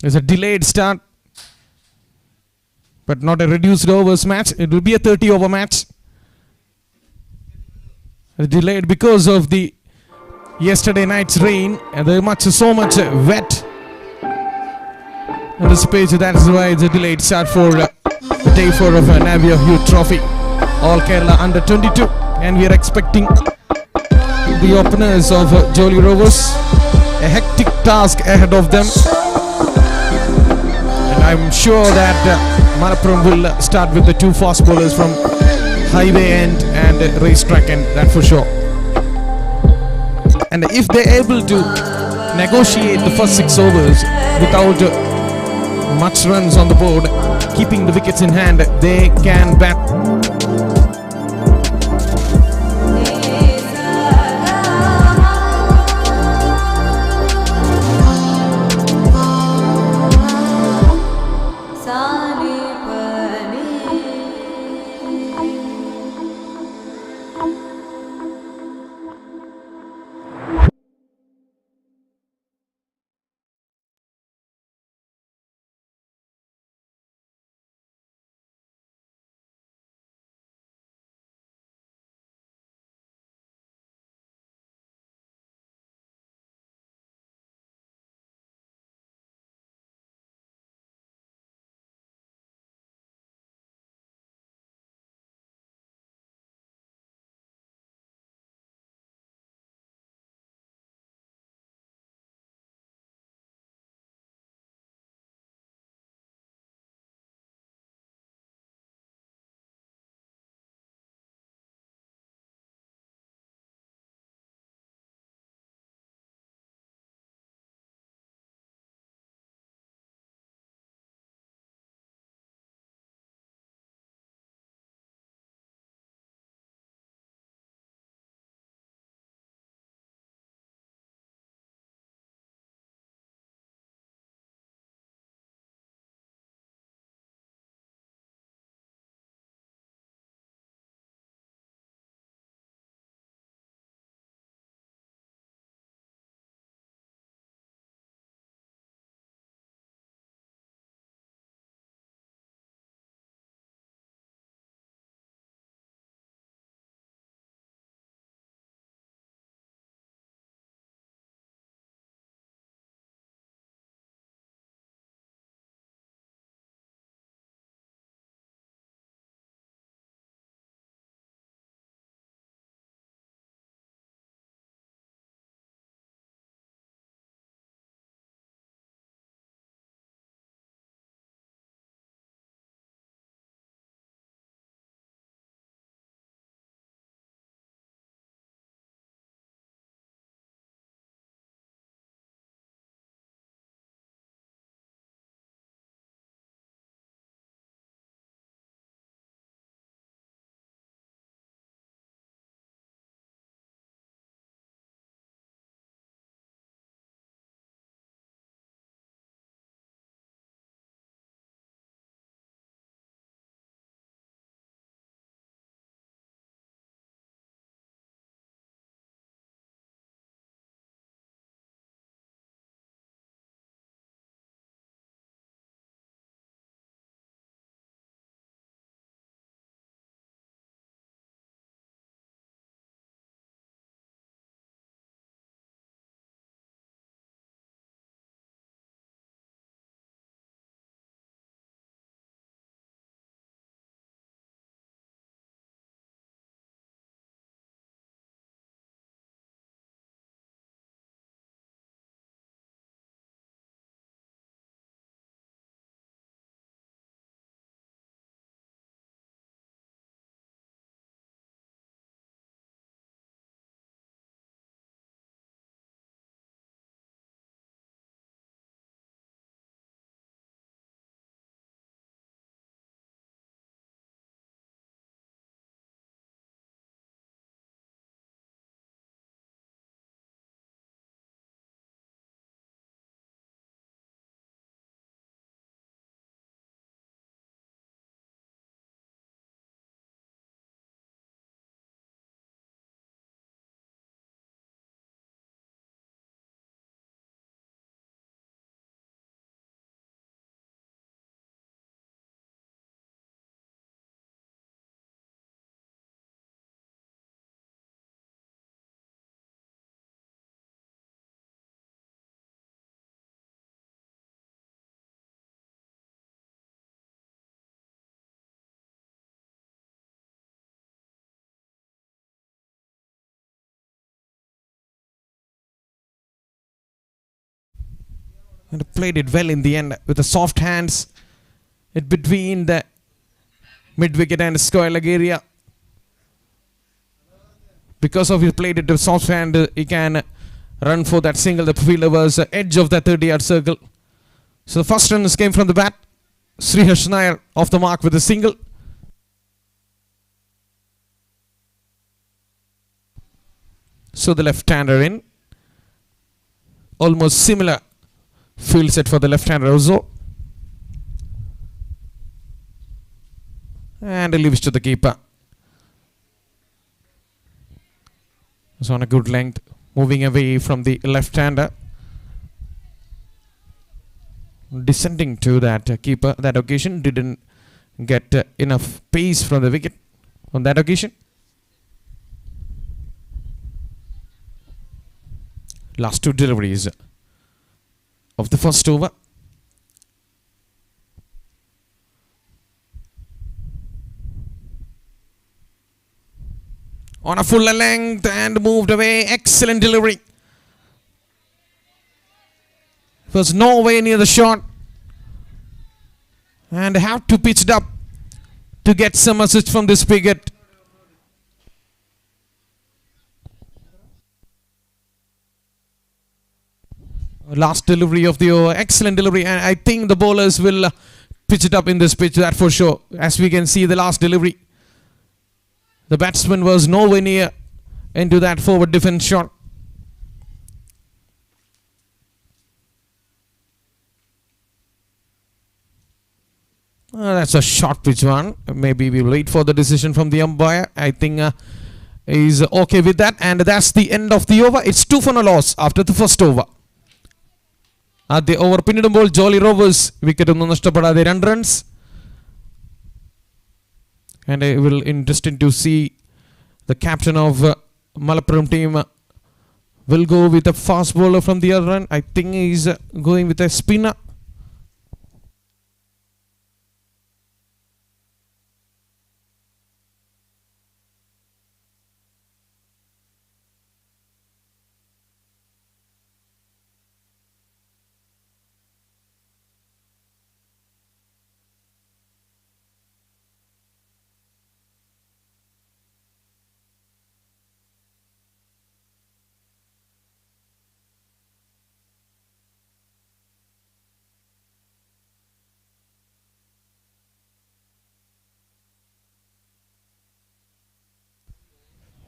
It's a delayed start, but not a reduced overs match. It will be a 30 over match. It's delayed because of the yesterday night's rain, and there is so much wet on this page. That is why it's a delayed start for day 4 of Navia Youth Trophy, All Kerala Under 22, and we are expecting the openers of Jolly Rovers. A hectic task ahead of them, and I'm sure that Malappuram will start with the 2 fast bowlers from highway end and racetrack end, that for sure. And if they're able to negotiate the first 6 overs without much runs on the board, keeping the wickets in hand, they can bat And played it well in the end with the soft hands. It between the mid-wicket and square leg area. Because of he played it with soft hand, he can run for that single. The fielder was edge of the 30-yard circle. So the first runs came from the bat. Sriharsh Nair off the mark with a single. So the left-hander in. Almost similar field set for the left-hander also. And he leaves to the keeper. It's on a good length. Moving away from the left-hander. Descending to that keeper. That occasion didn't get enough pace from the wicket on that occasion. Last two deliveries of the first over. On a full length and moved away. Excellent delivery. Was nowhere near the shot. And have to pitch it up to get some assist from this wicket. Last delivery of the over. Excellent delivery. And I think the bowlers will pitch it up in this pitch. That for sure. As we can see the last delivery. The batsman was nowhere near into that forward defense shot. That's a short pitch one. Maybe we'll wait for the decision from the umpire. I think he's okay with that. And that's the end of the over. It's 2 for no loss after the first over. At the over പിന്നിടുമ്പോൾ Jolly Rovers wicket ഒന്നും നഷ്ടപ്പെടാതെ 2 runs. And it will interesting to see the captain of Malappuram team will go with a fast bowler from the other end. I think he's going with a spinner.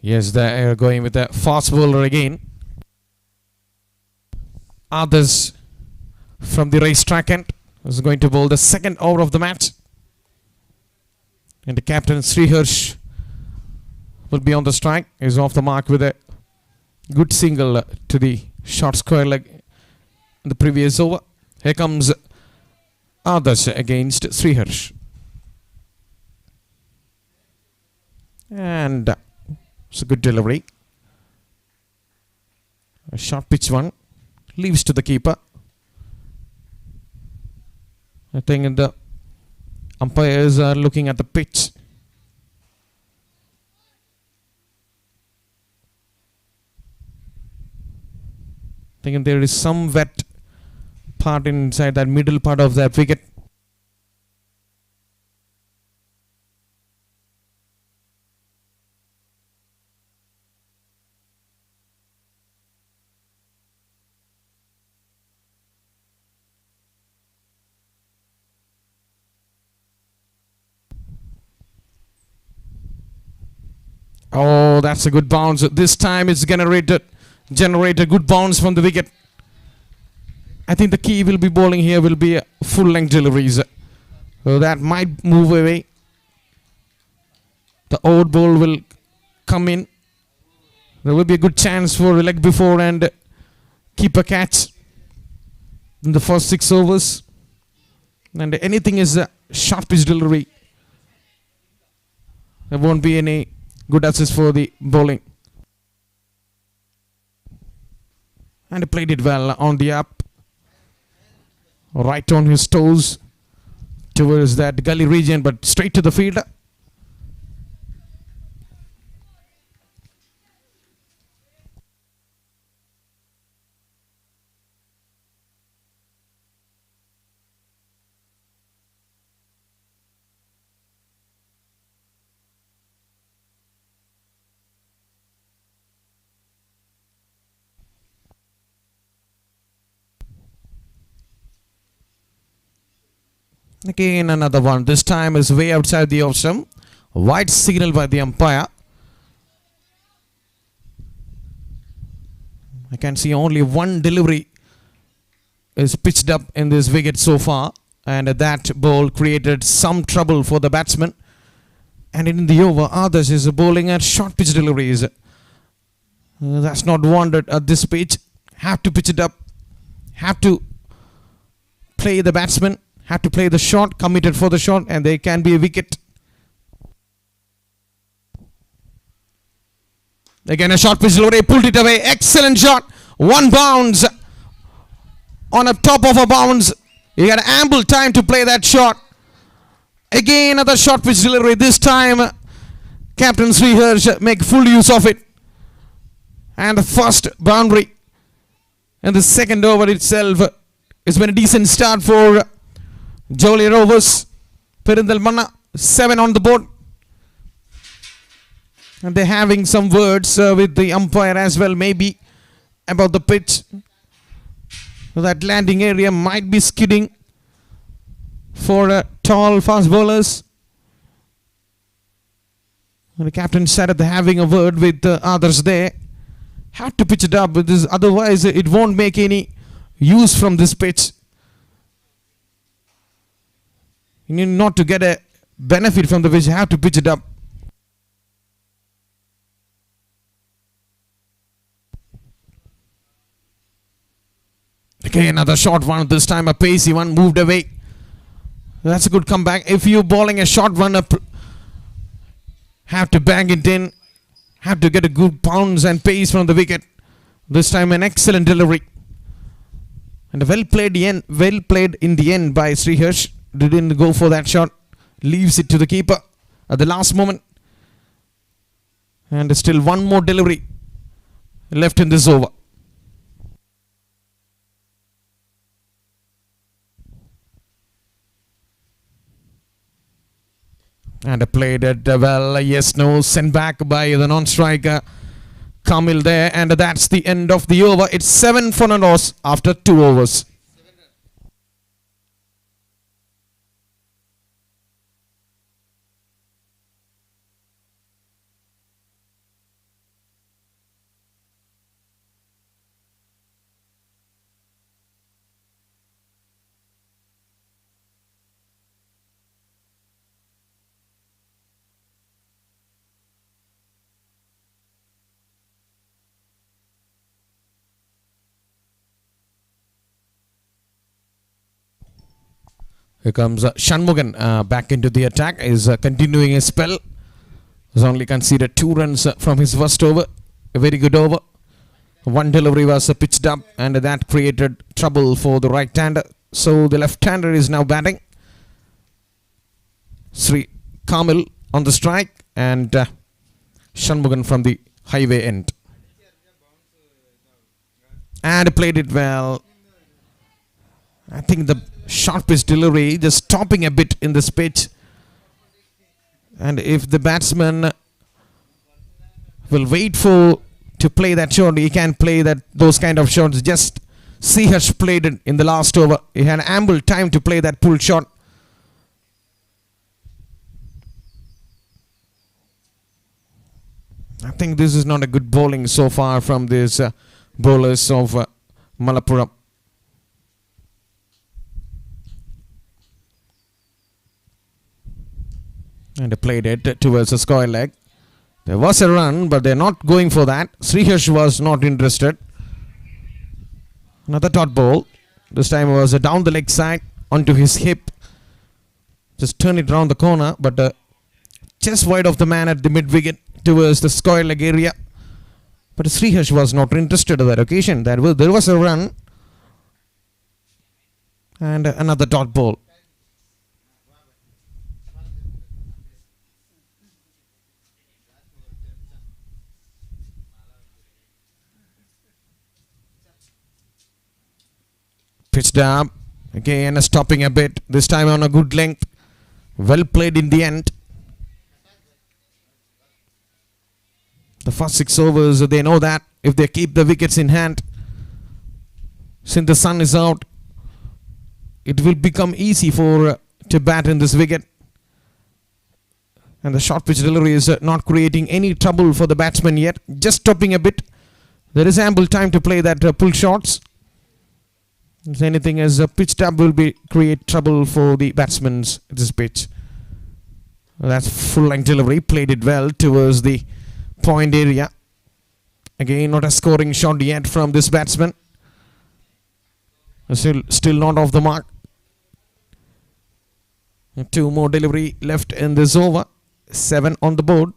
Yes, they are going with a fast bowler again. Others from the racetrack end is going to bowl the second over of the match. And the captain Sriharsh will be on the strike. He's off the mark with a good single to the short square leg in the previous over. Here comes Others against Sriharsh. And it's a good delivery. A short pitch one. Leaves to the keeper. I think the umpires are looking at the pitch. Thinking there is some wet part inside that middle part of that wicket. Oh, that's a good bounce. This time it's generate a good bounce from the wicket. I think the key will be bowling here will be full length deliveries. So that might move away. The odd ball will come in. There will be a good chance for a leg before and keep a catch in the first 6 overs. And anything is a short pitch delivery. There won't be any good assist for the bowling. And he played it well on the up. Right on his toes towards that gully region, but straight to the fielder. Again another one. This time is way outside the off stump. White signal by the umpire. I can see only one delivery is pitched up in this wicket so far, and that ball created some trouble for the batsman. And in the over, others is bowling at short pitch deliveries. That's not wanted at this pitch. Have to pitch it up. Have to play the batsman. Have to play the shot. Committed for the shot, and there can be a wicket. Again a short pitch delivery. Pulled it away. Excellent shot. One bounce. On a top of a bounce. He had ample time to play that shot. Again another short pitch delivery. This time Captain Sriharsh make full use of it. And the first boundary. And the second over itself has been a decent start for Jolly Rovers. PERINTALMANNA 7 on the board. And they're having some words with the umpire as well, maybe about the pitch. That landing area might be skidding for tall fast bowlers. And the captain said that they're having a word with others there. Have to pitch it up with this, otherwise it won't make any use from this pitch. You need not to get a benefit from the pitch, you have to pitch it up. Okay, another short one, this time a pacey one, moved away. That's a good comeback. If you're bowling a short one up, have to bang it in, have to get a good bounce and pace from the wicket. This time an excellent delivery. And well played in the end by Sriharsh. Didn't go for that shot. Leaves it to the keeper at the last moment. And still one more delivery left in this over. And played it well, yes, no, sent back by the non-striker Kamil there, and that's the end of the over. It's 7 for a loss after 2 overs. Here comes Shanmugan back into the attack. Is continuing his spell. Has only conceded 2 runs from his first over. A very good over. One delivery was pitched up, and that created trouble for the right-hander. So the left-hander is now batting. Sri Kamil on the strike, and Shanmugan from the highway end. And played it well. I think the short pitch delivery just stopping a bit in this pitch, and if the batsman will wait for to play that shot, he can play those kind of shots. Just Sriharsh played it in the last over. He had ample time to play that pull shot. I think this is not a good bowling so far from these bowlers of Malappuram. And they played it towards the square leg. There was a run, but they're not going for that. Sriharsh was not interested. Another dot ball. This time was down the leg side onto his hip. Just turn it around the corner, but just wide of the man at the mid wicket towards the square leg area. But Sriharsh was not interested at that occasion. There was a run. And another dot ball. Pitched up. Again stopping a bit. This time on a good length. Well played in the end. The first 6 overs, they know that if they keep the wickets in hand, since the sun is out, it will become easy for to bat in this wicket. And the short pitch delivery is not creating any trouble for the batsman yet. Just stopping a bit. There is ample time to play that pull shots. If anything as a pitch tap will be create trouble for the batsmen at this pitch. That's full length delivery. Played it well towards the point area. Again, not a scoring shot yet from this batsman. Still not off the mark. 2 more delivery left in this over. 7 on the board.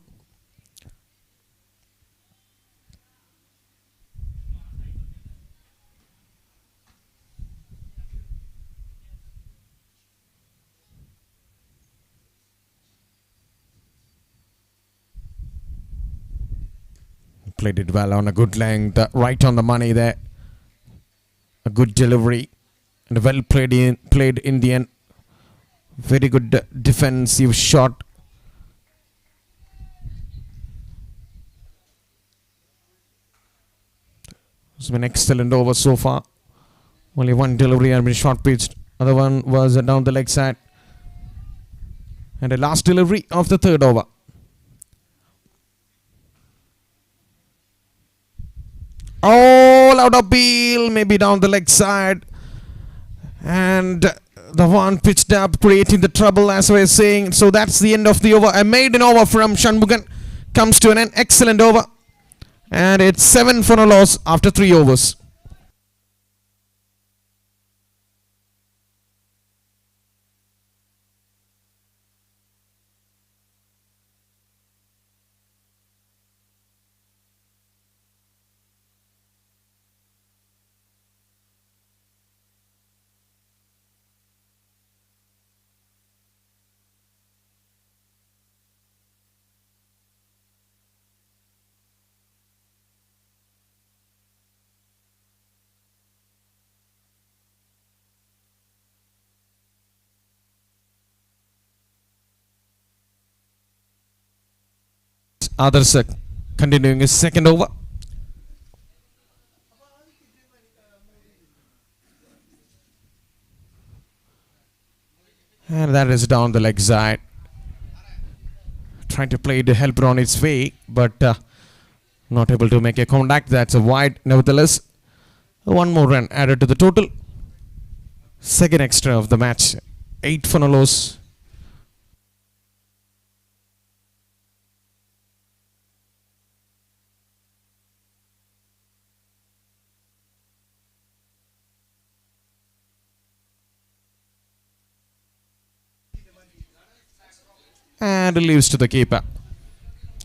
Played it well on a good length, right on the money there. A good delivery and well played in the end. Very good defensive shot. It's been excellent over so far. Only one delivery has been short pitched. Other one was down the leg side. And the last delivery of the third over. All out appeal, maybe down the leg side. And the one pitched up, creating the trouble as I was saying. So that's the end of the over. A maiden over from Shanmugan comes to an end. Excellent over. And it's 7 for a loss after 3 overs. Others continuing his second over. And that is down the leg side. Trying to play the helper on its way, but not able to make a contact. That's a wide. Nevertheless, 1 more run added to the total. Second extra of the match. 8 for a loss. And leaves to the keeper.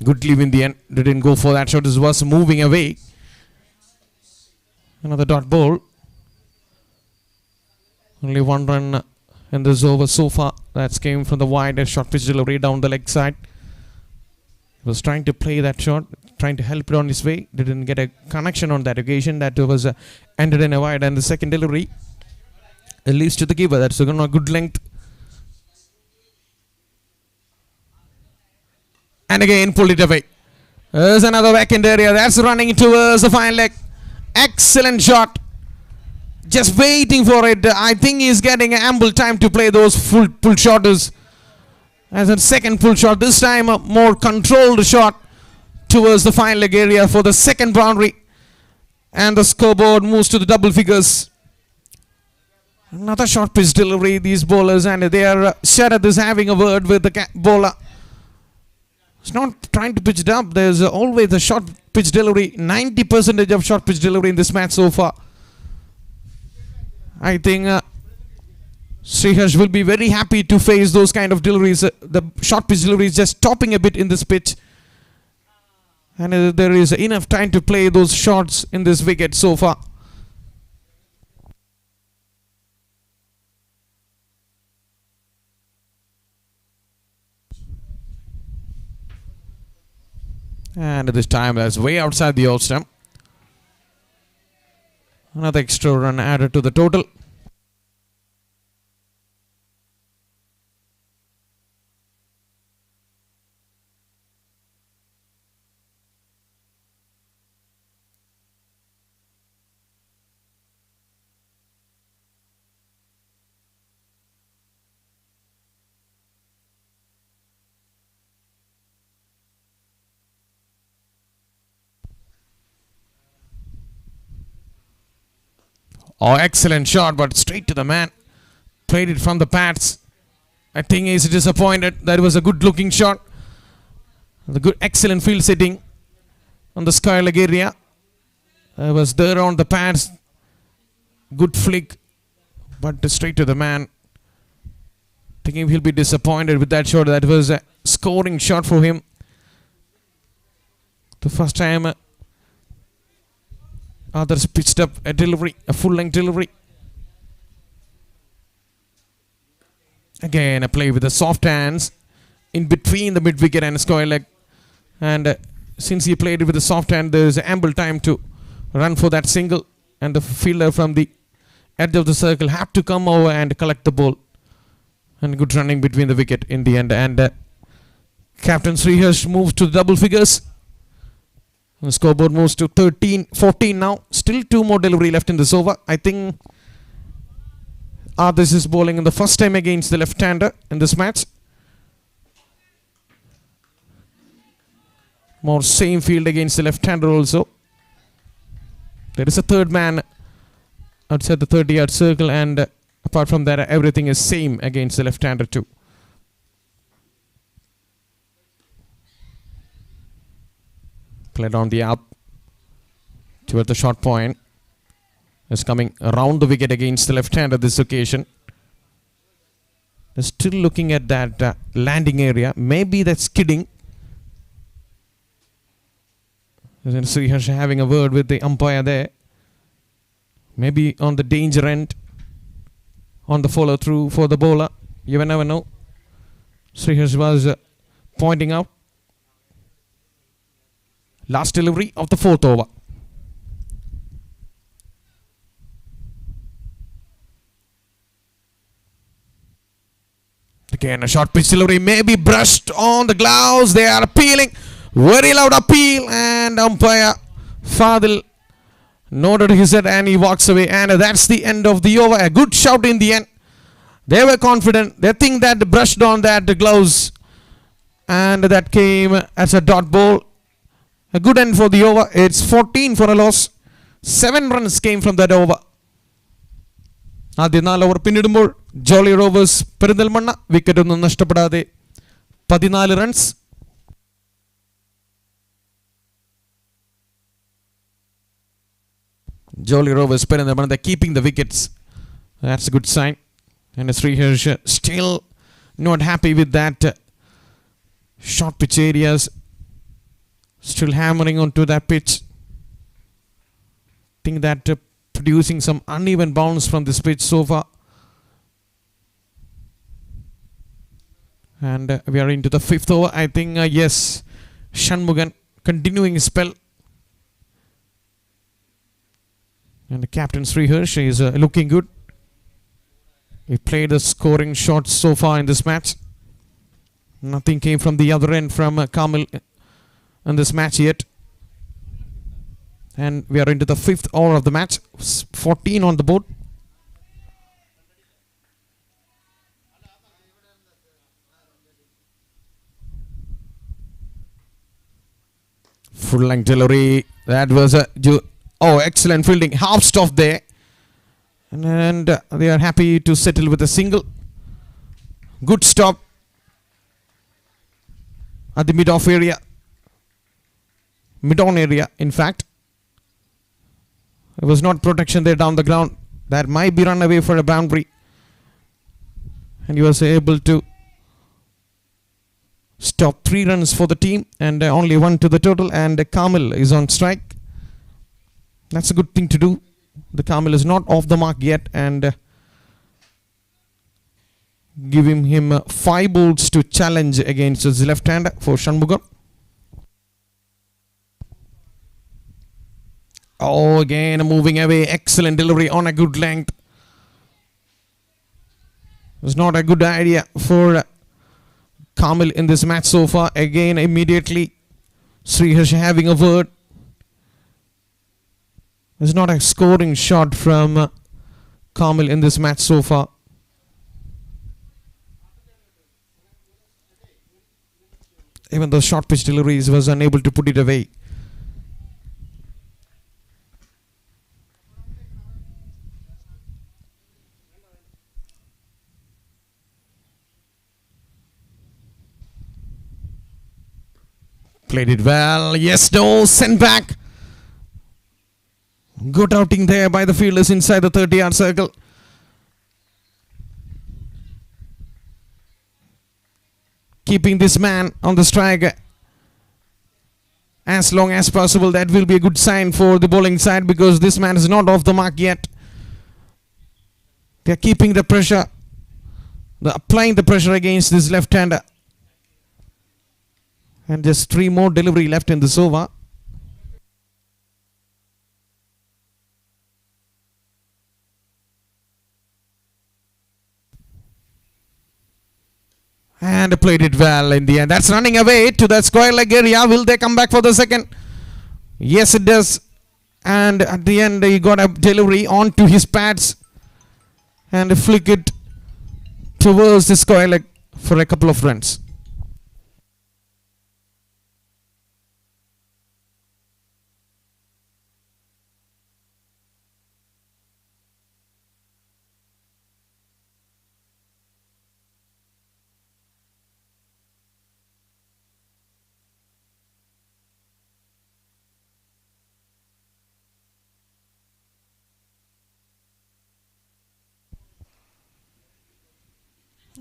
Good leave in the end. Didn't go for that shot. This was moving away. Another dot ball. Only 1 run in this over so far. That came from the wide short pitch delivery down the leg side. He was trying to play that shot, trying to help it on his way. Didn't get a connection on that occasion. That was ended in a wide. And the second delivery leaves to the keeper. That's a good length. And again pulled it away. There's another vacant area. That's running towards the final leg. Excellent shot. Just waiting for it. I think he's getting ample time to play those full pull shots. As a second pull shot. This time a more controlled shot towards the final leg area for the second boundary. And the scoreboard moves to the double figures. Another short pitch delivery. These bowlers, and they are Sharad is having a word with the bowler. It's not trying to pitch it up. There's always a short pitch delivery. 90% of short pitch delivery in this match so far. I think Sriharsh will be very happy to face those kind of deliveries. The short pitch delivery is just stopping a bit in this pitch. And there is enough time to play those shots in this wicket so far. And this time that's way outside the off stump. Another extra run added to the total. Oh, excellent shot, but straight to the man. Played it from the pads. I think he's disappointed. That was a good looking shot. The good, excellent field setting on the square leg area. Was there on the pads. Good flick, but straight to the man. Thinking he'll be disappointed with that shot. That was a scoring shot for him. The first time others pitched up a delivery, a full length delivery. Again, a play with the soft hands in between the mid wicket and square leg. And since he played it with the soft hand, there is ample time to run for that single. And the fielder from the edge of the circle had to come over and collect the ball. And good running between the wicket in the end. And Captain Sriharsh moves to double figures. The scoreboard moves to 13-14 now. Still 2 more delivery left in this over. I think this is bowling in the first time against the left-hander in this match. More same field against the left-hander also. There is a third man outside the 30-yard circle, and apart from that, everything is same against the left-hander too. Played on the up toward the short point. Is coming around the wicket against the left-hander this occasion. They're still looking at that landing area. Maybe that's skidding. Sriharsh having a word with the umpire there. Maybe on the danger end. On the follow through for the bowler. You will never know. Sriharsh was pointing out. Last delivery of the 4th over. Again, a short pitch delivery, maybe brushed on the gloves. They are appealing. Very loud appeal. And umpire Fadil nodded his head and he walks away. And that's the end of the over. A good shout in the end. They were confident. They think that brushed on that gloves. And that came as a dot ball. A good end for the over. It's 14 for a loss. 7 runs came from that over. ആദ്യ 4 over പിന്നിടുമ്പോൾ Jolly Rovers Perinthalmanna wicket ഒന്നും നഷ്ടപ്പെടാതെ 14 runs. Jolly Rovers Perintalmanna, they're keeping the wickets. That's a good sign. And Sriharsh still not happy with that short pitch areas. Still hammering onto that pitch. Think that producing some uneven bounce from this pitch so far. And we are into the 5th over. I think, yes, Shanmugan continuing his spell. And the captain Sriharsh is looking good. He played the scoring shots so far in this match. Nothing came from the other end from Kamil in this match yet. And we are into the 5th over of the match. 14 on the board. Full length delivery. That was a excellent fielding. Half stop there. And they are happy to settle with a single. Good stop at the mid-off area. Mid-on area, in fact. There was not protection there down the ground. That might be run away for a boundary. And he was able to stop 3 runs for the team. And only 1 to the total. And Kamil is on strike. That's a good thing to do. The Kamil is not off the mark yet. And giving him 5 balls to challenge against his left-hander for Shanmugan. Oh, again moving away. Excellent delivery on a good length. It was not a good idea for Kamil in this match so far. Again, immediately Sriharsh having a word. It's not a scoring shot from Kamil in this match so far. Even though short pitch deliveries, was unable to put it away. Played it well. Yes, no, sent back. Good outing there by the fielders inside the 30-yard circle. Keeping this man on the strike as long as possible. That will be a good sign for the bowling side because this man is not off the mark yet. They are keeping the pressure. They are applying the pressure against this left-hander. And just 3 more delivery left in this over. And played it well in the end. That's running away to the square leg area. Will they come back for the second? Yes, it does. And at the end, he got a delivery onto his pads and flick it towards the square leg for a couple of runs.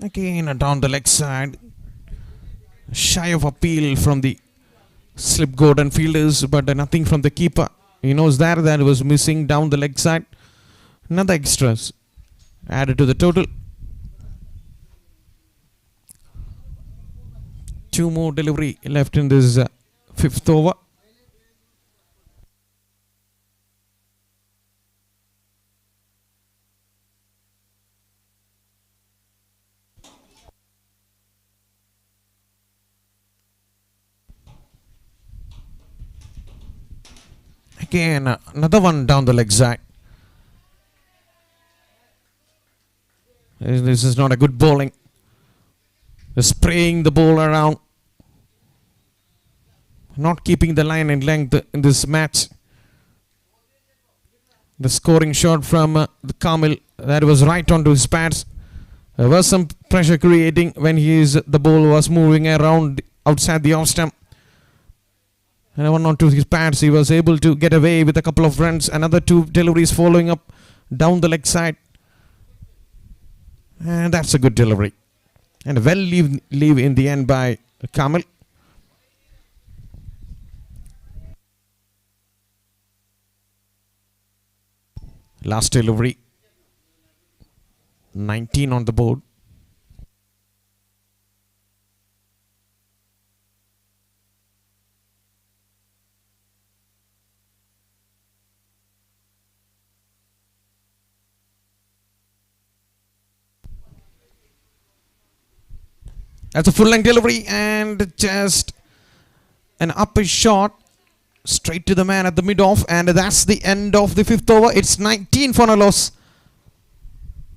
Again down the leg side. Shy of appeal from the slip Gordon fielders, but nothing from the keeper. He knows that was missing down the leg side. Another extras added to the total. 2 more delivery left in this 5th over. Again, another one down the leg side. This is not a good bowling. They're spraying the ball around. Not keeping the line and length in this match. The scoring shot from the Kamil, that was right onto his pads. There was some pressure creating when the ball was moving around outside the off stump. And one onto his pads, he was able to get away with a couple of runs. Another 2 deliveries following up down the leg side. And that's a good delivery. And a well leave in the end by Kamil. Last delivery. 19 on the board. That's a full length delivery and just an upper shot straight to the man at the mid off, and that's the end of the 5th over. It's 19 for a loss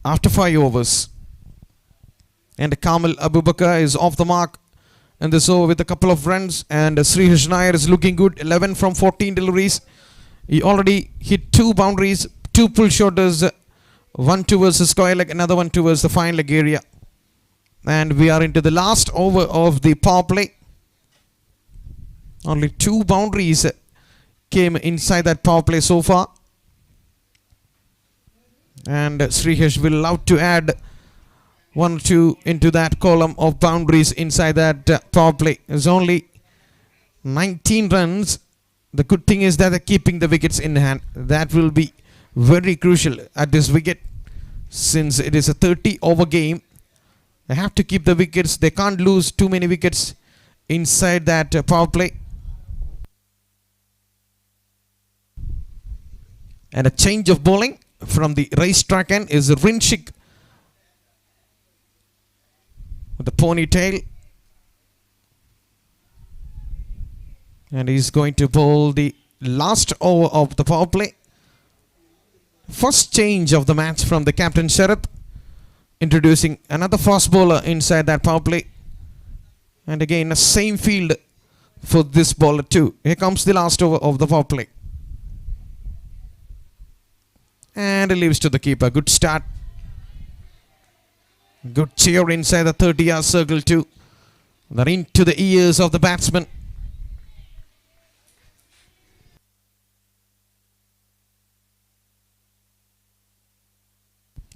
after 5 overs. And Kamil Abubakar is off the mark in this over with a couple of runs, and Srihash Nair is looking good. 11 from 14 deliveries. He already hit 2 boundaries, 2 pull shoters, one towards the square leg, another one towards the fine leg area. And we are into the last over of the power play. Only 2 boundaries came inside that power play so far. And Srihash will love to add 1 or 2 into that column of boundaries inside that power play. There's only 19 runs. The good thing is that they're keeping the wickets in hand. That will be very crucial at this wicket, since it is a 30-over game. They have to keep the wickets. They can't lose too many wickets inside that power play. And a change of bowling from the racetrack end is Rinchik with the ponytail. And he's going to bowl the last over of the power play. First change of the match from the captain Sharath. Introducing another fast bowler inside that power play. And again, the same field for this bowler too. Here comes the last over of the power play. And it leaves to the keeper. Good start. Good cheer inside the 30-yard circle too. They're into the ears of the batsman.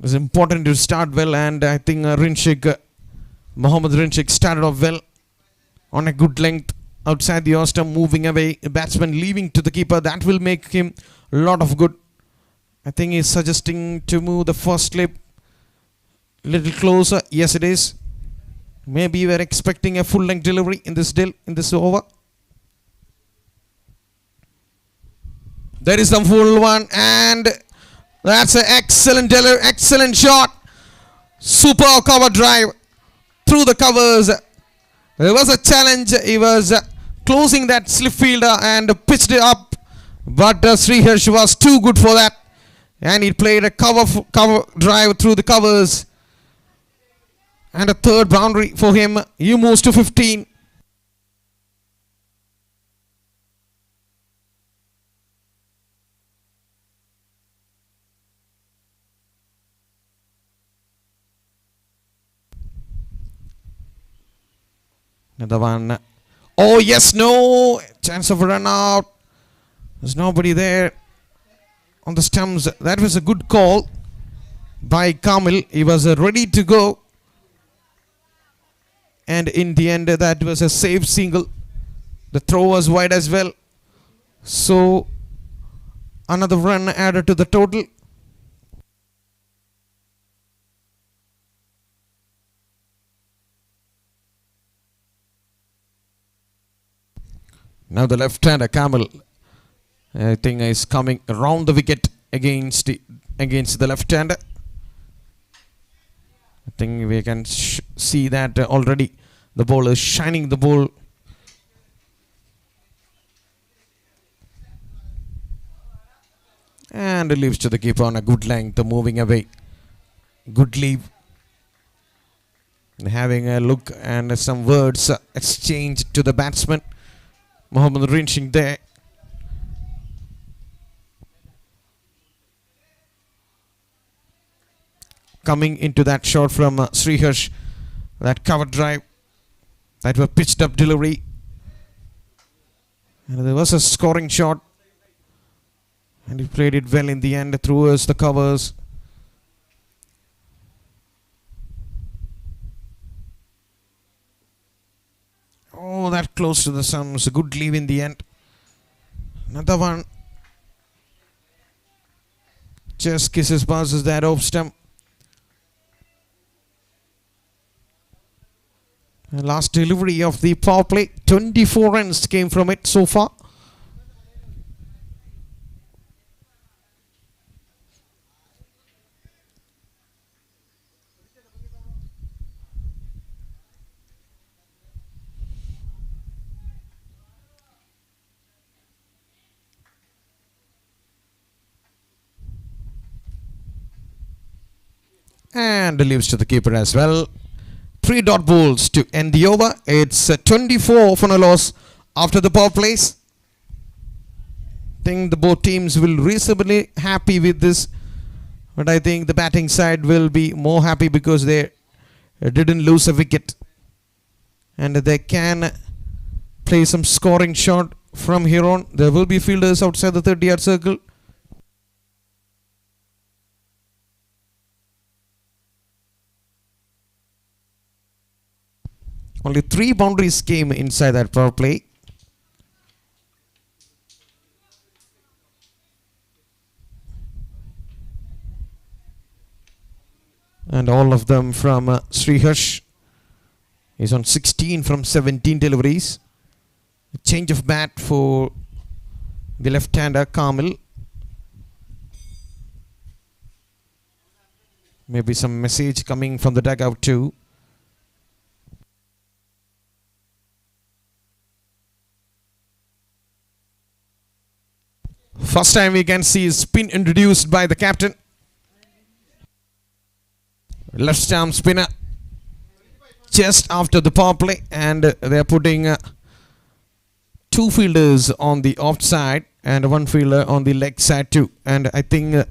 It's important to start well, and I think Mohammad Rinshik started off well on a good length outside the stump, moving away. A batsman leaving to the keeper. That will make him a lot of good. I think he's suggesting to move the first slip a little closer. Yes, it is. Maybe we're expecting a full length delivery in this over. There is the full one, and that's an excellent shot. Super cover drive through the covers. There was a challenge. He was closing that slip fielder and pitched it up, but Sriharsh was too good for that, and he played a cover drive through the covers, and a third boundary for him. He moves to 15. Another one. Oh yes, no chance of a run out. There's nobody there on the stumps. That was a good call by Kamil. He was ready to go, and in the end that was a safe single. The throw was wide as well, so another run added to the total. Now the left-hander Kamil, I think, is coming around the wicket against the left-hander. I think we can see that already. The ball is shining the ball. And leaves to the keeper on a good length, moving away. Good leave. Having a look and some words exchanged to the batsman. Mohammad Rinshik there. Coming into that shot from Sriharsh. That cover drive. That was pitched up delivery. And there was a scoring shot. And he played it well in the end through the covers. Oh, that close to the stumps. A good leave in the end. Another one. Just passes that off stump. And last delivery of the power play. 24 runs came from it so far. And leaves to the keeper as well. 3 dot balls to end the over. It's 24 for a loss after the power plays. I think the both teams will reasonably happy with this, but I think the batting side will be more happy because they didn't lose a wicket, and they can play some scoring shot from here on. There will be fielders outside the 30-yard circle. Only 3 boundaries came inside that power play. And all of them from Sriharsh. He's on 16 from 17 deliveries. A change of bat for the left-hander Kamil. Maybe some message coming from the dugout too. First time we can see spin introduced by the captain. Left stump spinner just after the power play, and they're putting 2 fielders on the off side and 1 fielder on the leg side too. And I think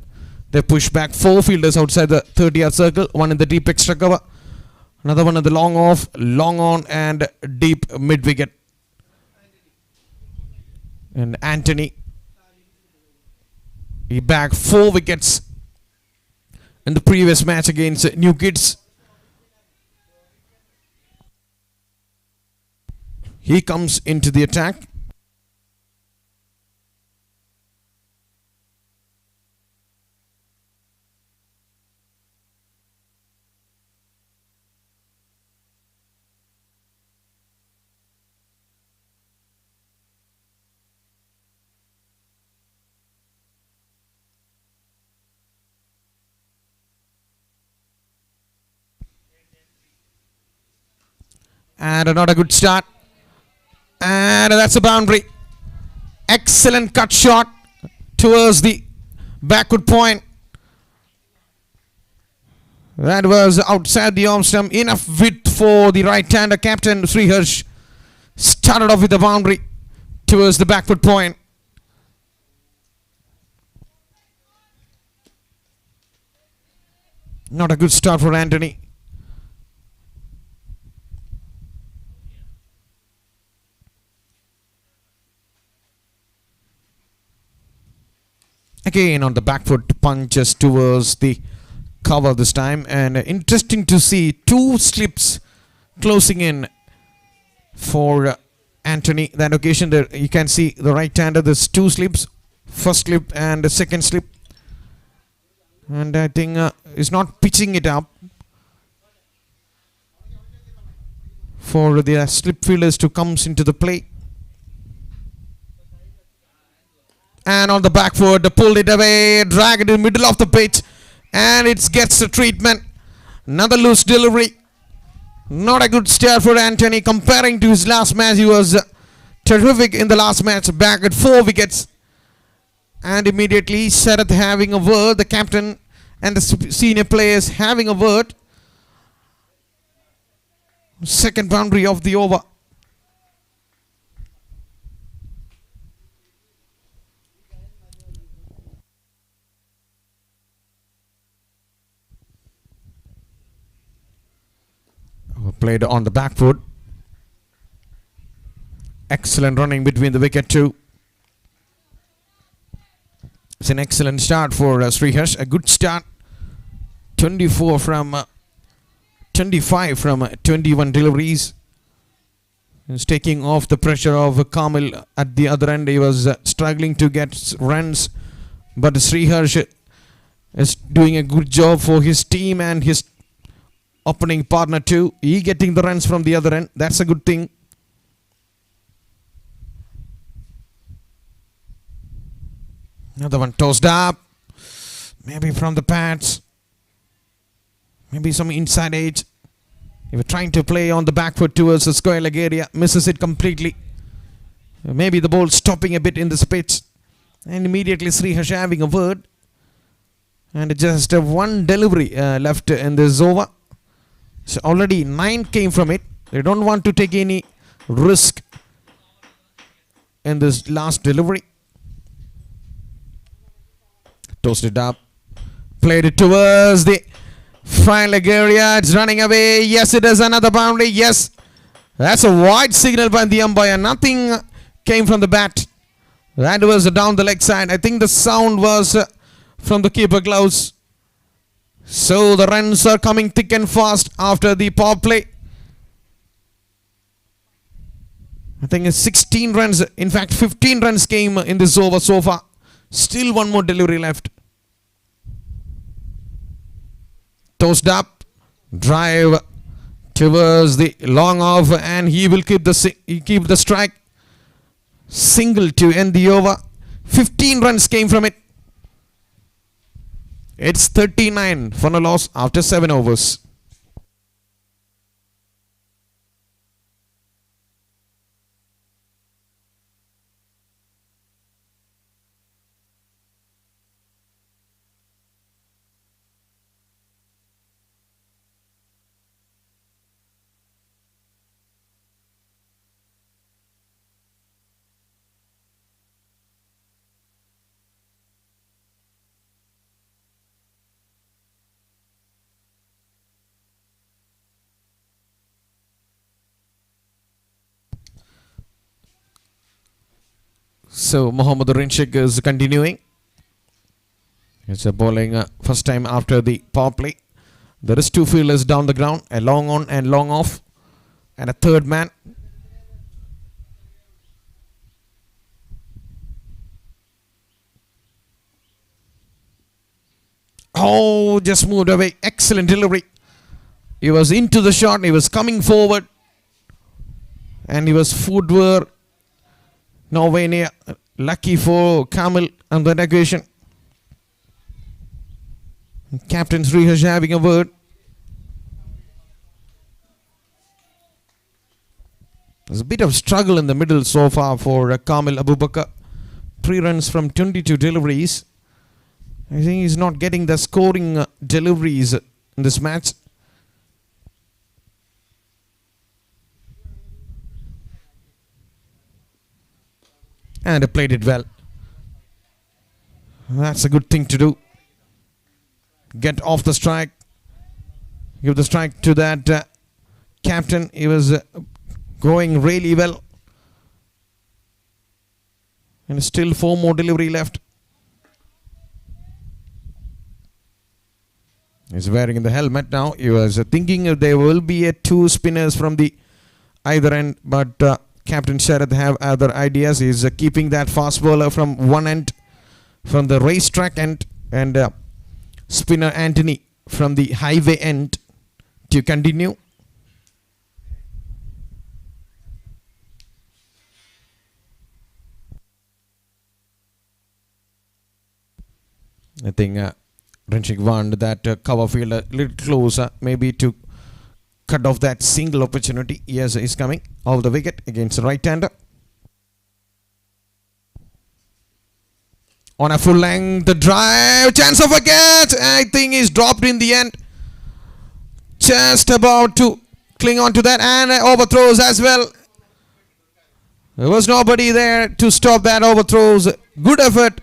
they push back 4 fielders outside the 30-yard circle, 1 in the deep extra cover, another one at the long off, long on, and deep mid wicket. And Anthony, he bagged 4 wickets in the previous match against New Kids. He comes into the attack. And not a good start. And that's a boundary. Excellent cut shot towards the backward point. That was outside the arm stump. Enough width for the right-hander captain Sriharsh. Started off with a boundary towards the backward point. Not a good start for Anthony. Again on the back foot, punches towards the cover this time, and interesting to see two slips closing in for Anthony. That occasion there you can see the right hander, there's two slips, first slip and the second slip, and I think is not pitching it up for the slip fielders to come into the play. And on the back foot, pulled it away, dragged it in the middle of the pitch, and it gets the treatment. Another loose delivery. Not a good start for Anthony. Comparing to his last match, he was terrific in the last match, back at 4 wickets. And immediately Sarath having a word, the captain and the senior players having a word. Second boundary of the over. Played on the back foot. Excellent running between the wicket too. It's an excellent start for Sriharsh. A good start. 24 from 25 from 21 deliveries. He's taking off the pressure of Kamil at the other end. He was struggling to get runs, but Sriharsh is doing a good job for his team and his opening partner too. He getting the runs from the other end. That's a good thing. Another one tossed up. Maybe from the pads. Maybe some inside edge. He was trying to play on the back foot towards the square leg area. Misses it completely. Maybe the ball stopping a bit in this pitch. And immediately Sriharsh having a word. And just one delivery left in this over. So already 9 came from it. They don't want to take any risk in this last delivery. Tossed it up. Played it towards the final leg area. It's running away. Yes, it is another boundary. Yes. That's a wide signal by the umpire. Nothing came from the bat. That was down the leg side. I think the sound was from the keeper gloves. So the runs are coming thick and fast after the power play. I think it's 16 runs. In fact, 15 runs came in this over so far. Still one more delivery left. Tossed up. Drive towards the long off, and he will keep the strike. Single to end the over. 15 runs came from it. It's 39 for a loss after 7 overs. So Mohammad Rinshik is continuing. It's a bowling first time after the power play. There is 2 fielders down the ground, a long on and long off, and a third man. Oh, just moved away. Excellent delivery. He was into the shot. He was coming forward. And he was footwork. Nowhere near. Lucky for Kamil on that occasion. Captain Sriharsh having a word. There's a bit of struggle in the middle so far for Kamil Abubakar. 3 runs from 22 deliveries. I think he's not getting the scoring deliveries in this match. And he played it well. That's a good thing to do. Get off the strike. Give the strike to that captain. He was going really well. And still 4 more delivery left. He's wearing the helmet now. He was thinking there will be 2 spinners from the either end, but Captain Sharath have other ideas. He's keeping that fast bowler from one end, from the racetrack end, and spinner Anthony from the highway end to continue. I think Clinching wanted that cover field a little closer, maybe to cut off that single opportunity. Yes, he's coming off the wicket against the right-hander. On a full length drive, chance of a catch. I think he's dropped in the end. Just about to cling on to that, and overthrows as well. There was nobody there to stop that overthrows. Good effort.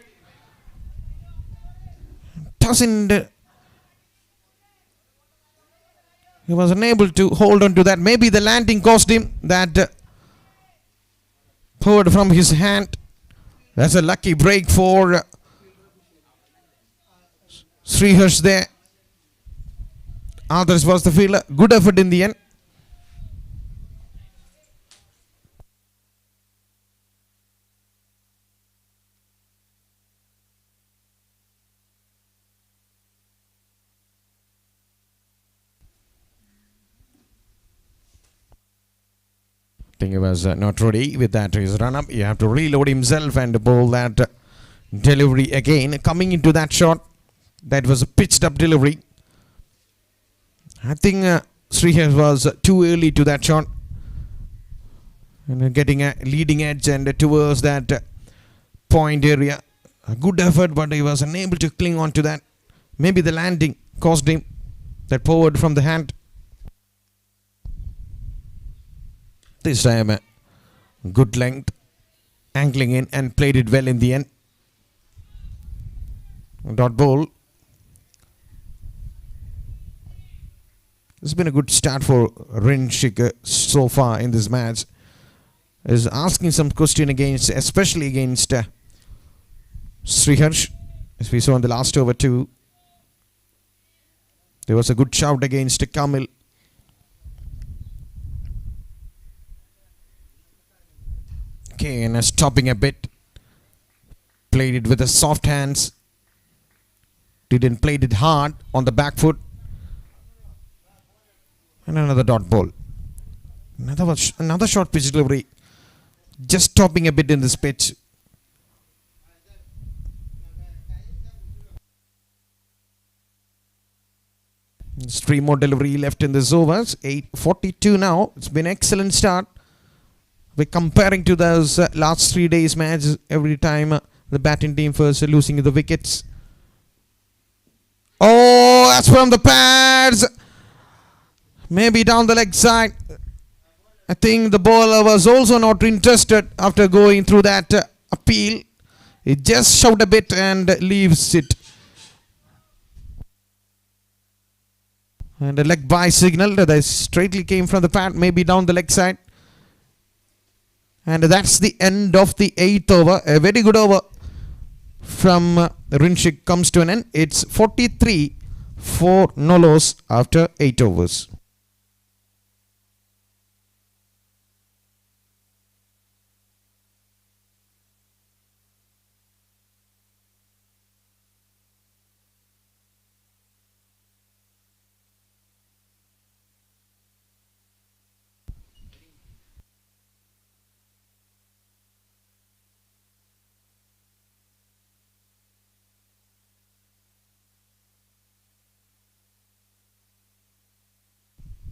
He was unable to hold on to that. Maybe the landing cost him that poured from his hand. That's a lucky break for Sriharsh there. Others was the fielder. Good effort in the end. I think he was not ready with that his run up. You have to reload himself and bowl that delivery again. Coming into that shot, that was a pitched up delivery. I think Sriharsh was too early to that shot. And getting a leading edge and towards that point area. A good effort, but he was unable to cling on to that. Maybe the landing cost him that forward from the hand. This time good length, angling in and played it well in the end. Dot ball. It's been a good start for Rinshik so far in this match. Is asking some question against, especially against Sriharsh, as we saw in the last over 2. There was a good shout against Kamil. Okay, and stopping a bit. Played it with the soft hands. Didn't play it hard on the back foot. And another dot ball. Another short pitch delivery. Just stopping a bit in this pitch. There's 3 more delivery left in this overs. 8:42 now. It's been an excellent start. We're comparing to those last 3 days matches. Every time the batting team first losing the wickets. Oh, that's from the pads. Maybe down the leg side. I think the bowler was also not interested after going through that appeal. He just shot a bit and leaves it. And a leg by signal that straightly came from the pad, maybe down the leg side. And that's the end of the 8th over. A very good over from Rinchik comes to an end. It's 43 for Nolos after 8 overs.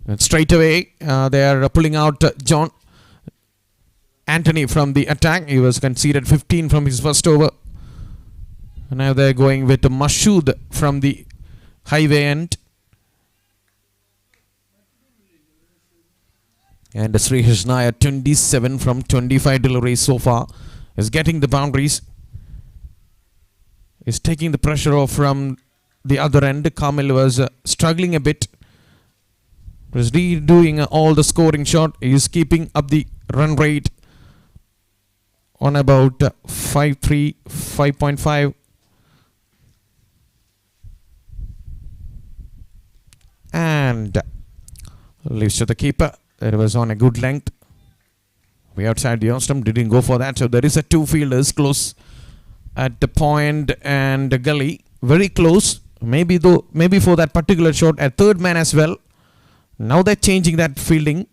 And straight away, they are pulling out John Anthony from the attack. He was conceded 15 from his first over. And now they're going with Mashood from the highway end. And Sriharsh Nair, 27 from 25 deliveries so far, is getting the boundaries. Is taking the pressure off from the other end. Kamil was struggling a bit. Was redoing all the scoring shot. He is keeping up the run rate on about 5.3, 5.5. And leaves to the keeper. It was on a good length. Way outside the stump. Didn't go for that. So there is a 2 fielders close at the point and the gully. Very close. Maybe for that particular shot, a third man as well. Now they're changing that fielding.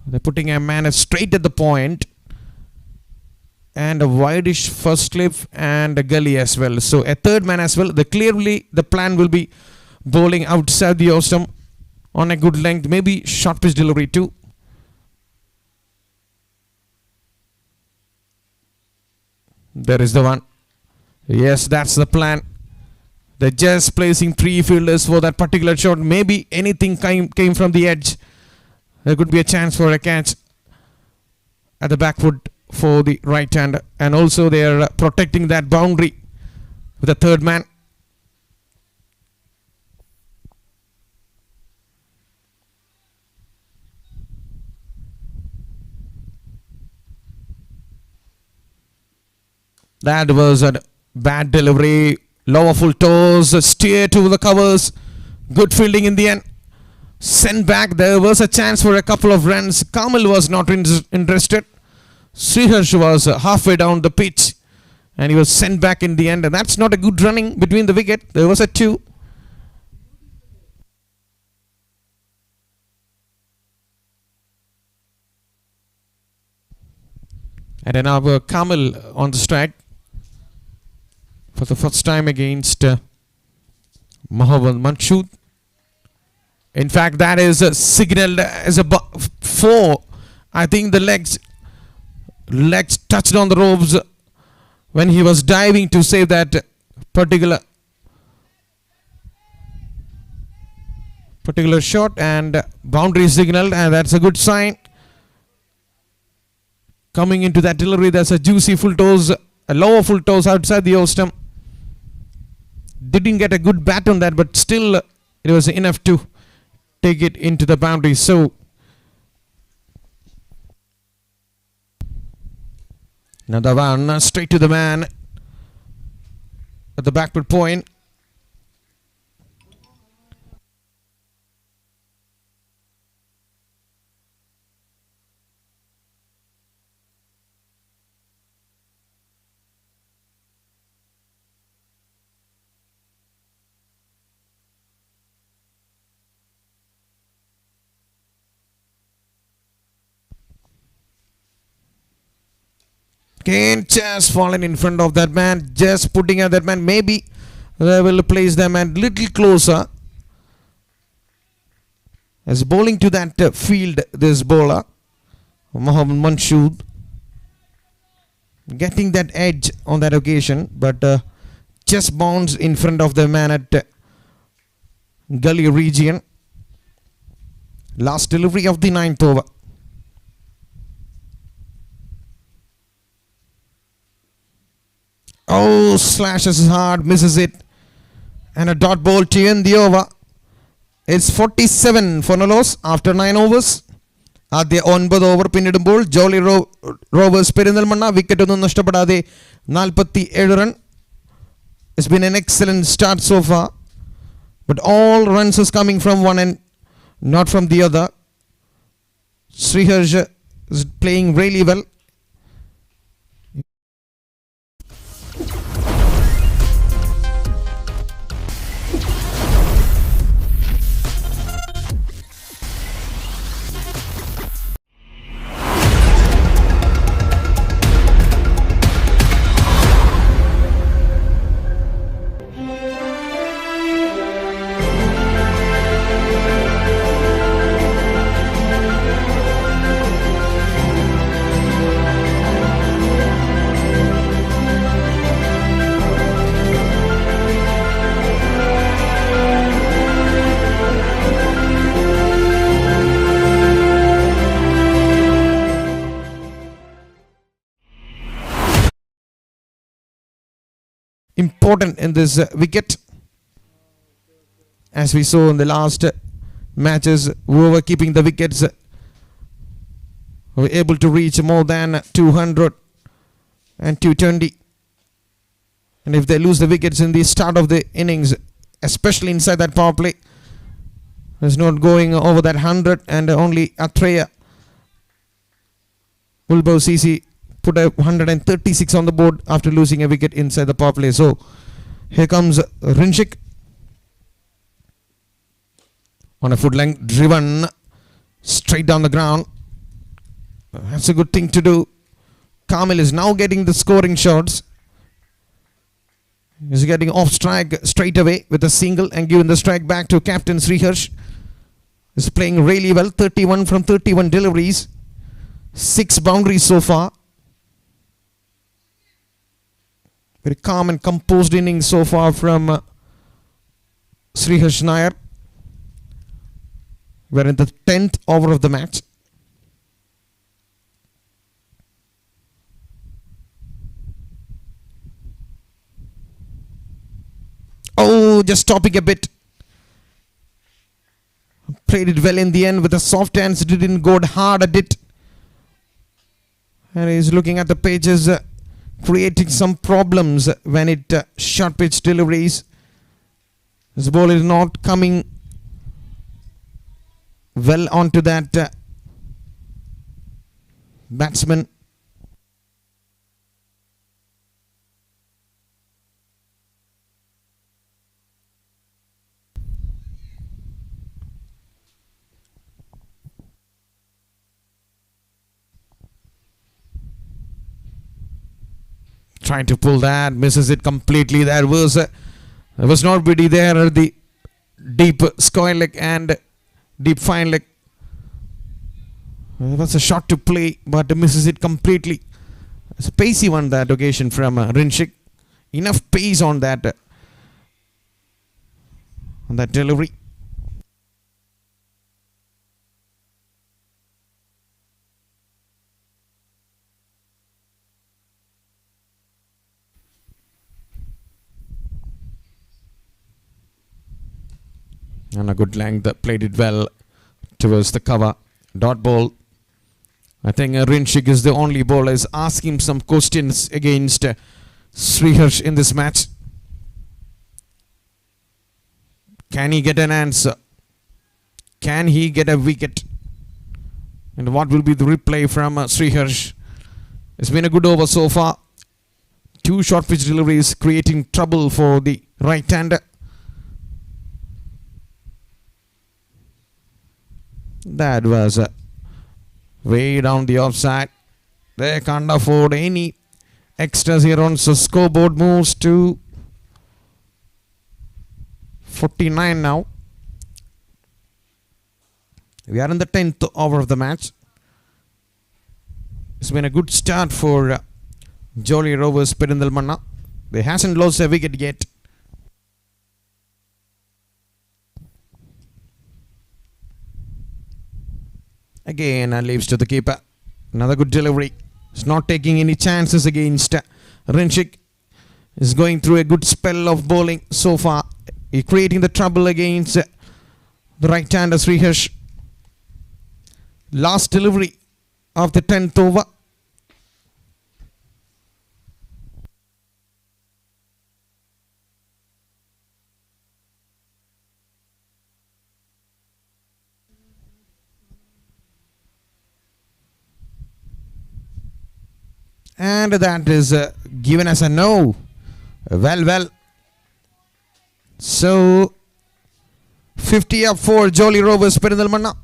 They're putting a man straight at the point. And a wideish first cliff and a gully as well. So a third man as well. Clearly the plan will be bowling outside the stump on a good length. Maybe short pitch delivery too. There is the one. Yes, that's the plan. They're just placing 3 fielders for that particular shot. Maybe anything came from the edge. There could be a chance for a catch at the back foot for the right hand. And also they are protecting that boundary with a third man. That was a bad delivery. Lower full toes, steer to the covers. Good fielding in the end. Sent back. There was a chance for a couple of runs. Kamil was not interested. Sriharsh was halfway down the pitch. And he was sent back in the end. And that's not a good running between the wicket. There was a 2. And now Kamil on the strike. For the first time against Mohammad Manshood. In fact, that is signaled as a 4. I think the legs touched on the ropes when he was diving to save that particular shot, and boundary signaled, and that's a good sign. Coming into that delivery, there's a juicy full toes, a lower full toes outside the stump. Didn't get a good bat on that, but still it was enough to take it into the boundary. So another one straight to the man at the backward point. Again, just fallen in front of that man, just putting at that man. Maybe they will place them a little closer. As bowling to that field, this bowler, Mohammad Manshood, getting that edge on that occasion, but just bounced in front of the man at gully region. Last delivery of the 9th over. Oh, slashes hard, misses it. And a dot ball to end the over. It's 47 for Nolos after 9 overs. ആദ്യ 9 over പിന്നിടുമ്പോൾ Jolly Rovers Perinthalmanna wicket ഒന്നും നഷ്ടപ്പെടാതെ 47 run. It's been an excellent start so far, but all runs is coming from one end, not from the other. Sriharsh is playing really well. Important in this wicket, as we saw in the last matches, whoever keeping the wickets were able to reach more than 200 and 220, and if they lose the wickets in the start of the innings, especially inside that power play, is not going over that 100, and only Atreya Ulbo CC put a 136 on the board after losing a wicket inside the power play. So here comes Rinchik on a foot length, driven straight down the ground. That's a good thing to do. Kamil is now getting the scoring shots. He's getting off strike straight away with a single and giving the strike back to captain Sriharsh. He's playing really well. 31 from 31 deliveries, 6 boundaries so far. Very calm and composed innings so far from Sriharsh Nair. We're in the 10th over of the match. Oh, just stopping a bit. Played it well in the end with a soft hands. Didn't go hard at it. And he's looking at the pages, creating some problems when it short pitch deliveries. This ball is not coming well onto that batsman. Trying to pull that, misses it completely. There was nobody there at the deep square leg and deep fine leg. It was a shot to play, but misses it completely. It's a pacey one that occasion from Rinchik. Enough pace on that delivery. And a good length, played it well towards the cover. Dot ball. I think Rinchik is the only bowler is asking some questions against Sriharsh in this match. Can he get an answer? Can he get a wicket? And what will be the replay from Sriharsh? It's been a good over so far. 2 short pitch deliveries creating trouble for the right-hander. That was way down the offside. They can't afford any extras here on, so scoreboard moves to 49 now. We are in the 10th over of the match. It's been a good start for Jolly Rovers Perindalmanna. They hasn't lost a wicket yet. Again, leaves to the keeper. Another good delivery. He's not taking any chances against Rinchik. Is going through a good spell of bowling so far. He's creating the trouble against the right-hander Sriharsh. Last delivery of the 10th over. And that is given as a no. Well. So 50 up for Jolly Rovers PERINTALMANNA.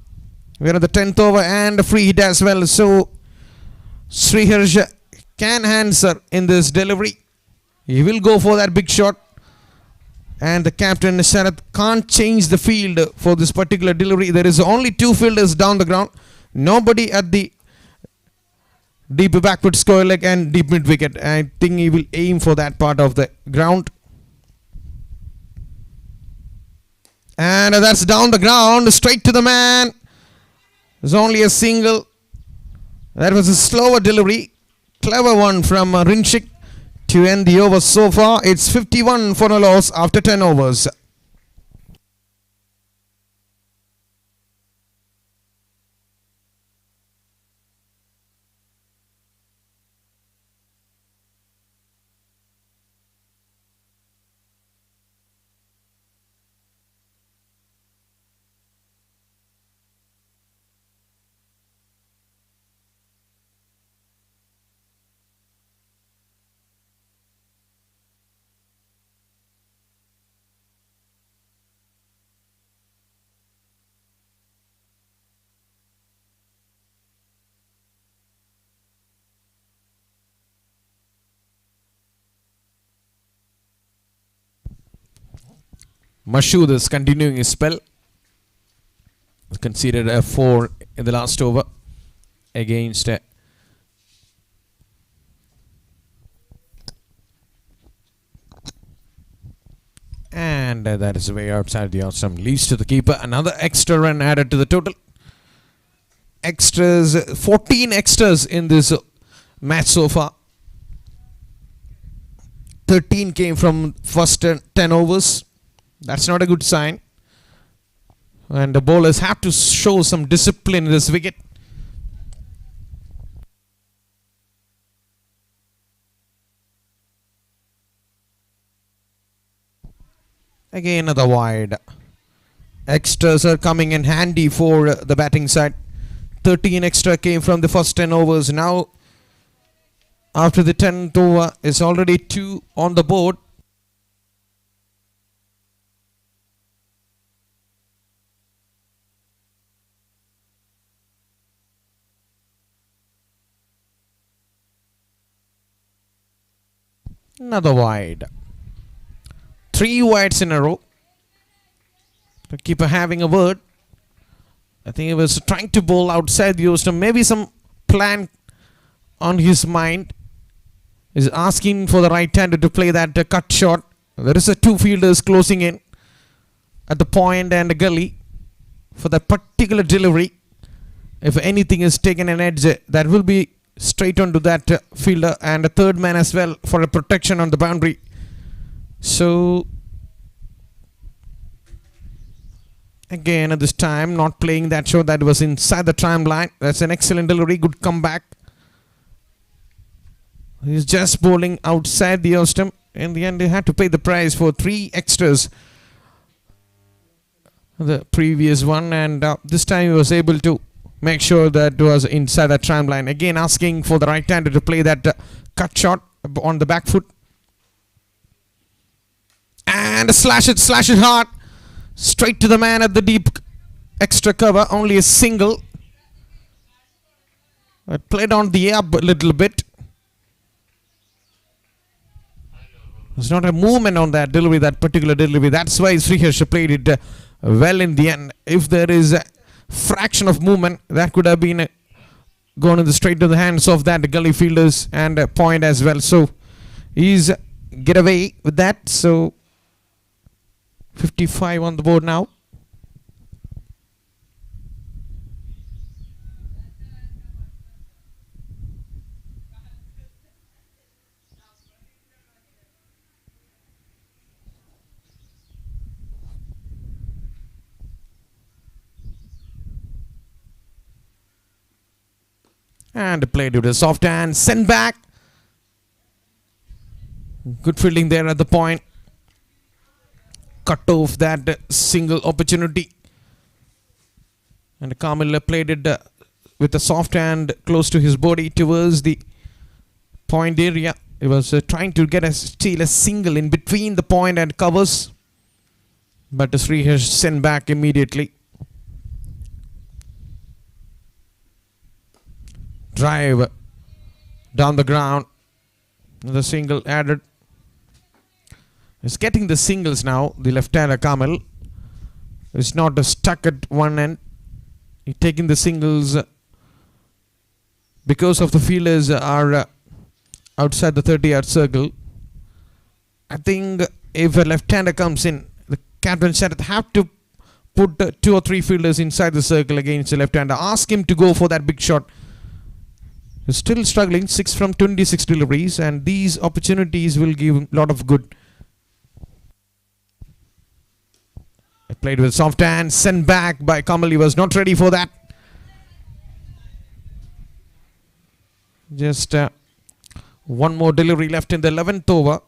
We are at the 10th over and a free hit as well. So Sriharsh can answer in this delivery. He will go for that big shot. And the captain Sharath can't change the field for this particular delivery. There is only 2 fielders down the ground. Nobody at the deep backward square leg and deep mid wicket. I think he will aim for that part of the ground. And that's down the ground, straight to the man. There's only a single. That was a slower delivery. Clever one from Rinchik to end the over so far. It's 51 for a loss after 10 overs. Mashood is continuing his spell. Conceded a 4 in the last over against and that is way outside the outside. Leaves to the keeper. Another extra run added to the total. Extras, 14 extras in this match so far. 13 came from first 10 overs. That's not a good sign. And the bowlers have to show some discipline in this wicket. Again another wide. Extras are coming in handy for the batting side. 13 extra came from the first 10 overs. Now after the 10th over, it's already 2 on the board. Another wide. 3 wides in a row. The keeper having a word. I think he was trying to bowl outside the Houston. Maybe some plan on his mind. He's asking for the right-hander to play that cut shot. There is a 2 fielders closing in at the point and the gully for that particular delivery. If anything is taken an edge, that will be straight onto that fielder and a third man as well for a protection on the boundary. So again at this time not playing that shot that was inside the tramline. That's an excellent delivery, good comeback. He's just bowling outside the off stump. In the end, they had to pay the price for 3 extras. The previous one, and this time he was able to make sure that it was inside the tramline. Again, asking for the right-hander to play that cut shot on the back foot. And slash it hard. Straight to the man at the deep extra cover. Only a single. It played on the air a little bit. There's not a movement on that delivery, that particular delivery. That's why Sriharsh played it well in the end. If there is a fraction of movement, that could have been gone in the straight to the hands of that gully fielders and a point as well. So he's get away with that. So 55 on the board now. And played with a soft hand, sent back. Good fielding there at the point. Cut off that single opportunity. And Kamil played it with a soft hand close to his body towards the point area. He was trying to steal a single in between the point and covers. But Sriharsh sent back immediately. Drive down the ground. The single added. He's getting the singles now. The left-hander Kamil is not stuck at one end. He's taking the singles because of the fielders are outside the 30-yard circle. I think if a left-hander comes in, the captain should have to put 2 or 3 fielders inside the circle against the left-hander. Ask him to go for that big shot. He's still struggling, 6 from 26 deliveries, and these opportunities will give him a lot of good. I played with soft hand, sent back by Kamil. He was not ready for that. Just one more delivery left in the 11th over.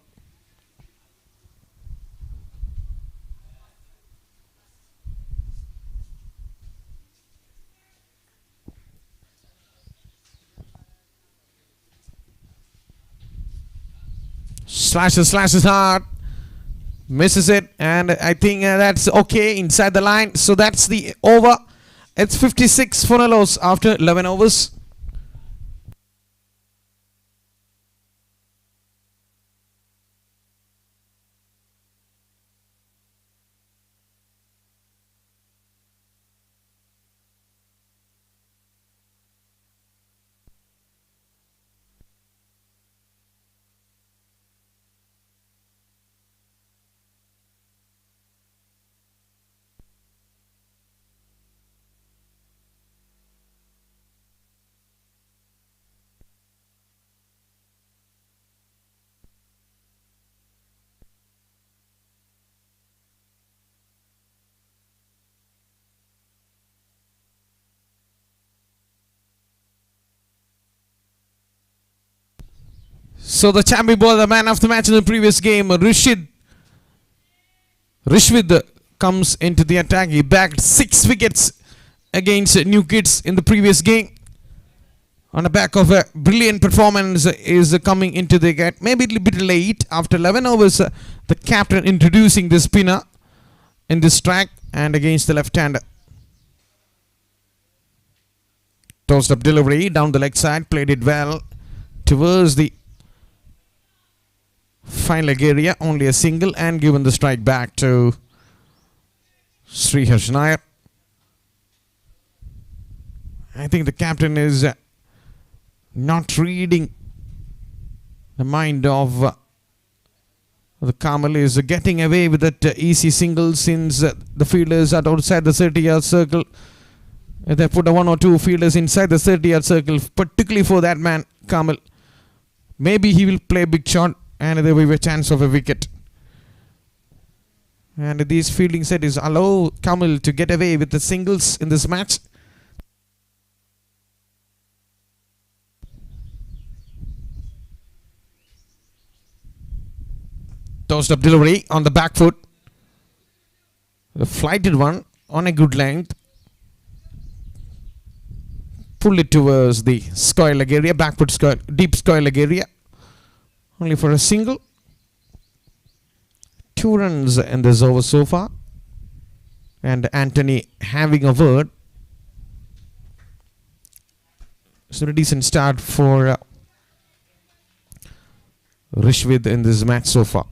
Slashes hard. Misses it, and I think that's okay inside the line. So that's the over. It's 56 for Nellos after 11 overs. So the champion bowler, the man of the match in the previous game, Rishvid comes into the attack. He bagged 6 wickets against New Kids in the previous game. On the back of a brilliant performance is coming into the gate. Maybe a little bit late after 11 overs. The captain introducing the spinner in this track and against the left-hander. Tossed up delivery down the leg side. Played it well towards the fine leg area, only a single, and given the strike back to Sriharsh Nair. I think the captain is not reading the mind of the Kamil, is getting away with that easy single since the fielders are outside the 30-yard circle. They put 1 or 2 fielders inside the 30-yard circle, particularly for that man, Kamil. Maybe he will play a big shot and there will be a chance of a wicket. And these fielding set is allow Kamil to get away with the singles in this match. Tossed up delivery on the back foot. The flighted one on a good length. Pull it towards the square leg area, back foot square, deep square leg area. Only for a single. 2 runs in this over so far. And Anthony having a word. So a decent start for Rishvid in this match so far.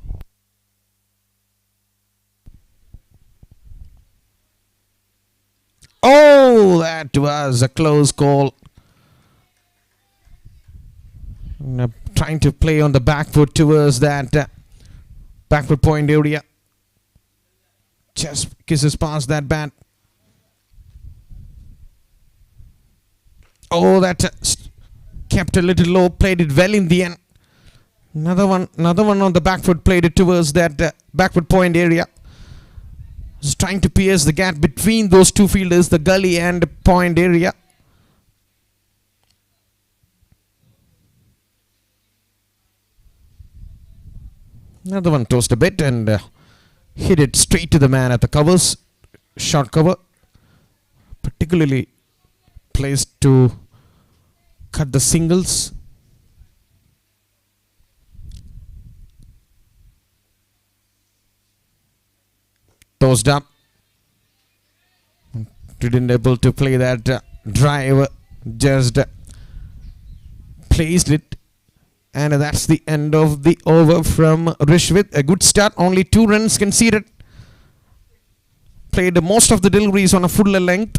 Oh, that was a close call. Trying to play on the back foot towards that back foot point area. Just kisses past that bat. Oh, that kept a little low, played it well in the end. Another one on the back foot, played it towards that back foot point area. Was trying to pierce the gap between those 2 fielders, the gully and point area. Another one tossed a bit and hit it straight to the man at the covers. Short cover. Particularly placed to cut the singles. Tossed up. Didn't able to play that drive. Just placed it. And that's the end of the over from Rishwith. A good start. Only 2 runs conceded. Played most of the deliveries on a full length.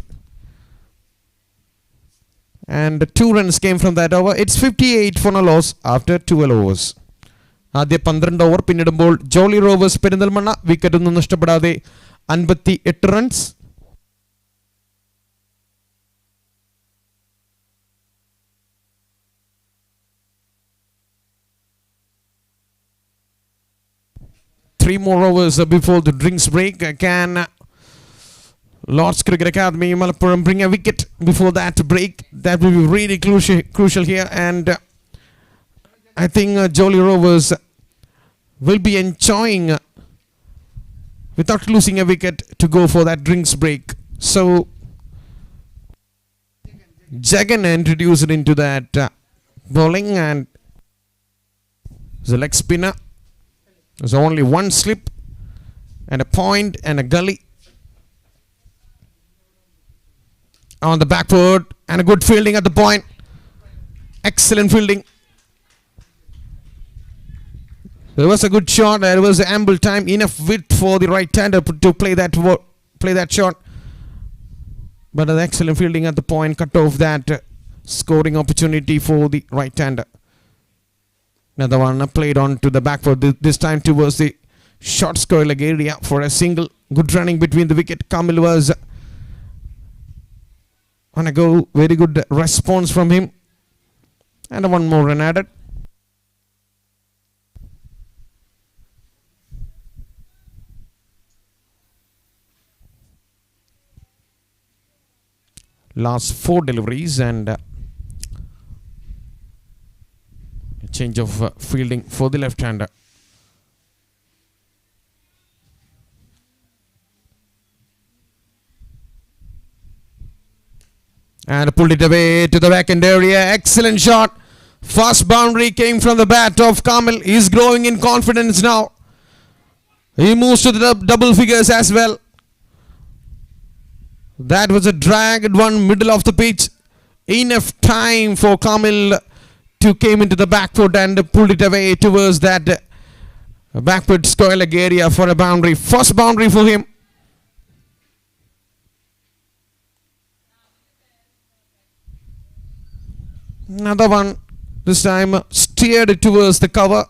And 2 runs came from that over. It's 58 for no loss after 12 overs. ആദ്യ 12 over പിന്നിടുമ്പോൾ Jolly Rovers Perinthalmanna wicket ഒന്നും നഷ്ടപ്പെടാതെ 58 runs. Three more overs before the drinks break. Can Lord's Cricket Academy Malappuram bring a wicket before that break? That will be really crucial here. And I think Jolly Rovers will be enjoying without losing a wicket to go for that drinks break. So Jagan introduced into that bowling, and the leg spinner. There's only one slip and a point and a gully. On the back foot and a good fielding at the point. Excellent fielding. There was a good shot. There was ample time, enough width for the right-hander to play that shot. But an excellent fielding at the point cut off that scoring opportunity for the right-hander. Another one played on to the back foot, this time towards the short square leg area for a single. Good running between the wicket. Kamil was on a go. Very good response from him. And one more run added. Last 4 deliveries and change of fielding for the left-hander. And pulled it away to the back-end area. Excellent shot. Fast boundary came from the bat of Kamil. He's growing in confidence now. He moves to the double figures as well. That was a dragged one, middle of the pitch. Enough time for Kamil to came into the back foot and pulled it away towards that backward square leg area for a boundary. First boundary for him. Another one, this time steered towards the cover.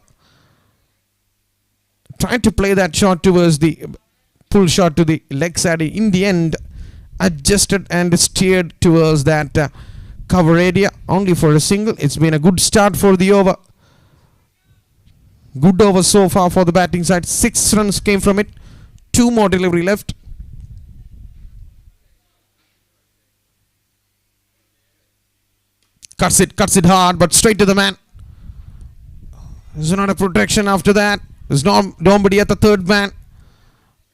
Tried to play that shot towards the pull shot to the leg side. In the end, adjusted and steered towards that cover area only for a single. It's been a good start for the over. Good over so far for the batting side. 6 runs came from it. 2 more delivery left. Cuts it hard, but straight to the man. There's not a protection after that. There's nobody at the third man.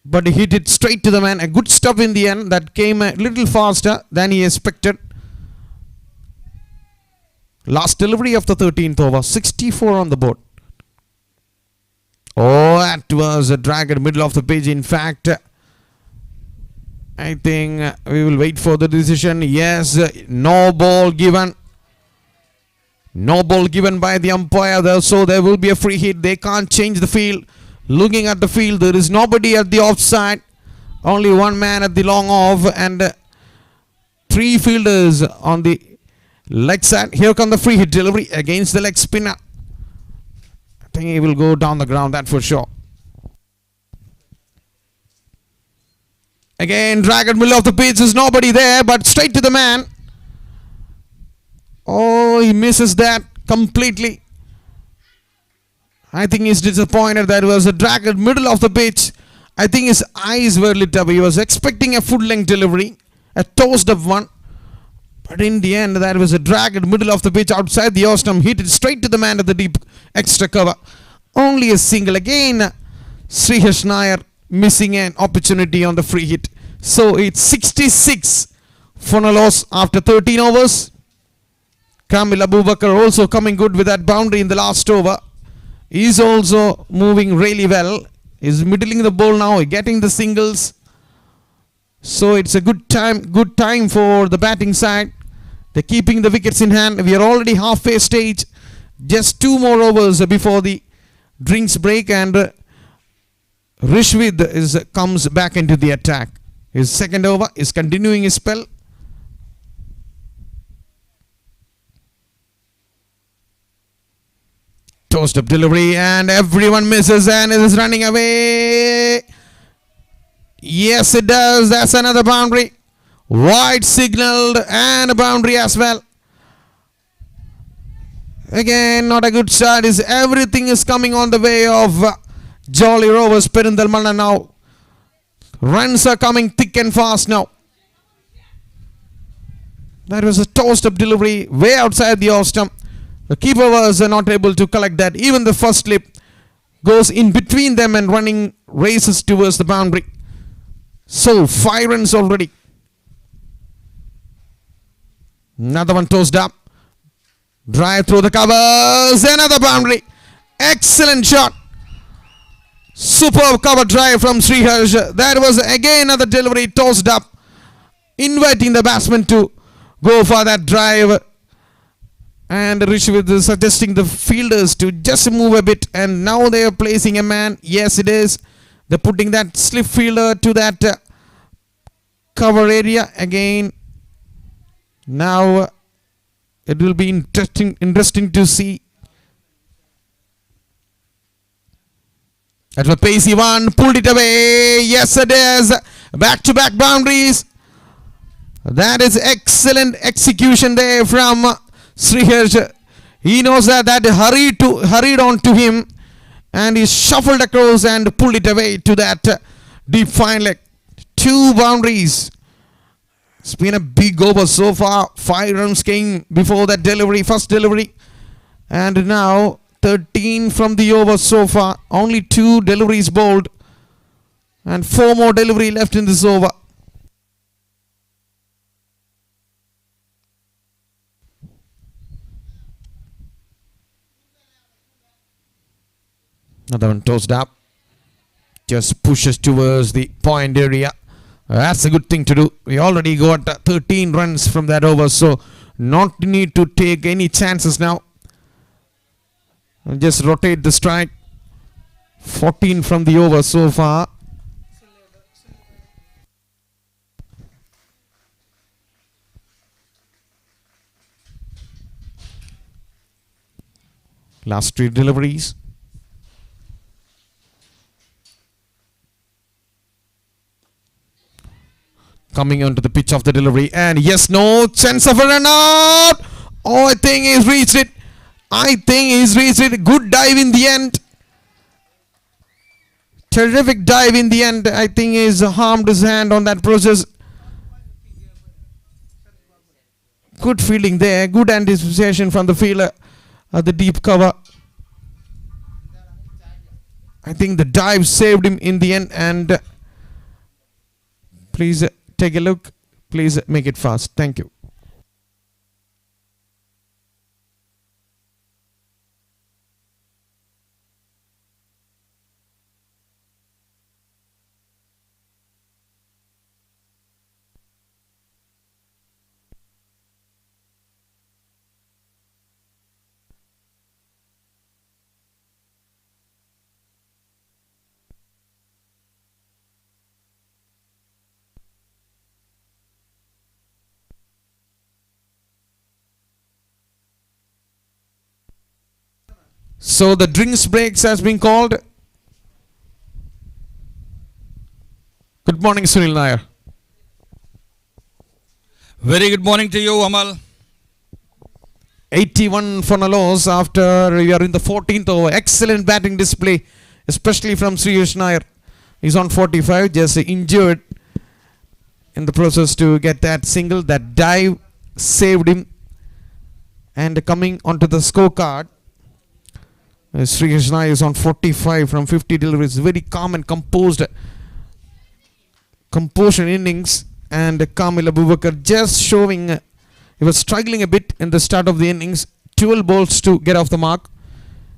But he hit it straight to the man. A good stop in the end. That came a little faster than he expected. Last delivery of the 13th over. 64 on the board. Oh, that was a drag in the middle of the pitch. In fact, I think we will wait for the decision. Yes, no ball given. No ball given by the umpire there. So there will be a free hit. They can't change the field. Looking at the field, there is nobody at the offside. Only one man at the long off and 3 fielders on the leg side. Here come the free hit delivery against the leg spinner. I think he will go down the ground, that for sure. Again, drag in middle of the pitch. There's nobody there, but straight to the man. Oh, he misses that completely. I think he's disappointed. That was a drag in middle of the pitch. I think his eyes were lit up. He was expecting a full length delivery, a tossed up one. But in the end, that was a drag in middle of the pitch outside the off stump. Hit it straight to the man at the deep extra cover. Only a single again. Sriharsh Nair missing an opportunity on the free hit. So it's 66 for a loss after 13 overs. Kamil Abubakar also coming good with that boundary in the last over. He's also moving really well. He's middling the ball now, getting the singles. So it's a good time for the batting side. They're keeping the wickets in hand. We are already halfway stage. Just 2 more overs before the drinks break, and Rishvid comes back into the attack. His second over is continuing his spell. Toast up delivery, and everyone misses, and it is running away. Yes, it does. That's another boundary. Wide signaled, and a boundary as well. Again, not a good start. Everything is coming on the way of Jolly Rovers, PERINTALMANNA now. Runs are coming thick and fast now. That was a tossed up delivery way outside the off stump. The keeper was not able to collect that. Even the first slip goes in between them and running races towards the boundary. So 5 runs already. Another one tossed up. Drive through the covers. Another boundary. Excellent shot. Superb cover drive from Sriharsh. That was again another delivery tossed up, inviting the batsman to go for that drive. And Rishvid is suggesting the fielders to just move a bit. And now they are placing a man. Yes, it is. They're putting that slip fielder to that cover area again. Now it will be interesting to see. That was pacey one, pulled it away. Yes, it is. Back-to-back boundaries. That is excellent execution there from Sriharsh. He knows that hurried on to him, and he shuffled across and pulled it away to that deep fine leg. 2 boundaries. It's been a big over so far. 5 runs came before that delivery, first delivery. And now 13 from the over so far. Only 2 deliveries bowled. And 4 more delivery left in this over. Another one tossed up. Just pushes towards the point area. That's a good thing to do. We already got 13 runs from that over, so not need to take any chances now. Just rotate the strike. 14 from the over so far. Last 3 deliveries. Coming onto the pitch of the delivery, and yes, no chance of a run out. Oh, I think he's reached it. Good dive in the end. Terrific dive in the end. I think he's harmed his hand on that process. Good fielding there. Good anticipation from the fielder at the deep cover. I think the dive saved him in the end. And please take a look. Please make it fast. Thank you. So the drinks breaks has been called. Good morning, Sunil Nair. Very good morning to you, Amal. 81 for a loss after we are in the 14th over. Excellent batting display, especially from Sriharsh Nair. He's on 45, just injured in the process to get that single. That dive saved him. And coming onto the scorecard, Sri Krishna is on 45 from 50 deliveries. Very calm and composed composure innings. And Kamil Abubakar just showing he was struggling a bit in the start of the innings. 12 balls to get off the mark.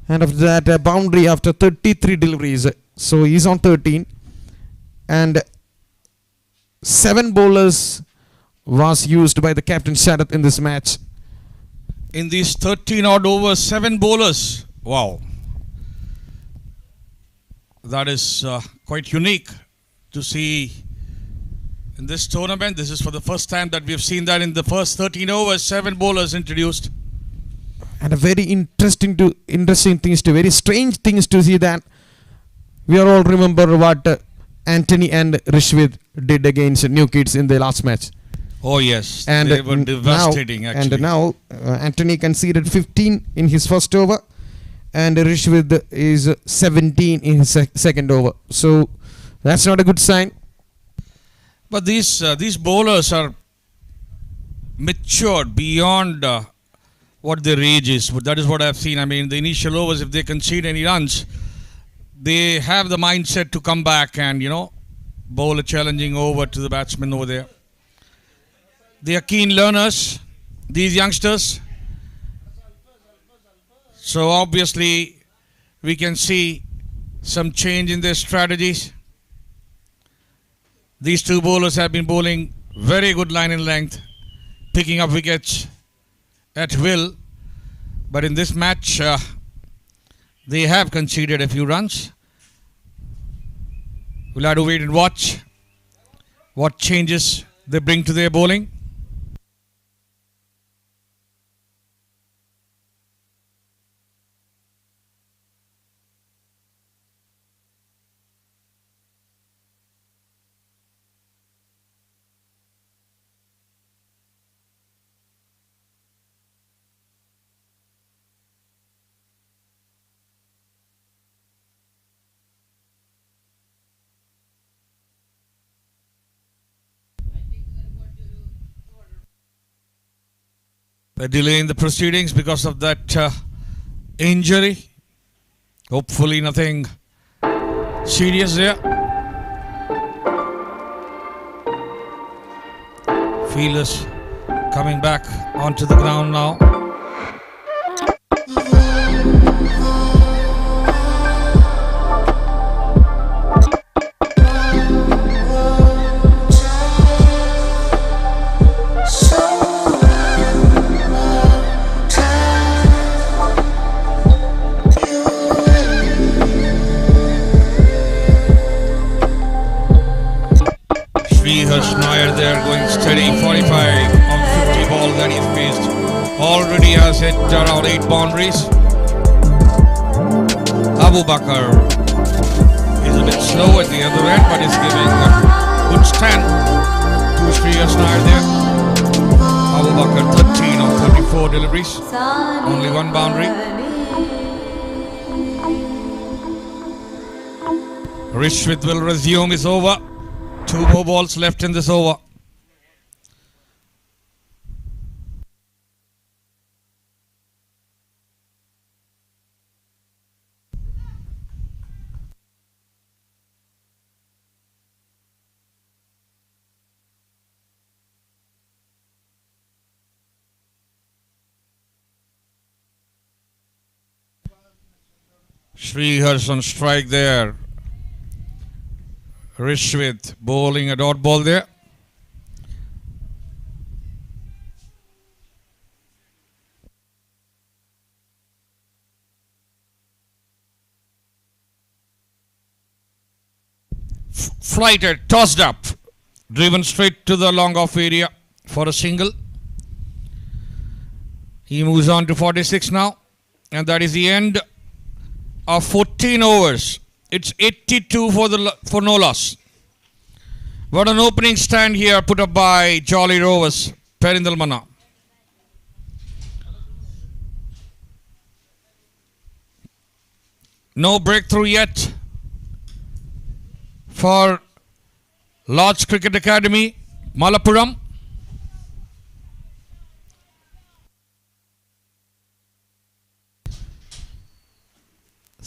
And after that, a boundary after 33 deliveries. So he's on 13. And 7 bowlers was used by the captain Sharath in this match. In these 13 odd overs, 7 bowlers. Wow. That is quite unique to see in this tournament. This is for the first time that we have seen that in the first 13 overs, 7 bowlers introduced. And a very interesting things to very strange things to see that we are all remember what Anthony and Rishwith did against New Kids in the last match. Oh yes, and they were devastating actually. And now Anthony conceded 15 in his first over, and Rishwith is 17 in his second over. So that's not a good sign. But these bowlers are matured beyond what their age is. But that is what I've seen. I mean, the initial overs, if they concede any runs, they have the mindset to come back and, bowl a challenging over to the batsman over there. They are keen learners, these youngsters. So obviously, we can see some change in their strategies. These 2 bowlers have been bowling very good line and length, picking up wickets at will. But in this match, they have conceded a few runs. We'll have to wait and watch what changes they bring to their bowling. A delay in the proceedings because of that injury. Hopefully nothing serious there. Fielders coming back onto the ground now. There going steady, 45 on 50 ball that he's faced. Already has hit around 8 boundaries. Abu Bakar is a bit slow at the other end, but is giving a good stand to Sri Nair there. Abu Bakar 13 on 34 deliveries, only 1 boundary. Rishwith will resume his over. 2 more balls left in this over. Srihars on strike there. Rishwith bowling a dot ball there. Flighted, tossed up, driven straight to the long off area for a single. He moves on to 46 now, and that is the end of 14 overs. It's 82 for no loss. What an opening stand here put up by Jolly Rovers, PERINTALMANNA. No breakthrough yet for Lord's Cricket Academy, Malappuram.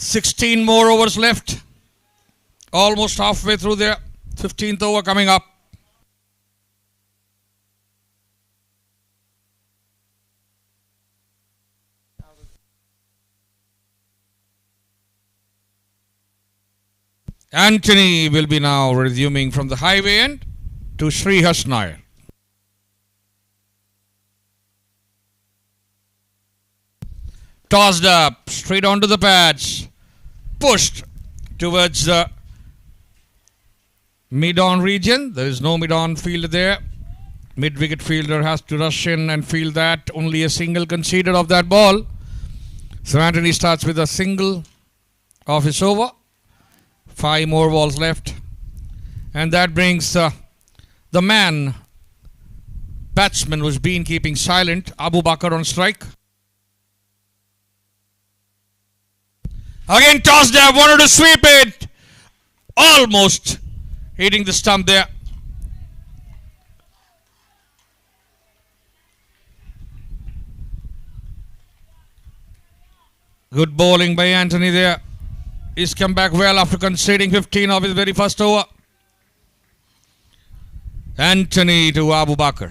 16 more overs left. Almost halfway through there. 15th over coming up. Anthony will be now resuming from the highway end to Shrihas Nair. Tossed up, straight onto the pads. Pushed towards the mid-on region. There is no mid-on fielder there. Mid-wicket fielder has to rush in and field that. Only a single conceded of that ball. So Anthony starts with a single of his over. 5 more balls left. And that brings the batsman who's been keeping silent, Abu Bakr, on strike. Again tossed up, wanted to sweep it. Almost hitting the stump there. Good bowling by Anthony there. He's come back well after conceding 15 of his very first over. Anthony to Abu Bakr.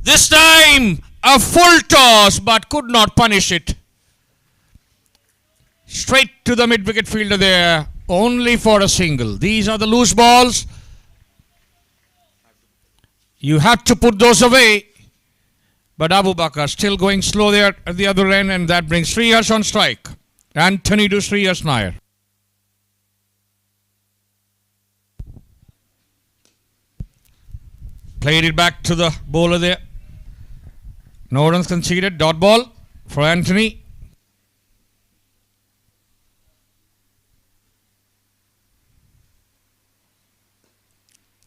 This time a full toss, but could not punish it. Straight to the mid-wicket fielder there, only for a single. These are the loose balls. You have to put those away. But Abu Bakr still going slow there at the other end, and that brings Shrihas on strike. Anthony to Shrihas Nair. Played it back to the bowler there. No runs conceded. Dot ball for Anthony.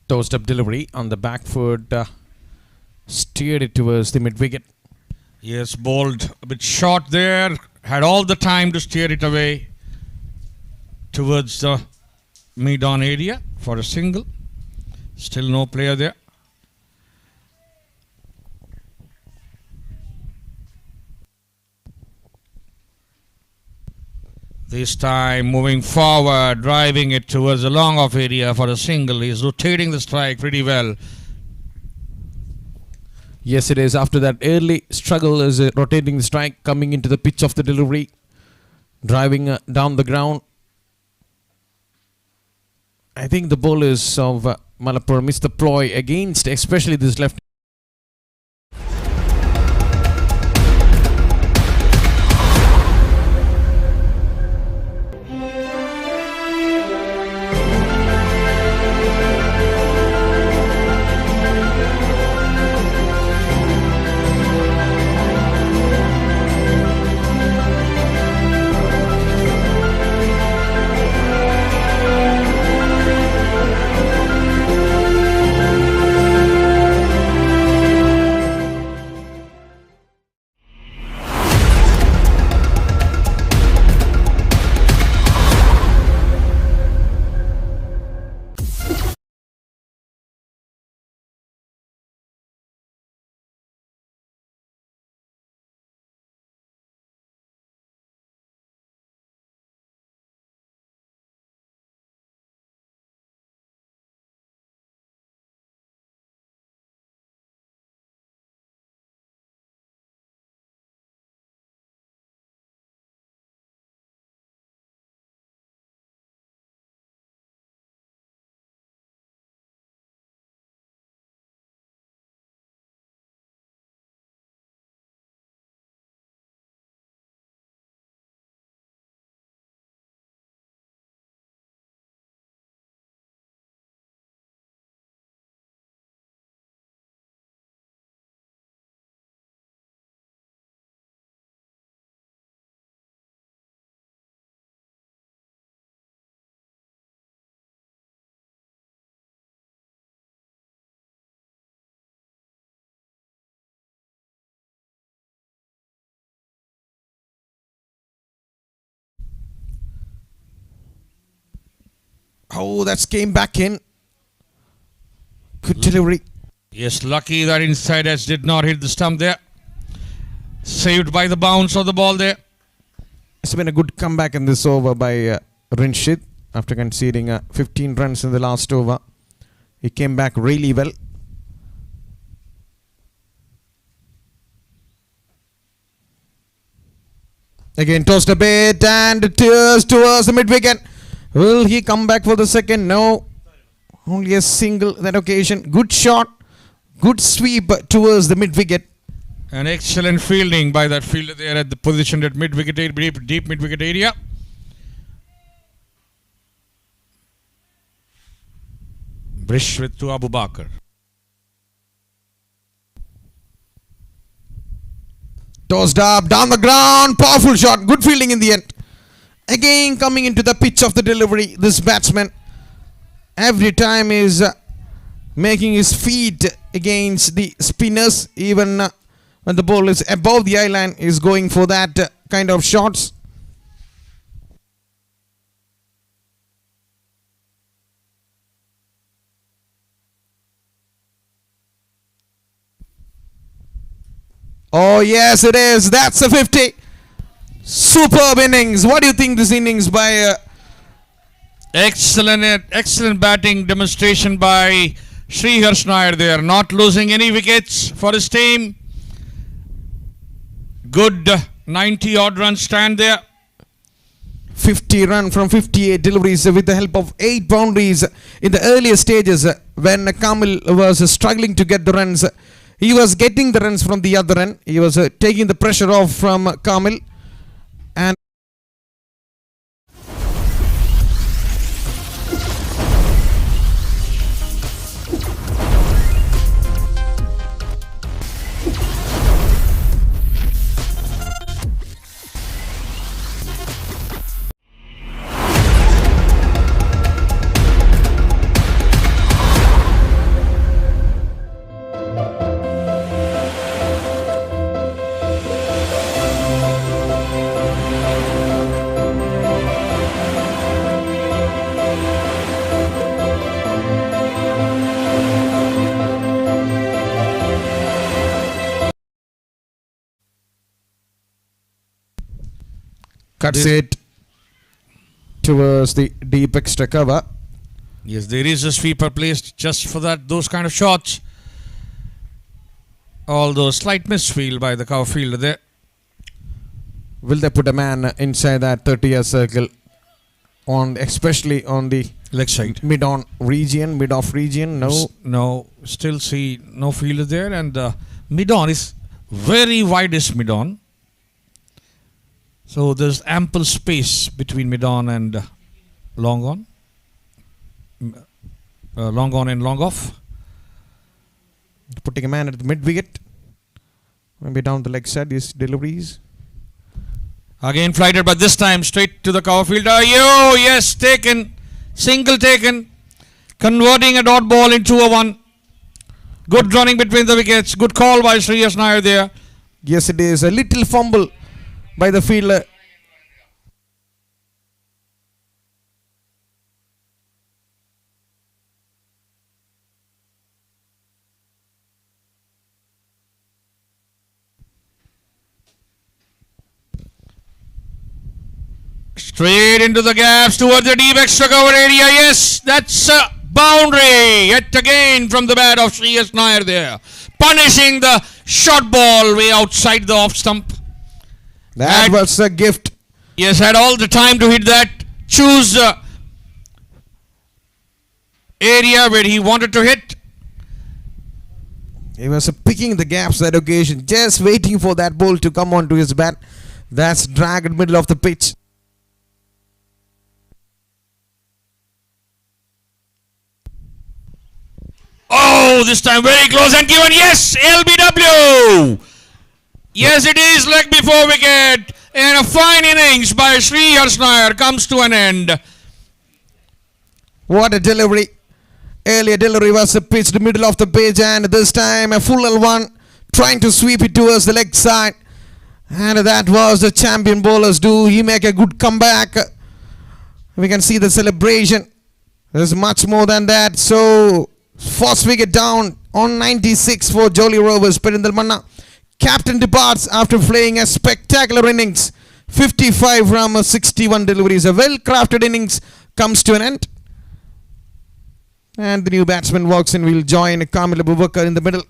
Tossed up delivery on the back foot. Steered it towards the mid-wicket. Yes, bowled a bit short there. Had all the time to steer it away towards the mid-on area for a single. Still no player there. This time moving forward, driving it towards the long-off area for a single. He's rotating the strike pretty well. Yes, it is. After that early struggle, is rotating the strike, coming into the pitch of the delivery, driving down the ground. I think the bowlers of Malappuram missed the ploy against, especially this left. Oh, that's came back in. Good delivery. Yes, lucky that inside edge did not hit the stump there. Saved by the bounce of the ball there. It's been a good comeback in this over by Rinshid after conceding 15 runs in the last over. He came back really well. Again tossed a bit and towards the mid-wicket. Will he come back for the second? No. Only a single that occasion. Good shot. Good sweep towards the mid-wicket. An excellent fielding by that fielder there at the position at mid-wicket, deep mid-wicket area. Brish with to Abu Bakr. Tossed up, down the ground, powerful shot, good fielding in the end. Again coming into the pitch of the delivery, this batsman every time is making his feet against the spinners, even when the ball is above the eye line, is going for that kind of shots. Oh yes, it is. That's a 50. Superb innings. What do you think this innings by Excellent batting demonstration by Srihars Nair there, not losing any wickets for his team. Good 90 odd run stand there. 50 run from 58 deliveries with the help of 8 boundaries in the earlier stages when Kamil was struggling to get the runs. He was getting the runs from the other end. He was taking the pressure off from Kamil. And cuts it towards the deep extra cover. Yes, there is a sweeper placed just for those kind of shots. Although slight misfield by the cover fielder there. Will they put a man inside that 30-yard circle, especially on the leg side, mid-off region? No, still see no fielder there, and mid-on is very widest mid-on. So there's ample space between mid-on and long on. Long on and long off. Putting a man at the mid-wicket. Maybe down the leg side, these deliveries. Again flighted, but this time straight to the cover fielder. Yes, taken. Single taken. Converting a dot ball into a one. Good running between the wickets. Good call by Srihars Nair there. Yes, it is. A little fumble by the fielder. Straight into the gaps towards the deep extra cover area. Yes, that's a boundary. Yet again from the bat of Srihars Nair there. Punishing the short ball way outside the off stump. That was a gift. Yes, had all the time to hit that. Choose area where he wanted to hit. He was picking the gaps that occasion, just waiting for that ball to come onto his bat. That's dragged middle of the pitch. Oh, this time very close and given. Yes, LBW. Yes, it is leg before wicket. And a fine innings by Srihars Nair comes to an end. What a delivery. Earlier delivery was pitched middle of the pitch, and this time a full L1 trying to sweep it towards the leg side. And that was the champion bowlers do. He make a good comeback. We can see the celebration. There's much more than that. So first wicket down on 96 for Jolly Rovers. PERINTALMANNA captain departs after playing a spectacular innings. 55 from 61 deliveries. A well-crafted innings comes to an end. And the new batsman walks in. Will join Kamil Abubakar in the middle.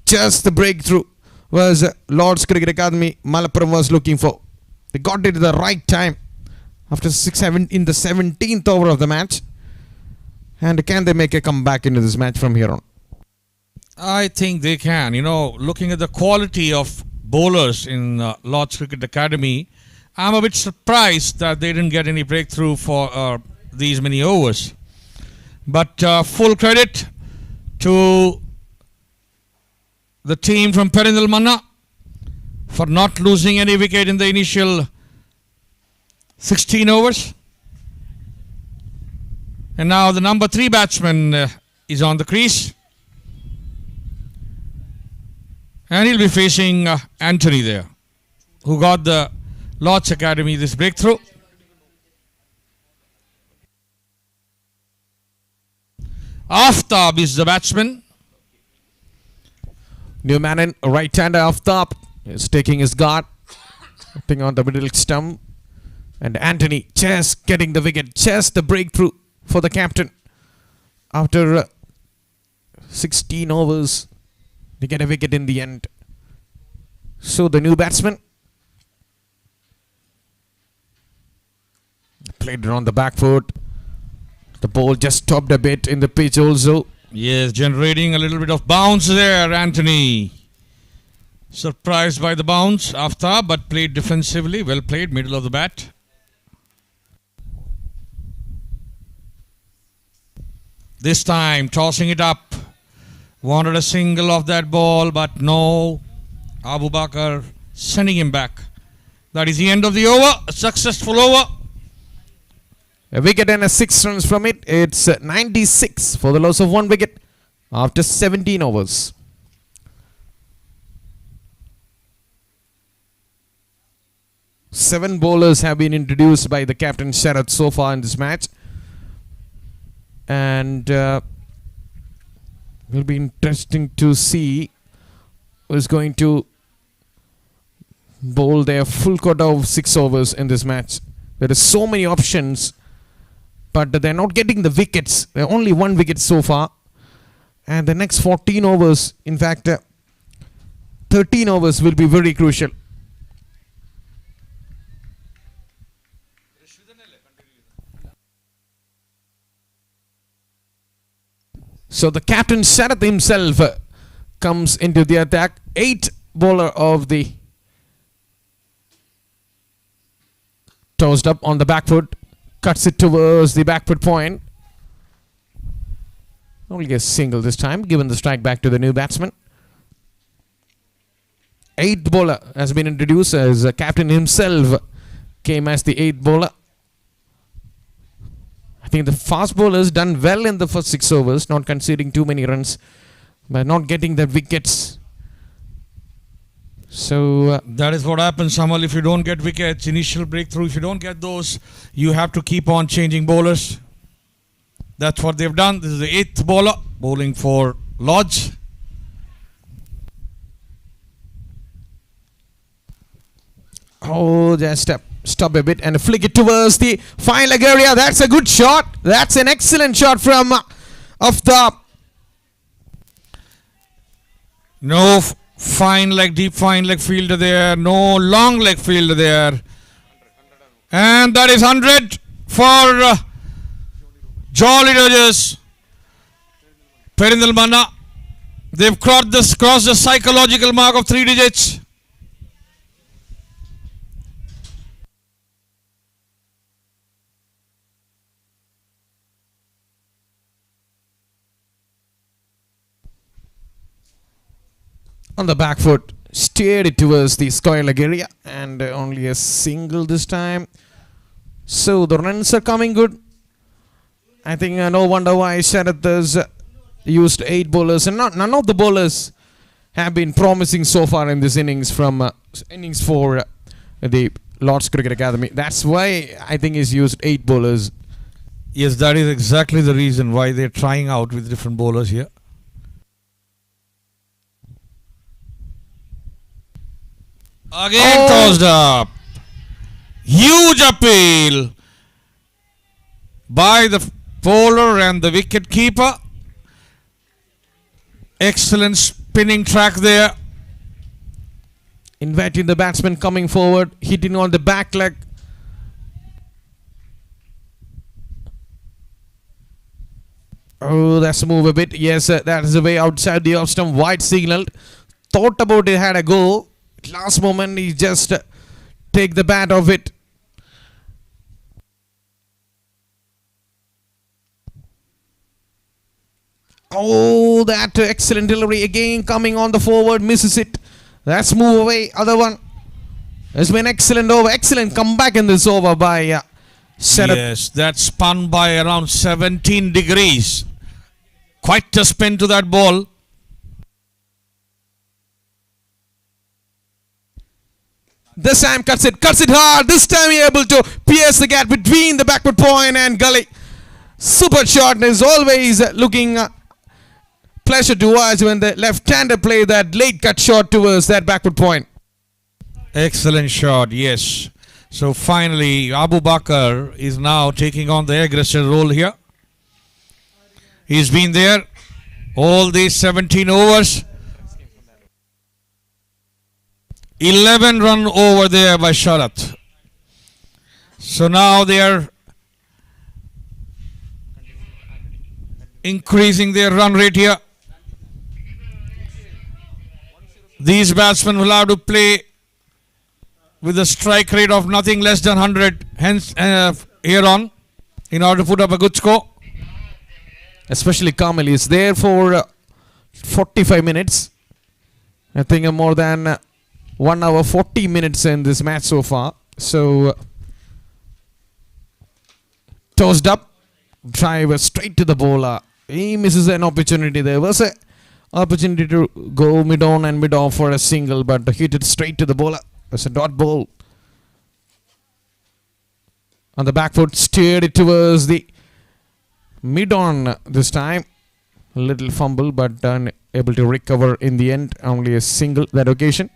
Just the breakthrough was Lord's Cricket Academy Malappuram was looking for. They got it at the right time after 6-7 in the 17th over of the match. And can they make a comeback into this match from here on? I think they can. You know, looking at the quality of bowlers in Lord's Cricket Academy, I'm a bit surprised that they didn't get any breakthrough for these many overs. But full credit to the team from PERINTALMANNA for not losing any wicket in the initial 16 overs. And now the number 3 batsman is on the crease. And he'll be facing Anthony there, who got the Lord's Academy this breakthrough. Aftab is the batsman. New man in right-hander Aftab is taking his guard. Putting on the middle stump. And Anthony just getting the wicket. Just the breakthrough for the captain. After 16 overs, they get a wicket in the end. So the new batsman played it on the back foot. The ball just stopped a bit in the pitch also. Yes, generating a little bit of bounce there, Anthony. Surprised by the bounce, Aftab, but played defensively. Well played, middle of the bat. This time, tossing it up. Wanted a single off that ball, but no. Abubakar sending him back. That is the end of the over. A successful over. A wicket and 6 runs from it. It's 96 for the loss of 1 wicket after 17 overs. Seven bowlers have been introduced by the captain Sharath so far in this match. And will be interesting to see who's going to bowl their full quota of 6 overs in this match. There are so many options, but they're not getting the wickets. They're only 1 wicket so far. And the next 14 overs, in fact, 13 overs will be very crucial. So the captain Sharath himself comes into the attack. 8th bowler of the tossed up on the back foot. Cuts it towards the back foot point. Only a single this time, given the strike back to the new batsman. 8th bowler has been introduced as captain himself came as the 8th bowler. I think the fast bowlers done well in the first 6 overs, not conceding too many runs, but not getting the wickets. So that is what happens, Samal. If you don't get wickets, initial breakthrough, if you don't get those, you have to keep on changing bowlers. That's what they've done. This is the 8th bowler bowling for Lodge. Oh, just stop a bit and flick it towards the fine leg area. That's a good shot. That's an excellent shot from Aftab. No fine leg, deep fine leg fielder there. No long leg fielder there. And that is 100 for Jolly Rovers. PERINTALMANNA. They've crossed the psychological mark of 3 digits. On the back foot, steered it towards the square leg area, and only a single this time. So the runs are coming good. I think no wonder why Sharath has used 8 bowlers, and none of the bowlers have been promising so far in this innings from innings for the Lord's Cricket Academy. That's why I think he's used 8 bowlers. Yes, that is exactly the reason why they're trying out with different bowlers here. Again tossed up. Huge appeal by the bowler and the wicket keeper. Excellent spinning track there. Inviting the batsman coming forward, hitting on the back leg. Oh, that's a move a bit. Yes, that is the way outside the off stump. Wide signaled. Thought about it, had a go. Last moment, he just take the bat off it. Oh, that excellent delivery again coming on the forward, misses it. That's move away. Other one. It's been excellent over. Excellent comeback in this over by Sharad. Yes, that spun by around 17 degrees. Quite a spin to that ball. This time cuts it hard. This time he able to pierce the gap between the backward point and gully. Super shot is always looking pleasure to watch when the left-hander play that late cut shot towards that backward point. Excellent shot, yes. So finally, Abu Bakr is now taking on the aggressive role here. He's been there all these 17 overs. 11 run over there by Sharad. So now they are increasing their run rate here. These batsmen will have to play with a strike rate of nothing less than 100 hence here on in order to put up a good score. Especially Kamil is there for 45 minutes. I think more than 1 hour 40 minutes in this match so far. So tossed up, drive straight to the bowler. He misses an opportunity. There was a opportunity to go mid on and mid off for a single, but hit it straight to the bowler. It's a dot ball. On the back foot, steered it towards the mid on this time. A little fumble, but able to recover in the end. Only a single that occasion.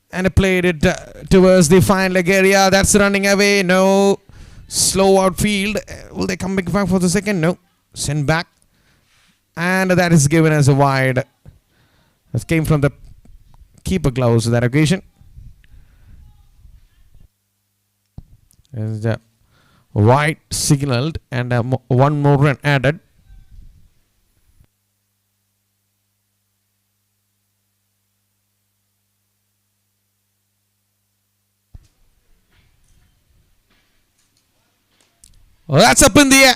And played it towards the fine leg area. That's running away. No. Slow outfield. Will they come back for the second? No. Send back. And that is given as a wide. That came from the keeper gloves that occasion. There's the wide signaled and one more run added. Oh, that's up in the air.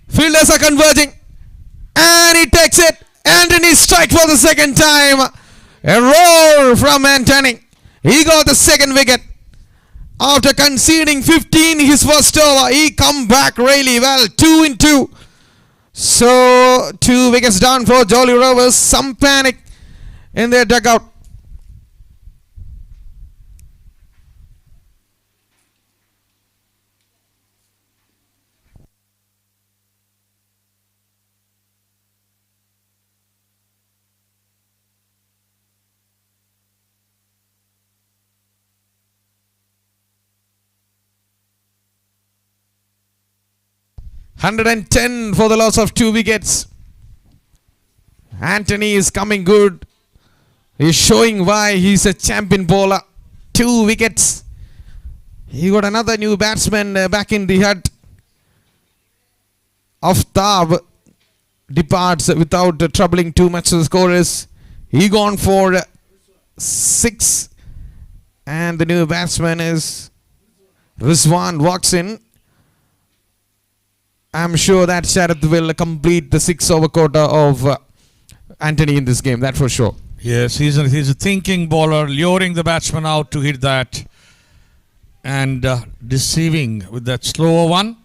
Fielders are converging. And he takes it. Anthony strike for the second time. A roar from Anthony. He got the second wicket. After conceding 15 his first over, he come back really well. 2 in 2. So 2 wickets down for Jolly Rovers. Some panic in their dugout. $110 for the loss of 2 wickets. Anthony is coming good. He's showing why he's a champion bowler. 2 wickets. He got another new batsman back in the hut. Aftab departs without troubling too much the scorers. He gone for 6. And the new batsman is Rizwan walks in. I'm sure that Sharad will complete the 6-over quota of Anthony in this game, that for sure. Yes, he's a thinking bowler, luring the batsman out to hit that and deceiving with that slower one.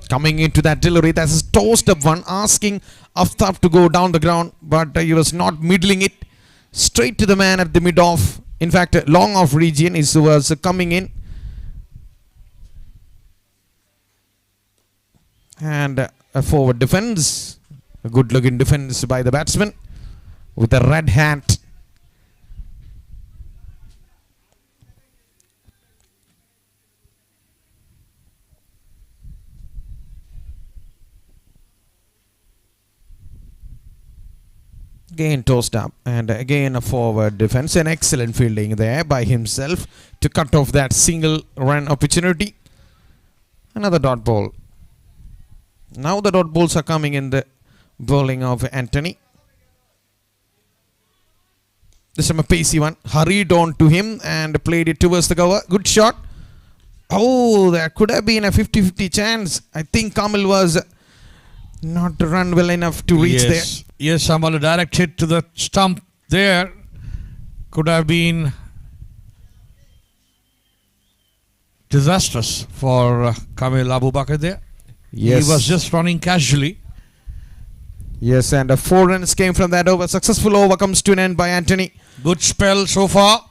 Coming into that delivery, that's a tossed up one, asking Aftab to go down the ground, but he was not middling it. Straight to the man at the mid off. In fact, long off region was coming in. And a forward defense. A good looking defense by the batsman with a red hat. Again tossed up, and again a forward defense. An excellent fielding there by himself to cut off that single run opportunity. Another dot ball. Now the dot balls are coming in the bowling of Anthony. This time a pacey one. Hurried on to him and played it towards the cover. Good shot. Oh, there could have been a 50-50 chance. I think Kamil was not run well enough to reach there. Yes, Amal, a direct hit to the stump there could have been disastrous for Kamil Abu Bakr there. Yes. He was just running casually. Yes, and 4 runs came from that over. Successful over comes to an end by Anthony. Good spell so far.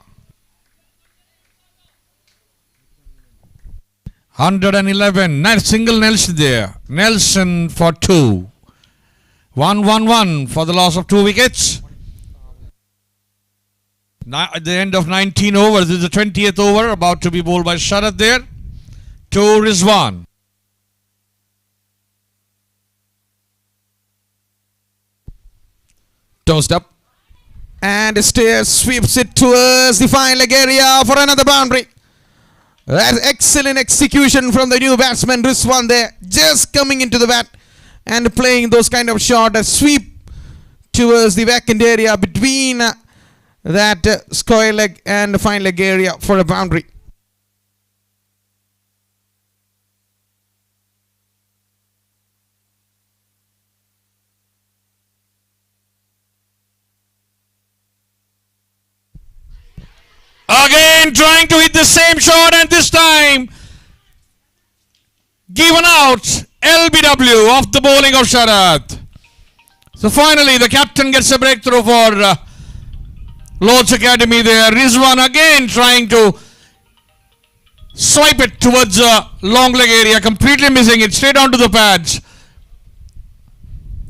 111. Nice single Nelson there. Nelson for 2. 1-1-1 for the loss of 2 wickets. At the end of 19 overs, this is the 20th over, about to be bowled by Sharath there. To Rizwan. Tossed up. And Stair sweeps it towards the fine leg area for another boundary. That's excellent execution from the new batsman Rizwan there. Just coming into the bat and playing those kind of shot, a sweep towards the vacant area between that square leg and the fine leg area for a boundary. Again trying to hit the same shot, and this time given out. LBW off the bowling of Sharath. So finally the captain gets a breakthrough for Lord's Academy there. Rizwan again trying to swipe it towards the long leg area, completely missing it straight onto the pads.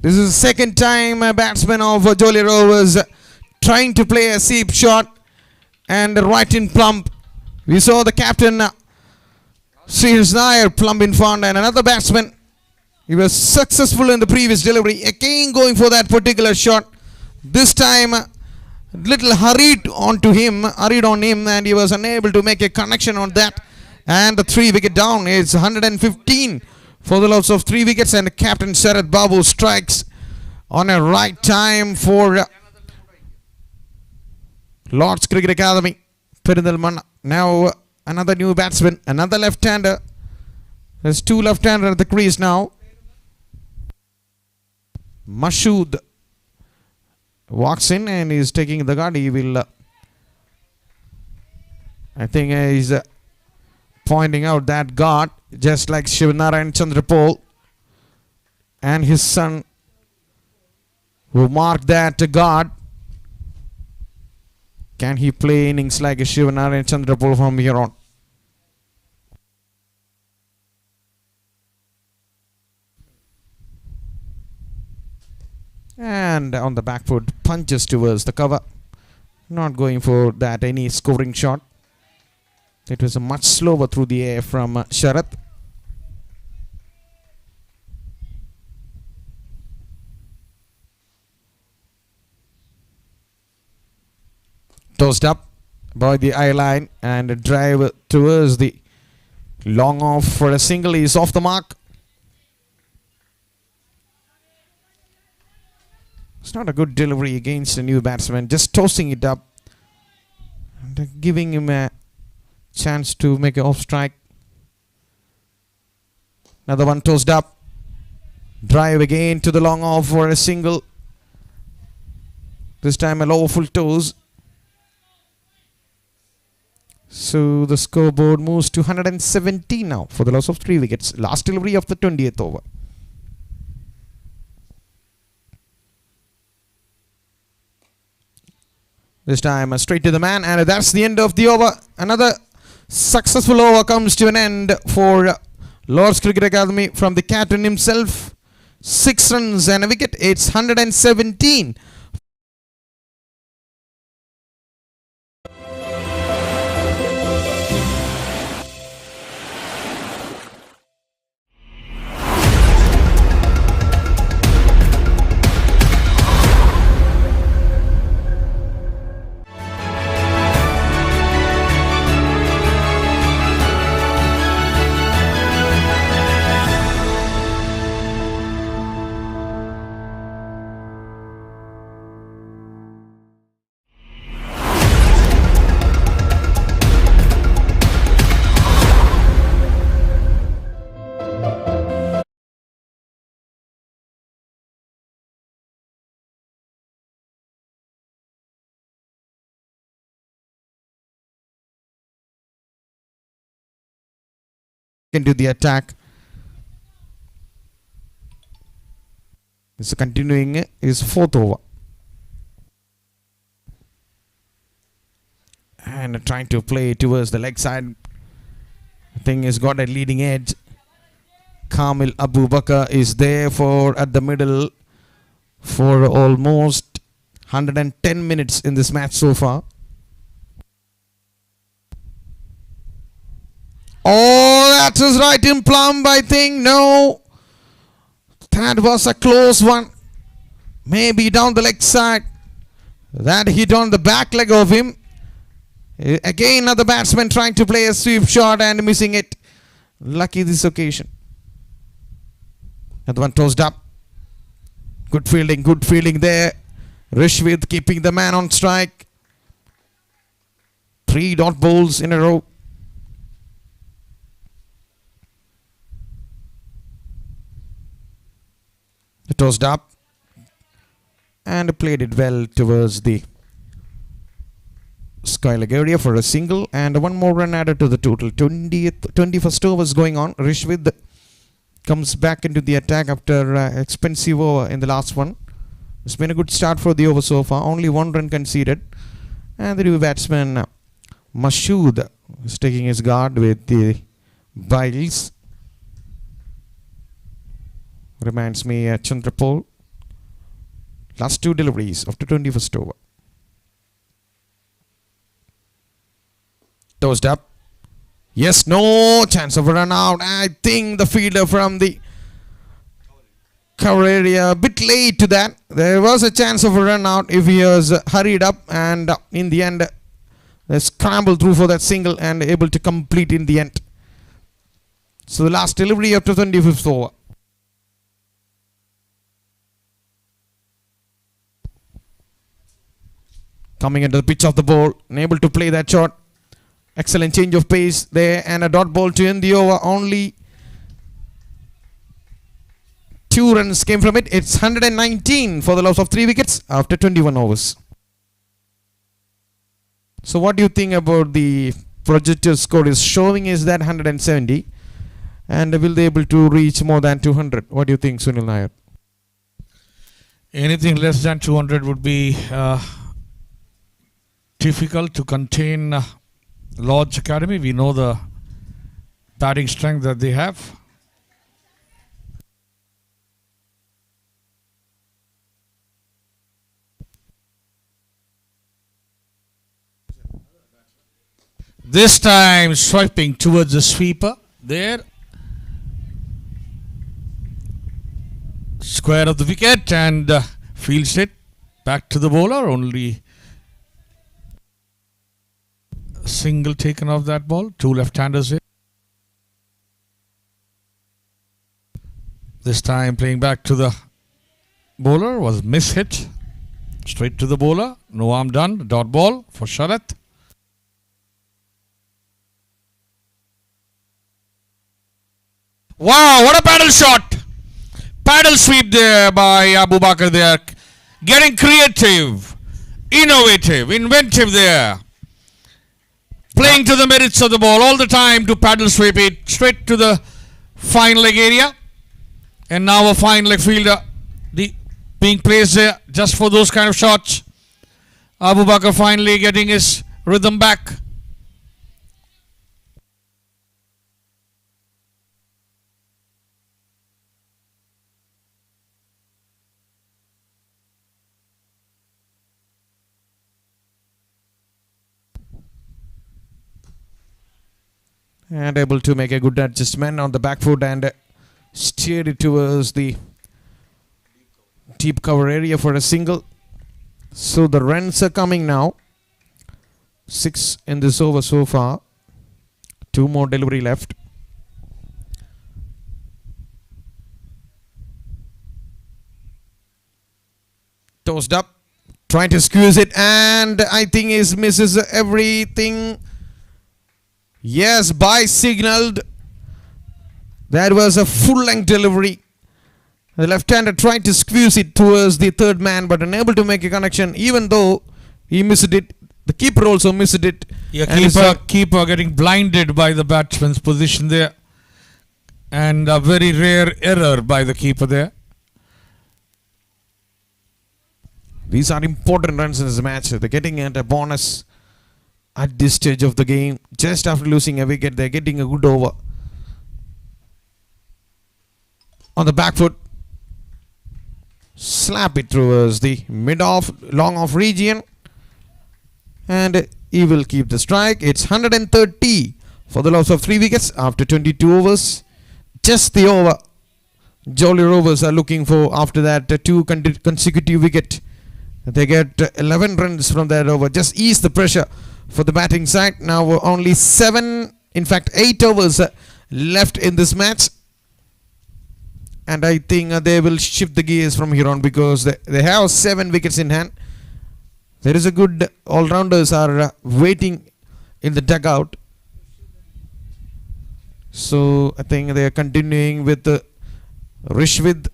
This is the second time a batsman of Jolly Rovers trying to play a sweep shot and right in plump. We saw the captain Sri's Nair plump in front, and another batsman. He was successful in the previous delivery, again going for that particular shot. This time little hurried on him, and he was unable to make a connection on that. And the 3 wicket down. It's 115 for the loss of 3 wickets, and Captain Sharath Babu strikes on a right time for Lord's Cricket Academy. PERINTALMANNA. Now another new batsman, another left-hander. There's 2 left-handers at the crease now. Mashood walks in and is taking the guard. He will, I think he's pointing out that guard, just like Shivanarayan Chandrapol and his son who marked that guard. Can he play innings like a Shivanarayan Chandrapol from here on? And on the back foot, punches towards the cover. Not going for that any scoring shot. It was a much slower through the air from Sharath. Tossed up by the eye line and a drive towards the long off for a single. Is off the mark. It's not a good delivery against a new batsman. Just tossing it up and giving him a chance to make an off strike. Another one tossed up. Drive again to the long off for a single. This time a low full toes. So the scoreboard moves to 117 now for the loss of 3 wickets. Last delivery of the 20th over. This time straight to the man, and that's the end of the over. Another successful over comes to an end for Lord's Cricket Academy from the captain himself. 6 runs and a wicket. It's 117. Into the attack. It's continuing his 4th over. And trying to play towards the leg side. I think he's got a leading edge. Kamil Abu Bakr is there for at the middle for almost 110 minutes in this match so far. Oh, that is right in plumb, I think. No. That was a close one. Maybe down the leg side. That hit on the back leg of him. Again, another batsman trying to play a sweep shot and missing it. Lucky this occasion. Another one tossed up. Good fielding there. Rishwith keeping the man on strike. 3 dot balls in a row. Tossed up and played it well towards the sky leg area for a single, and one more run added to the total. 21st over is going on. Rishwith comes back into the attack after expensive over in the last one. It's been a good start for the over so far. Only 1 run conceded, and the new batsman Mashood is taking his guard with the Biles. Reminds me Chandrapol. Last 2 deliveries of the 21st over. Tossed up. Yes, no chance of a run out. I think the fielder from the cover area a bit late to that. There was a chance of a run out if he was hurried up, and in the end they scrambled through for that single and able to complete in the end. So the last delivery after 25th over. Coming into the pitch of the ball, unable to play that shot. Excellent change of pace there, and a dot ball to end the over. Only 2 runs came from it. It's 119 for the loss of 3 wickets after 21 overs. So what do you think about the projected score is showing is that 170, and will they able to reach more than 200? What do you think, Sunil Nair? Anything less than 200 would be difficult to contain Lord's Academy. We know the batting strength that they have. This time swiping towards the sweeper there. Square of the wicket, and fields it back to the bowler. Only single taken off that ball. 2 left-handers here. This time playing back to the bowler was miss hit. Straight to the bowler. No harm done. Dot ball for Sharath. Wow, what a paddle shot. Paddle sweep there by Abu Bakr there. Getting creative, innovative, inventive there. Playing to the merits of the ball all the time to paddle sweep it straight to the fine leg area. And now a fine leg fielder being placed there just for those kind of shots. Abu Bakr finally getting his rhythm back. And able to make a good adjustment on the back foot and steered it towards the deep cover area for a single. So the runs are coming now. 6 in this over so far. 2 more delivery left. Tossed up. Trying to squeeze it, and I think he misses everything. Yes, by signaled. That was a full-length delivery. The left-hander tried to squeeze it towards the third man, but unable to make a connection. Even though he missed it, the keeper also missed it. Yeah, keeper getting blinded by the batsman's position there, and a very rare error by the keeper there. These are important runs in this match. They're getting at a bonus at this stage of the game. Just after losing a wicket, they're getting a good over. On the back foot, slap it towards the mid-off, long-off region, and he will keep the strike. It's 130 for the loss of 3 wickets after 22 overs. Just the over Jolly Rovers are looking for after that 2 consecutive wicket. They get 11 runs from that over. Just ease the pressure for the batting side. Now only 8 overs left in this match. And I think they will shift the gears from here on because they have 7 wickets in hand. There is a good all-rounders are waiting in the dugout. So I think they are continuing with Rishvid.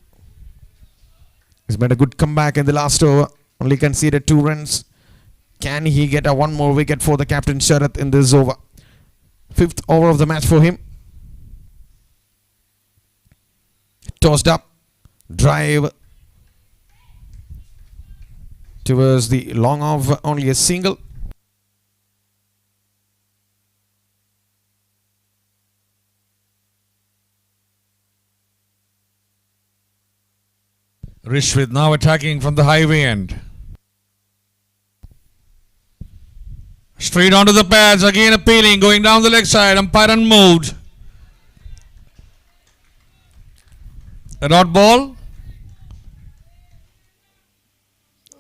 He's made a good comeback in the last over. Only conceded 2 runs. Can he get a 1 more wicket for the captain Sharath in this over? 5th over of the match for him. Tossed up. Drive towards the long off. Only a single. Rishwith now attacking from the highway end. Straight onto the pads, again appealing, going down the leg side, umpire unmoved. A dot ball.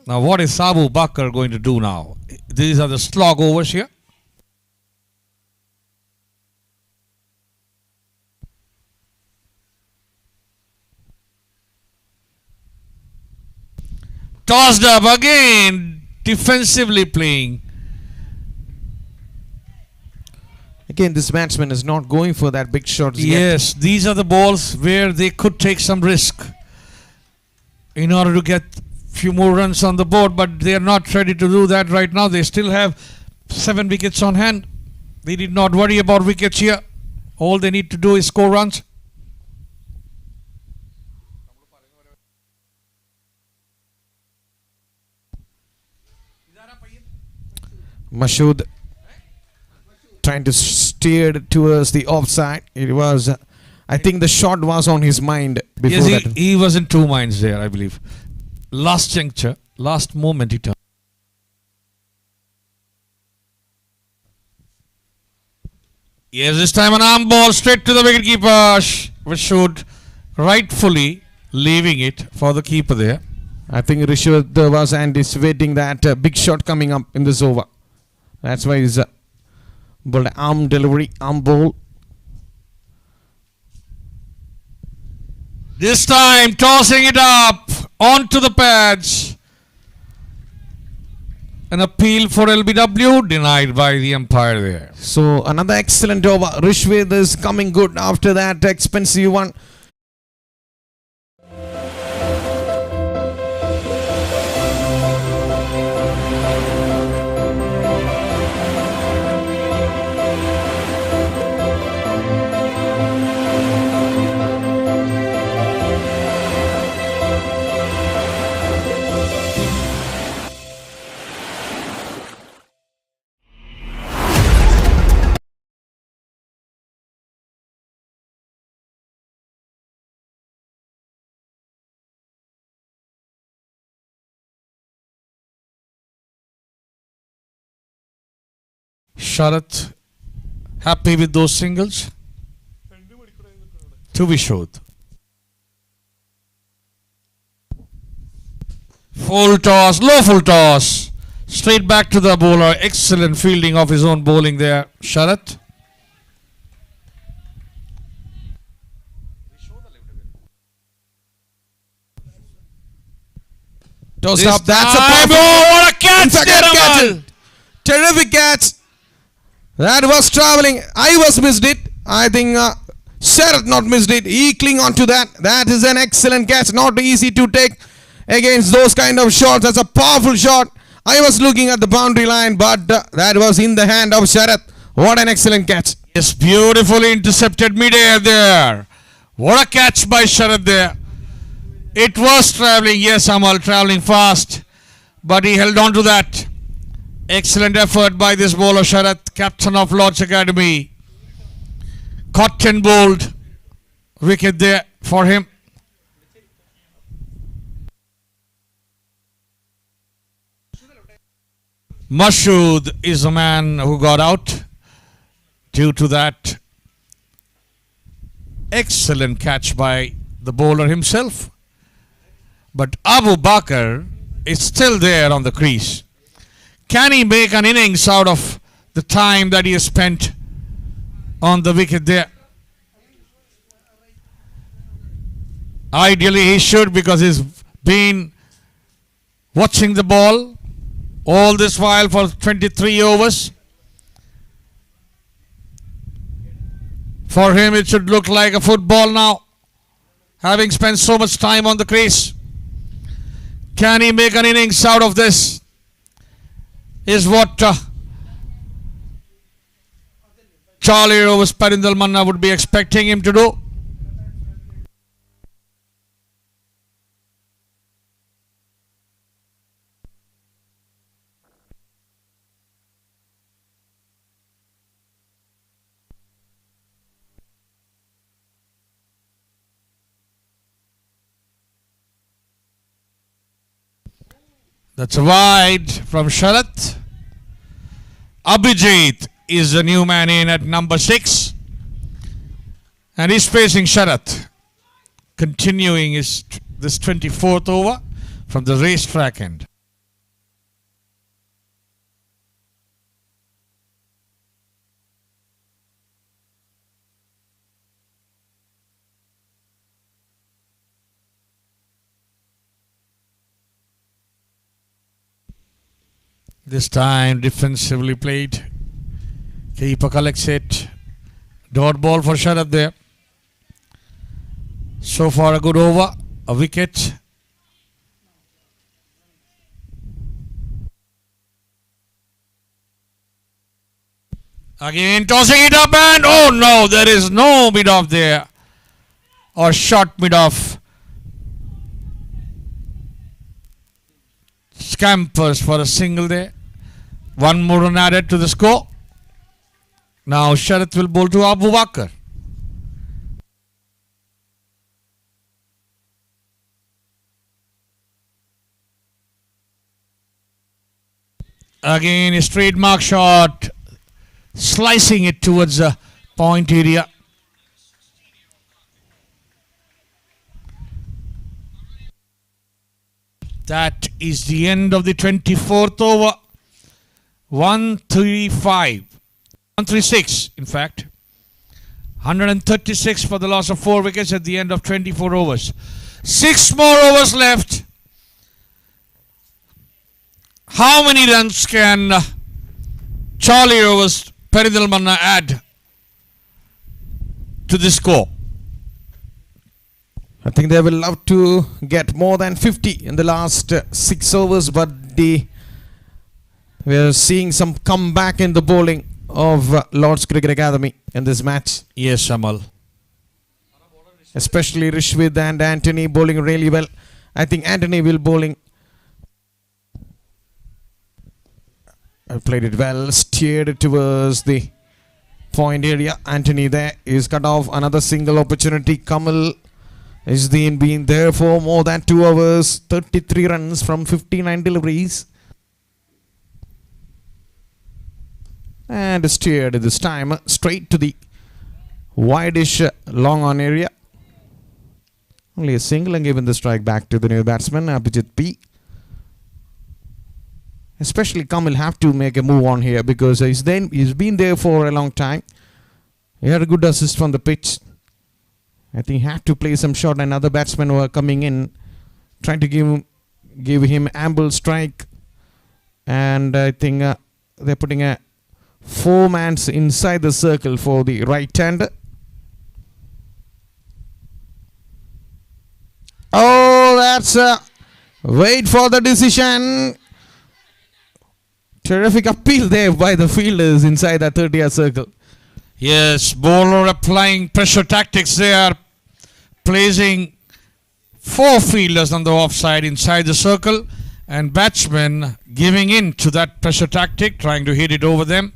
Now what is Abu Bakr going to do now? These are the slog overs here. Tossed up again, defensively playing. Again, this batsman is not going for that big shot. Yes, these are the balls where they could take some risk in order to get few more runs on the board, but they are not ready to do that right now. They still have 7 wickets on hand. They did not worry about wickets here. All they need to do is score runs. Mashood trying to steer towards the offside. It was, I think the shot was on his mind before yes, that. He was in 2 minds there, I believe. Last juncture, last moment he turned. Yes, this time an arm ball straight to the wicketkeeper, which should rightfully leaving it for the keeper there. I think Rishwat was anticipating that big shot coming up in this over. That's why he's bowled arm delivery, arm ball. This time tossing it up onto the pads. An appeal for LBW denied by the umpire there. So another excellent over. Rishwat is coming good after that expensive one. Sharath happy with those singles? To be sure. Full toss, low full toss. Straight back to the bowler. Excellent fielding of his own bowling there, Sharath. Tossed This up. That's a time, perfect. oh, what a catch It's a there, good catch. Amal. Terrific catch. That was traveling. I was missed it. I think Sharath not missed it. He cling on to that. That is an excellent catch. Not easy to take against those kind of shots. That's a powerful shot. I was looking at the boundary line, but that was in the hand of Sharath. What an excellent catch. Yes, beautifully intercepted mid-air there. What a catch by Sharath there. It was travelling, yes, Amal, travelling fast, but he held on to that. Excellent effort by this bowler, Sharath, captain of Lord's Academy. Caught and bowled. Wicket there for him. Mashood is the man who got out due to that excellent catch by the bowler himself. But Abu Bakr is still there on the crease. Can he make an innings out of the time that he has spent on the wicket there? Ideally he should, because he's been watching the ball all this while for 23 overs. For him it should look like a football now, having spent so much time on the crease. Can he make an innings out of this? Is what Charlie Rovers PERINTALMANNA would be expecting him to do. That's a wide from Sharath. Abhijit is the new man in at number 6. And he's facing Sharath. Continuing this 24th over from the racetrack end. This time defensively played. Keeper collects it. Dot ball for Sharath there. So far a good over. A wicket. Again tossing it up, and oh no, there is no mid-off there. Or short mid-off. Scampers for a single there. One more run added to the score. Now Sharath will bowl to Abu Bakr. Again a straight mark shot, slicing it towards the point area. That is the end of the 24th over. 136 in fact. 136 for the loss of 4 wickets at the end of 24 overs. 6 more overs left. How many runs can Charlie Rovers PERINTALMANNA add to the score? I think they will love to get more than 50 in the last 6 overs, but we are seeing some comeback in the bowling of Lord's Cricket Academy in this match. Yes, Amal. Especially Rishwith and Anthony bowling really well. I think Anthony will bowling. I played it well, steered it towards the point area. Anthony there is cut off. Another single opportunity. Kamal is been there for more than 2 hours. 33 runs from 59 deliveries. and steered this time straight to the wideish long on area. Only a single and given the strike back to the new batsman Abhijit P. Especially Kam will have to make a move on here because he's been there for a long time. He had a good assist from the pitch. I think he had to play some shot, and other batsmen were coming in trying to give him amble strike, and I think they're putting a 4-man inside the circle for the right hander. Oh, that's wait for the decision. Terrific appeal there by the fielders inside that 30-yard circle. Yes, bowler applying pressure tactics there, placing 4 fielders on the offside inside the circle, and batsmen giving in to that pressure tactic, trying to hit it over them.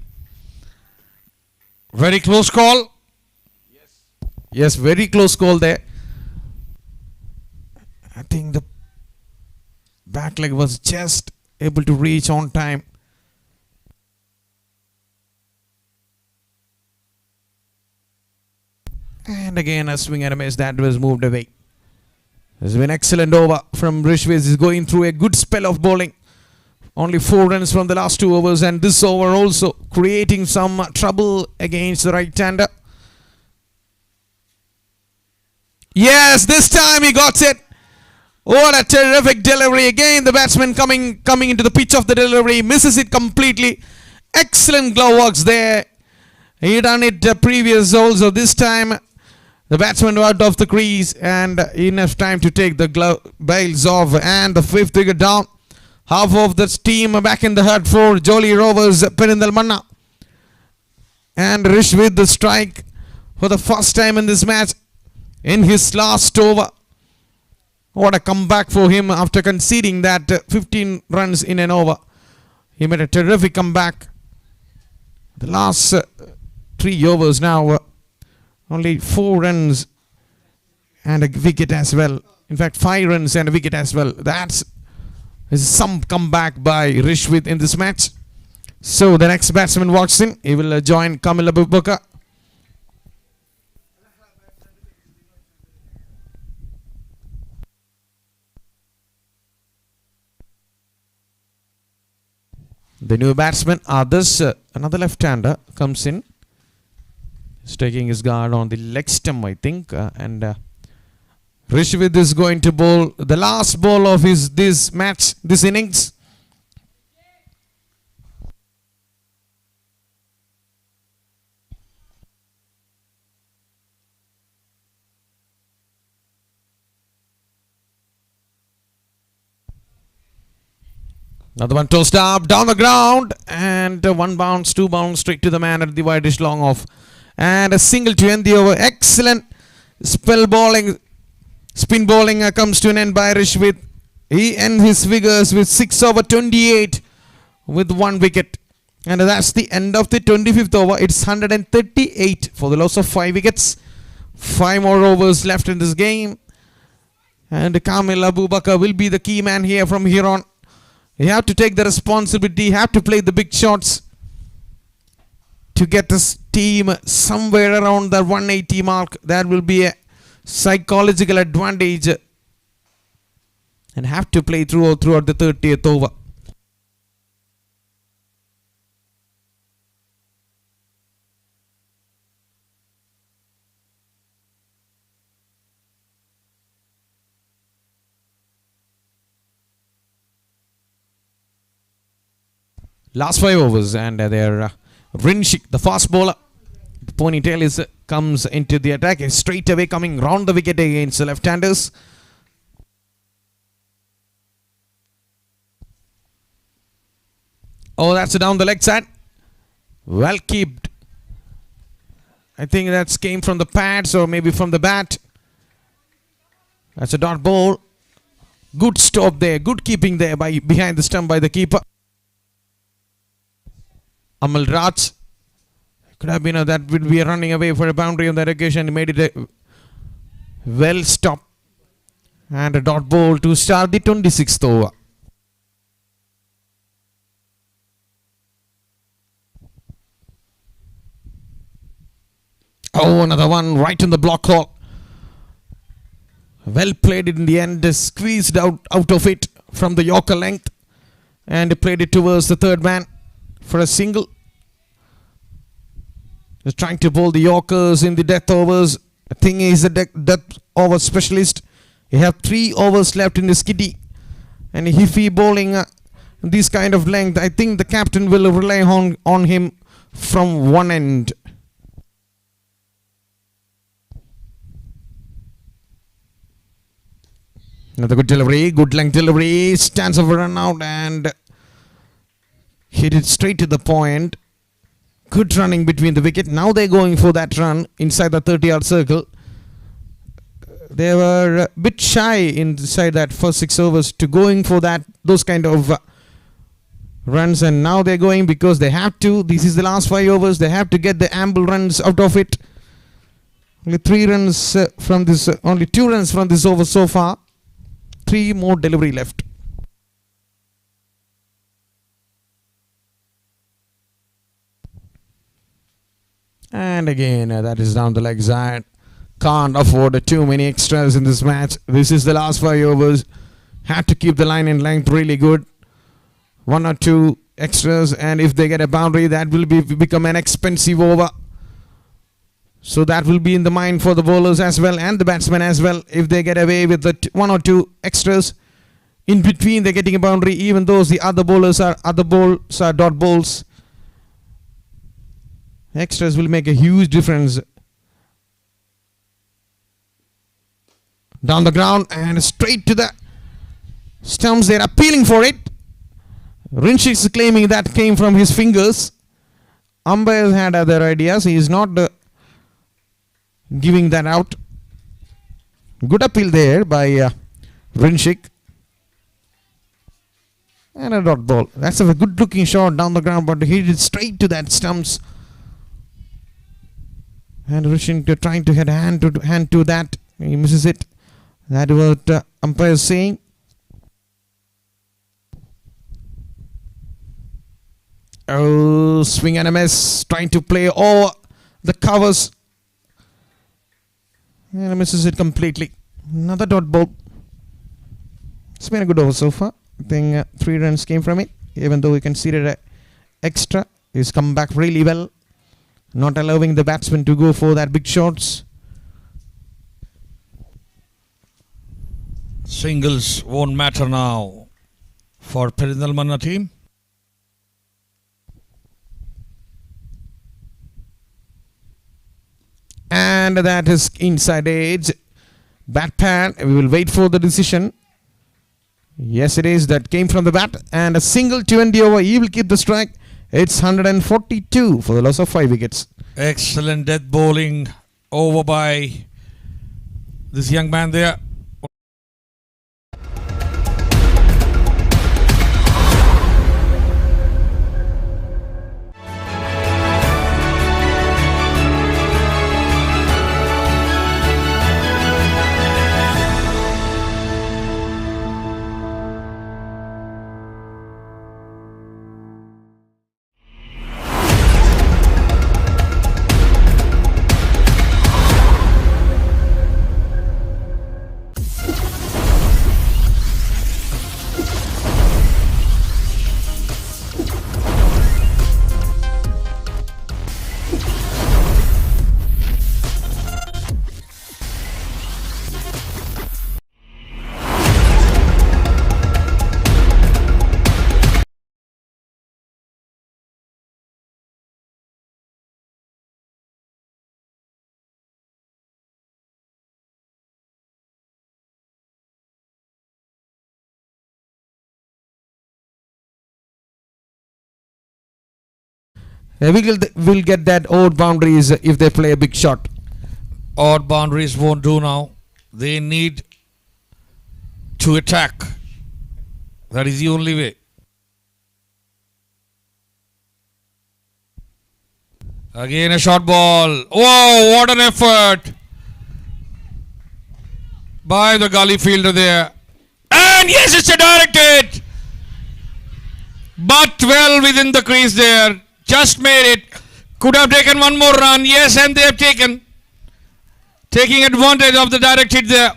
Very close call. Yes, very close call there. I think the back leg was just able to reach on time. And again a swing and a miss that was moved away. It's been excellent over from Rishwiz. Is going through a good spell of bowling. Only 4 runs from the last 2 overs, and this over also creating some trouble against the right-hander. Yes, this time he got it. What a terrific delivery. Again the batsman coming into the pitch of the delivery, misses it completely. Excellent glove works there. He done it previous also. This time the batsman out of the crease and enough time to take the glove bails off, and the 5th wicket down. Half of the team back in the hut for Jolly Rovers, PERINTALMANNA. And Rish with the strike for the first time in this match in his last over. What a comeback for him after conceding that 15 runs in an over. He made a terrific comeback. The last 3 overs now, only 4 runs and a wicket as well. In fact, 5 runs and a wicket as well. That's some comeback by Rishwith in this match. So the next batsman walks in. He will join Kamil Abubakar. The new batsman, others, another left-hander comes in. He's taking his guard on the leg stump, I think. And Rishwith is going to bowl the last ball of this match, this innings. Another one tossed up, down the ground, and 1 bounce, 2 bounce straight to the man at the wideish long off. And a single to end the over. Excellent spin bowling comes to an end by Rishwith. He ends his figures with 6 over 28 with 1 wicket. And that's the end of the 25th over. It's 138 for the loss of 5 wickets. 5 more overs left in this game. And Kamil Abubakar will be the key man here from here on. You have to take the responsibility, you have to play the big shots to get this team somewhere around the 180 mark. That will be a psychological advantage, and have to play throughout the 30th over. Last 5 overs, and they're Rinshik, the fast bowler. The ponytail comes into the attack, straight away coming round the wicket against the left-handers. Oh, that's down the leg side. Well kept. I think that's came from the pads or maybe from the bat. That's a dot ball. Good stop there, good keeping there by behind the stump by the keeper. Amal Raj. Could have been that would be running away for a boundary on that occasion. He made it a well stop. And a dot ball to start the 26th over. Oh, another one right in the block hole. Well played in the end, squeezed out of it from the Yorker length and played it towards the third man for a single. Just trying to bowl the Yorkers in the death overs. The thing is, the death over specialist. You have 3 overs left in the skiddy, and if he bowling this kind of length, I think the captain will rely on him from one end. Another good delivery, good length delivery, stands over run out and hit it straight to the point. Good running between the wicket. Now they're going for that run inside the 30-yard circle. They were a bit shy inside that first 6 overs to going for those kind of runs, and now they're going because they have to. This is the last 5 overs. They have to get the amble runs out of it. Only 3 runs from this. Only 2 runs from this over so far. 3 more delivery left. And again, that is down the leg side. Can't afford too many extras in this match. This is the last 5 overs. Have to keep the line in length really good. 1 or 2 extras, and if they get a boundary, that will become an expensive over. So that will be in the mind for the bowlers as well and the batsmen as well. If they get away with the 1 or 2 extras, in between they're getting a boundary, even though the other bowls are dot bowls. Extras will make a huge difference. Down the ground and straight to the stumps. They're appealing for it. Clinching is claiming that came from his fingers. Umpires had other ideas. He is not giving that out. Good appeal there by Clinching. And a dot ball. That's a good looking shot down the ground, but he hit it straight to that stumps. And Clinching trying to head hand to that. He misses it. That is what umpire is saying. Oh, swing and a miss. Trying to play over the covers. And misses it completely. Another dot ball. It's been a good over so far. I think 3 runs came from it. Even though we conceded an extra, he's come back really well. Not allowing the batsman to go for that big shots. Singles won't matter now for PERINTALMANNA team. And that is inside edge. Bat pan. We will wait for the decision. Yes, it is. That came from the bat. And a single 20 over. He will keep the strike. It's 142 for the loss of 5 wickets. Excellent death bowling over by this young man there. We'll get that odd boundaries if they play a big shot. Odd boundaries won't do now. They need to attack. That is the only way. Again a short ball. Whoa, what an effort by the gully fielder there. And yes, it's a direct hit. But well within the crease there. Just made it. Could have taken one more run. Yes, and they have taken. taking advantage of the direct hit there.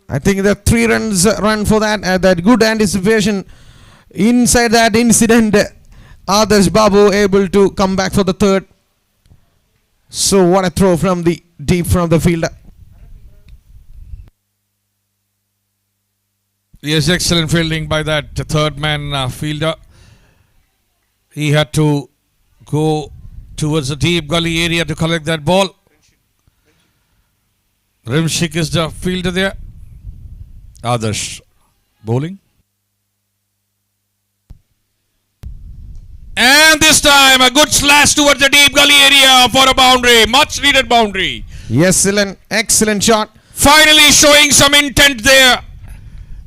I think the 3 runs run for that. That good anticipation. Inside that incident, Adarsh Babu able to come back for the 3rd. So what a throw from the deep from the fielder. Yes, excellent fielding by that 3rd man fielder. He had to go towards the deep gully area to collect that ball. Rimshik is the fielder there. Adarsh bowling. And this time a good slash towards the deep gully area for a boundary. Much needed boundary. Yes, excellent shot. Finally showing some intent there.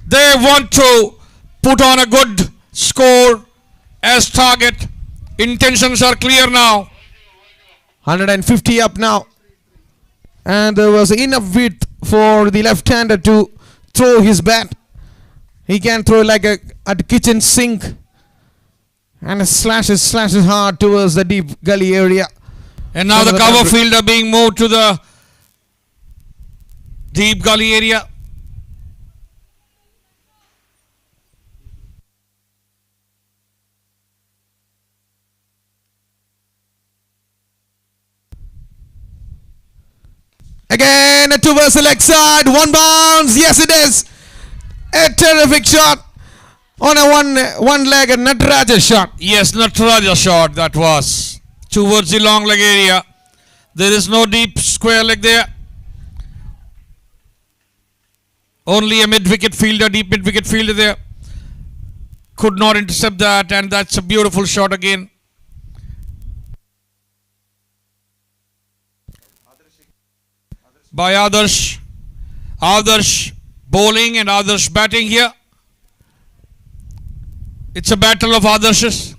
They want to put on a good score as target. Intentions are clear now. 150 up now. And there was enough width for the left-hander to throw his bat. He can throw like a kitchen sink. And slashes hard towards the deep gully area. And now the cover fielder being moved to the deep gully area. Again towards the leg side. 1 bounce. Yes, it is. A terrific shot. On a one-legged Nataraja shot. Yes, Nataraja shot that was towards the long leg area. There is no deep square leg there. Only a mid-wicket fielder, deep mid-wicket fielder there. Could not intercept that, and that's a beautiful shot again. By Adarsh. Adarsh bowling and Adarsh batting here. It's a battle of Adarshes.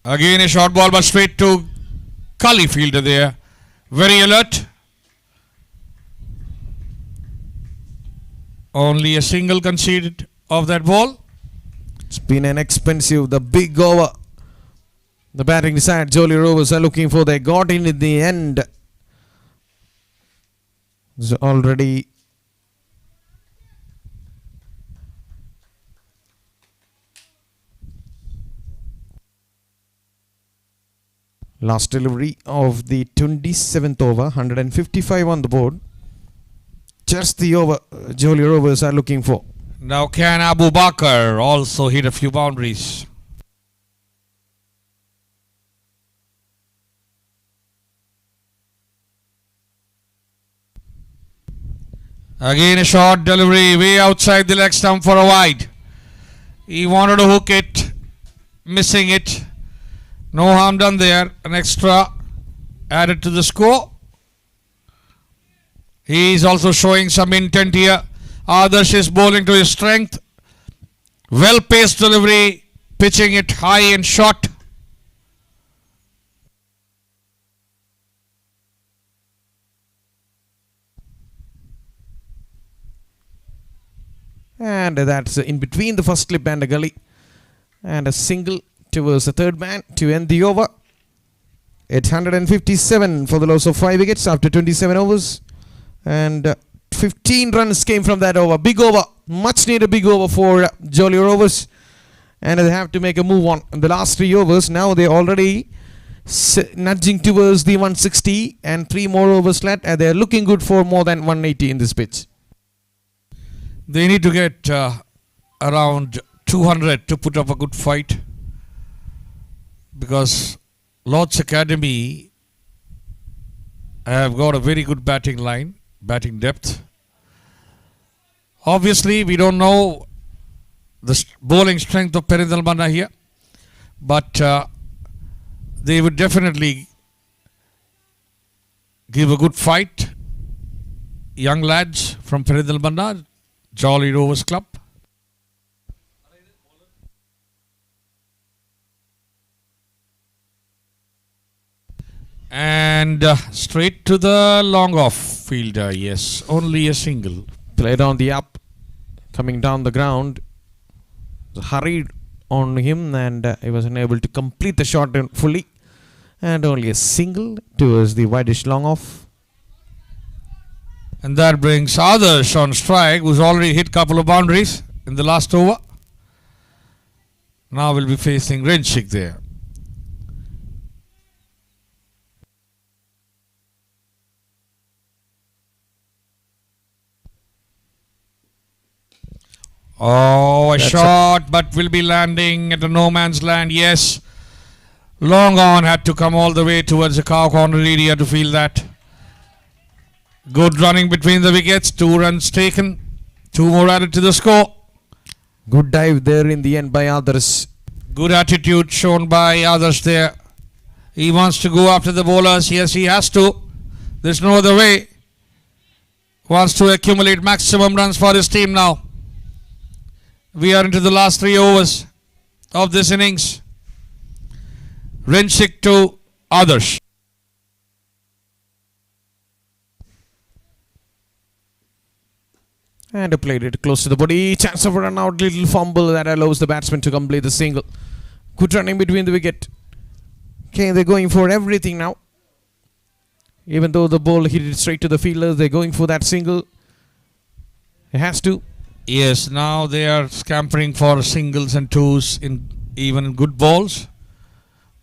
Again a short ball but straight to Kali fielder there. Very alert. Only a single conceded of that ball. It's been an expensive, the big over. The batting side, Jolly Rovers are looking for. They got in the end. It's already last delivery of the 27th over. 155 on the board. Just the over Jolly Rovers are looking for. Now can Abu Bakr also hit a few boundaries? Again a short delivery way outside the leg stump for a wide. He wanted to hook it, missing it. No harm done there. An extra added to the score. He is also showing some intent here. Adarsh is bowling to his strength. Well paced delivery, pitching it high and short. And that's in between the first slip and the gully. And a single towards the 3rd man to end the over. It's 157 for the loss of 5 wickets after 27 overs. And 15 runs came from that over. Big over. Much needed big over for Jolly Rovers. And they have to make a move on in the last 3 overs. Now they're already nudging towards the 160 and 3 more overs left. And they're looking good for more than 180 in this pitch. They need to get around 200 to put up a good fight, because Lord's Academy have got a very good batting line, batting depth. Obviously, we don't know the bowling strength of PERINTALMANNA here, but they would definitely give a good fight. Young lads from PERINTALMANNA, Jolly Rovers Club. And straight to the long off fielder. Yes, only a single. Played on the up. coming down the ground, hurried on him, and he was unable to complete the shot fully, and only a single towards the wideish long off. And that brings Adarsh on strike, who's already hit couple of boundaries in the last over. Now we'll be facing Clinching there. Oh, a shot, but will be landing at a no man's land. Yes. Long on, had to come all the way towards the cow corner area to feel that. Good running between the wickets. 2 runs taken. 2 more added to the score. Good dive there in the end by Adarsh. Good attitude shown by Adarsh there. He wants to go after the bowlers. Yes, he has to. There's no other way. Wants to accumulate maximum runs for his team now. We are into the last 3 overs of this innings. Clinching to Adarsh. And played it close to the body. Chance of a run out. Little fumble that allows the batsman to complete the single. Good running between the wicket. Okay, they're going for everything now. Even though the ball hit it straight to the fielder, they're going for that single. It has to. Yes, now they are scampering for singles and twos in even good balls.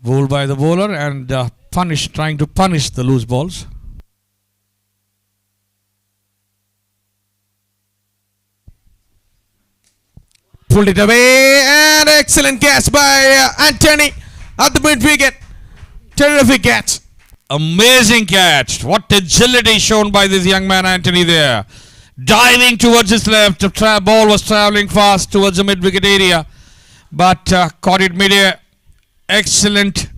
Bowled by the bowler and trying to punish the loose balls. Pulled it away, and excellent catch by Anthony at the mid wicket. Terrific catch. Amazing catch. What agility shown by this young man Anthony there. Diving towards his left. The ball was travelling fast towards the mid wicket area, but caught it mid-air. Excellent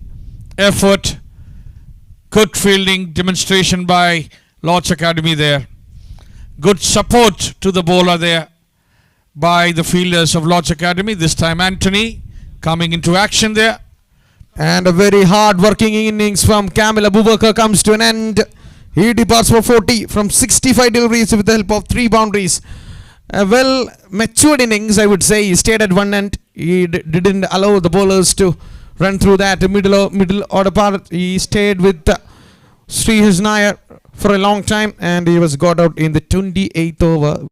effort. Good fielding demonstration by Lord's Academy there. Good support to the bowler there by the fielders of Lord's Academy. This time Anthony coming into action there. And a very hard working innings from Kamil Abubakar comes to an end. He departs for 40 from 65 deliveries with the help of 3 boundaries. A well matured innings, I would say. He stayed at one end. He didn't allow the bowlers to run through that middle order part. He stayed with Sri Nair for a long time, and he was got out in the 28th over.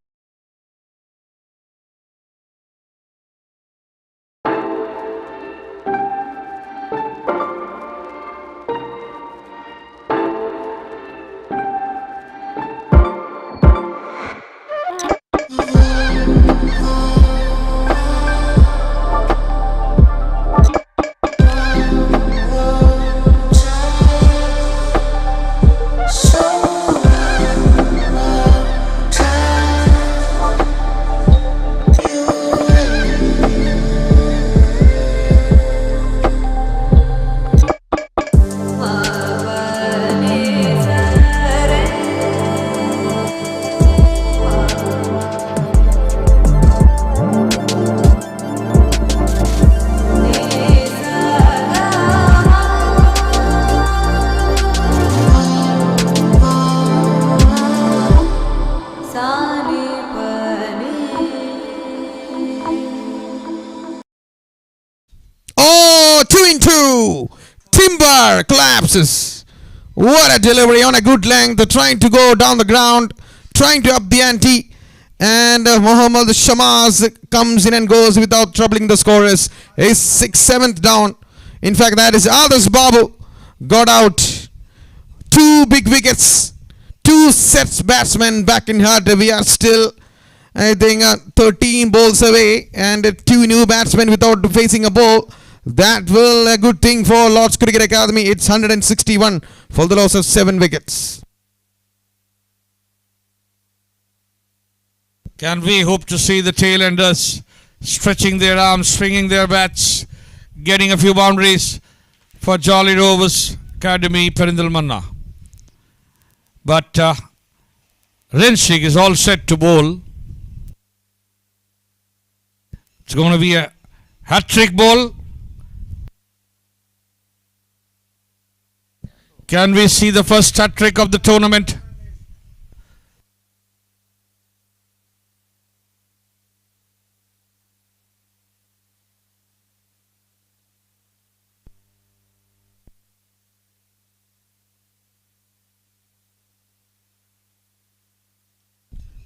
Timber collapses. What a delivery on a good length. Trying to go down the ground, trying to up the ante. And Mohammad Shamaz comes in and goes without troubling the scorers. He's 6th, 7th down. In fact, that is Adarsh Babu got out. 2 big wickets. 2 sets batsmen back in heart. We are still, I think, 13 balls away. And 2 new batsmen without facing a ball. That will a good thing for Lord's Cricket Academy. It's 161 for the loss of 7 wickets. Can we hope to see the tailenders stretching their arms, swinging their bats, getting a few boundaries for Jolly Rovers Academy, PERINTALMANNA? But Clinching is all set to bowl. It's going to be a hat-trick ball. Can we see the first hat-trick of the tournament?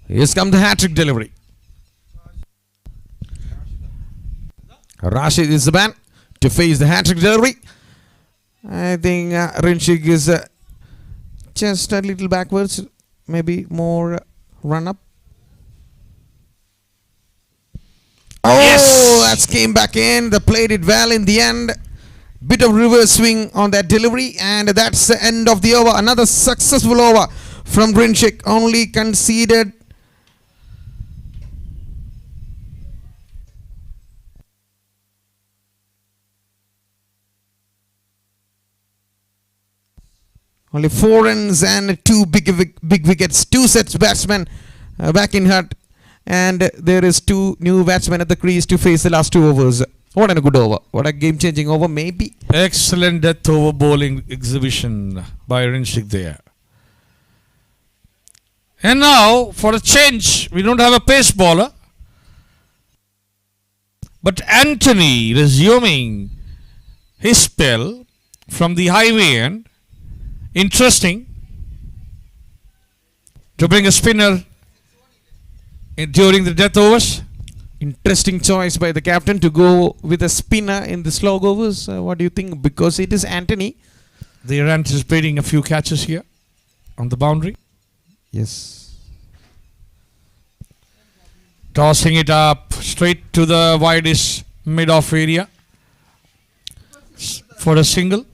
Here's come the hat-trick delivery. Rashid is the man to face the hat-trick delivery. I think Rinchik is just a little backwards, maybe more run-up. Oh, Yes! that's came back in. They played it well in the end. Bit of reverse swing on that delivery, and that's the end of the over. Another successful over from Rinchik. Only conceded only 4 runs and 2 big wickets. 2 sets batsmen back in hut, and there is 2 new batsmen at the crease to face the last 2 overs. What a good over. What a game-changing over, maybe. Excellent death over bowling exhibition by Rinchik there. And now, for a change, we don't have a pace bowler. But Anthony resuming his spell from the highway end. Interesting to bring a spinner during the death overs. Interesting choice by the captain to go with a spinner in the slog overs. What do you think? Because it is Anthony. They are anticipating a few catches here on the boundary. Yes. Tossing it up straight to the widest mid-off area for a single.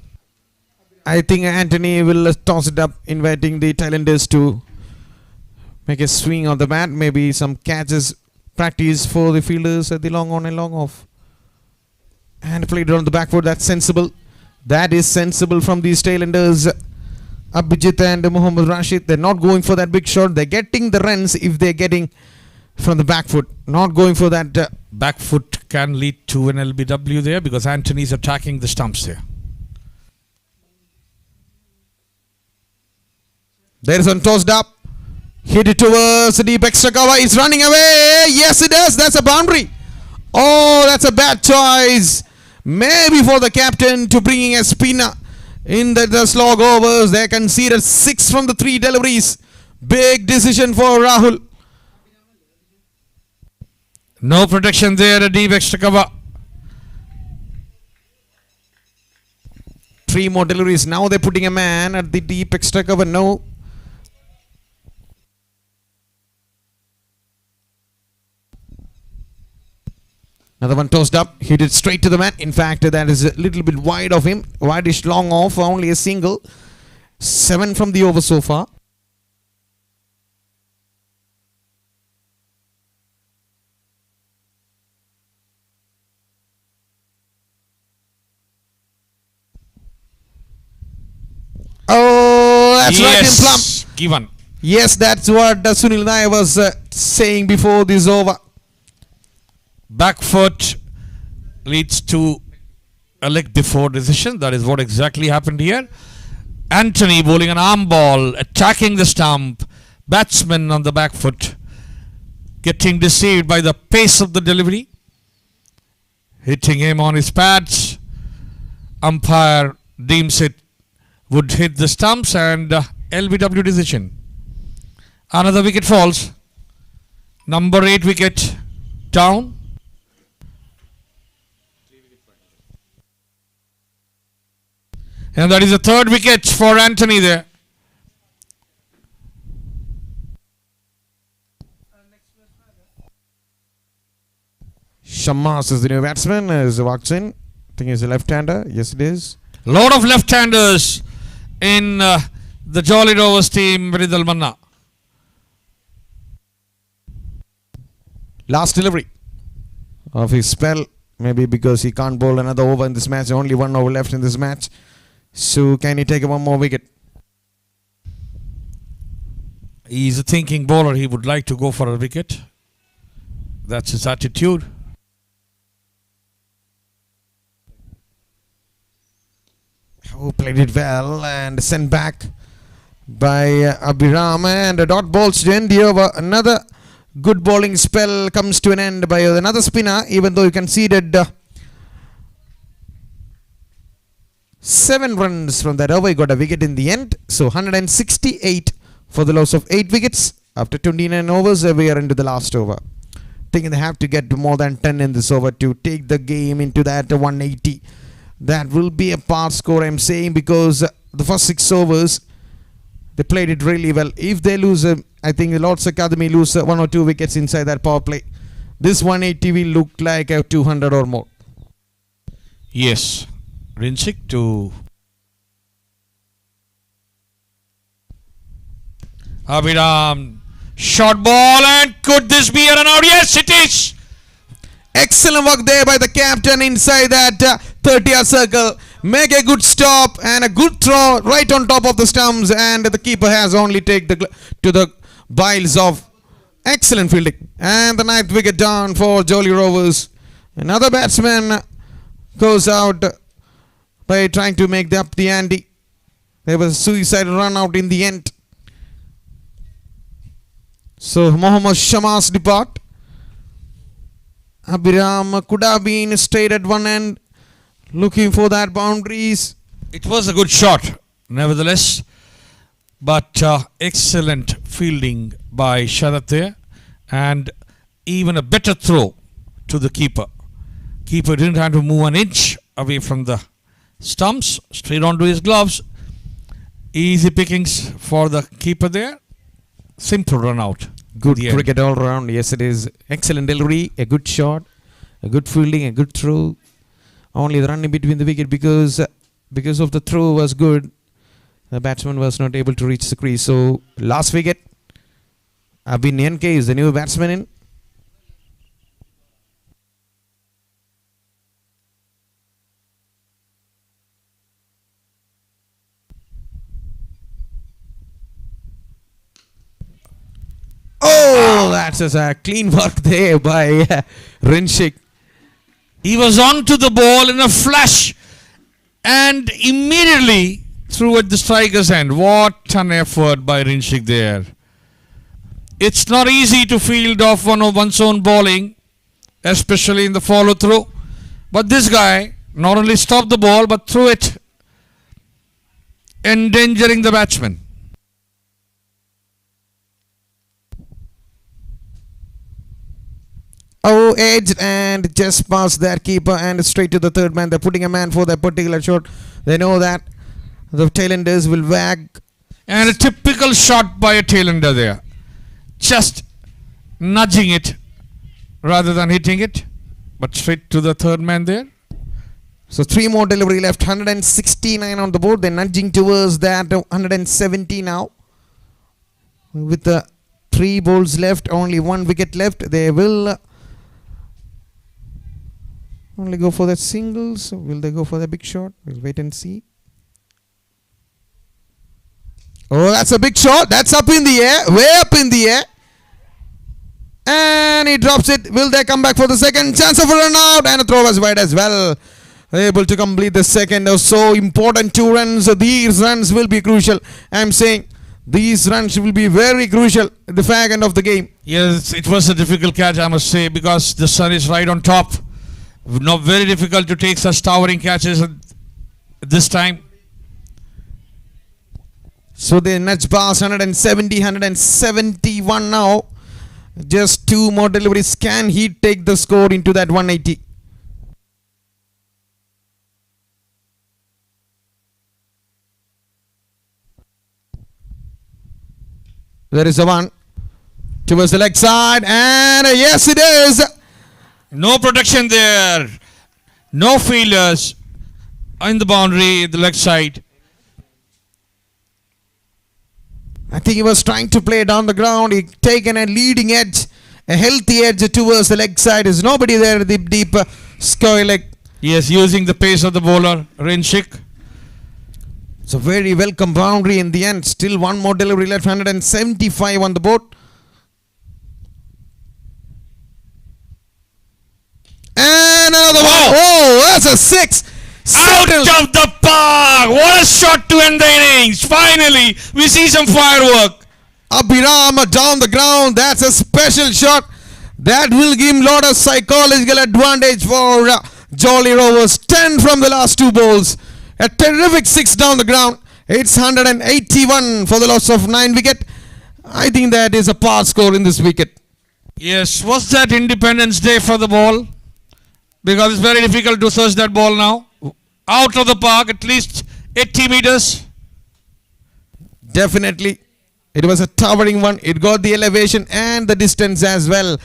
I think Anthony will toss it up, inviting the Thailanders to make a swing on the bat. Maybe some catches practice for the fielders at the long on and long off. And played it on the back foot. That's sensible. That is sensible from these Thailanders. Abhijit and Muhammad Rashid. They're not going for that big shot. They're getting the runs if they're getting from the back foot. Not going for that. Back foot can lead to an LBW there because Anthony's attacking the stumps there. There is one tossed up. Hit it towards the deep extra cover. It's running away. Yes, it does. That's a boundary. Oh, that's a bad choice. Maybe for the captain to bringing a spinner in the slog overs. They conceded 6 from the 3 deliveries. Big decision for Rahul. No protection there, a deep extra cover. 3 more deliveries. Now they're putting a man at the deep extra cover. No. Another one tossed up, hit it straight to the man. In fact, that is a little bit wide of him. Wideish long off, only a single. 7 from the over so far. Oh, that's right in plumb. Given. Yes, that's what Sunil Nair was saying before this over. Back foot leads to a leg before decision. That is what exactly happened here. Anthony bowling an arm ball, attacking the stump. Batsman on the back foot getting deceived by the pace of the delivery. Hitting him on his pads. Umpire deems it would hit the stumps and LBW decision. Another wicket falls. Number 8 wicket down. And that is the 3rd wicket for Anthony there. Shammas is the new batsman as walks in. I think he's a left-hander. Yes, it is. Lot of left-handers in the Jolly Rovers team, PERINTALMANNA. Last delivery of his spell. Maybe because he can't bowl another over in this match. Only 1 over left in this match. So can he take 1 more wicket? He's a thinking bowler. He would like to go for a wicket. That's his attitude. Who played it well and sent back by Abhiram, and a dot balls to end the over. Another good bowling spell comes to an end by another spinner, even though he conceded 7 runs from that over. He got a wicket in the end. So 168 for the loss of 8 wickets. After 29 overs, we are into the last over. Thinking they have to get more than 10 in this over to take the game into that 180. That will be a par score, I'm saying, because the first 6 overs, they played it really well. If they lose, I think the Lord's Academy lose 1 or 2 wickets inside that power play. This 180 will look like a 200 or more. Yes. Rinchik to Abhiram. Short ball, and could this be a run out? Yes, it is. Excellent work there by the captain inside that 30-yard circle. Make a good stop and a good throw right on top of the stumps, and the keeper has only taken to the biles of excellent fielding. And the 9th wicket down for Jolly Rovers. Another batsman goes out by trying to make up the ante. There was a suicidal run out in the end. So Mohammad Shamas depart. Abhiram could have been stayed at one end, looking for that boundaries. It was a good shot, nevertheless, but excellent fielding by Sharath there, and even a better throw to the keeper. Keeper didn't have to move an inch away from the stumps, straight onto his gloves. Easy pickings for the keeper there. Simple run out. Good cricket all round. Yes, it is. Excellent delivery, a good shot, a good fielding, a good throw. Only the run in between the wicket because of the throw was good. The batsman was not able to reach the crease. So last wicket. Abhin NK is the new batsman in. Oh, that's a clean work there by Rinchik. He was on to the ball in a flash and immediately threw at the striker's end. What an effort by Rinchik there. It's not easy to field off one's own bowling, especially in the follow through. But this guy not only stopped the ball but threw it, endangering the batsman. Oh, edged and just past that keeper and straight to the third man. They're putting a man for that particular shot. They know that the tailenders will wag. And a typical shot by a tailender there. Just nudging it rather than hitting it. But straight to the third man there. So 3 more delivery left. 169 on the board. They're nudging towards that 170 now. With the 3 balls left, only 1 wicket left. They will only go for that singles. Will they go for the big shot? We'll wait and see. Oh, that's a big shot. That's up in the air. Way up in the air. And he drops it. Will they come back for the second? Chance of a run out. And a throw was wide as well. Able to complete the second. So important 2 runs. These runs will be crucial. I'm saying these runs will be very crucial at the fag end of the game. Yes, it was a difficult catch, I must say, because the sun is right on top. Not very difficult to take such towering catches at this time. So they nudge past 170, 171 now. Just 2 more deliveries. Can he take the score into that 180? There is a one towards the leg side, and yes, it is. No protection there. No fielders in the boundary, the leg side. I think he was trying to play down the ground. He taken a leading edge, a healthy edge towards the leg side. There's nobody there, the deep square leg. Yes, using the pace of the bowler, Rinchik. It's a very welcome boundary in the end. Still 1 more delivery left. 175 on the board. And another one. Oh, that's a 6. Out of the park. What a shot to end the innings. Finally, we see some firework. Abhiram down the ground. That's a special shot. That will give him a lot of psychological advantage for Jolly Rovers. 10 from the last 2 balls. A terrific 6 down the ground. It's 181 for the loss of 9 wicket. I think that is a par score in this wicket. Yes, was that Independence Day for the ball? Because it's very difficult to search that ball now. Out of the park, at least 80 meters. Definitely. It was a towering one. It got the elevation and the distance as well.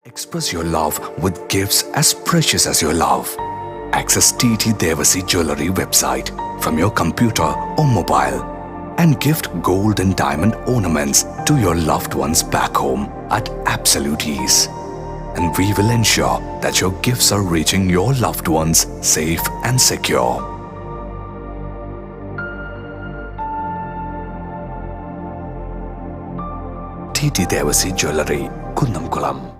Express your love with gifts as precious as your love. Access TT Devasi Jewellery website from your computer or mobile and gift gold and diamond ornaments to your loved ones back home. at absolute ease. And we will ensure that your gifts are reaching your loved ones safe and secure. TT Devasi Jewellery, Kundamkulam.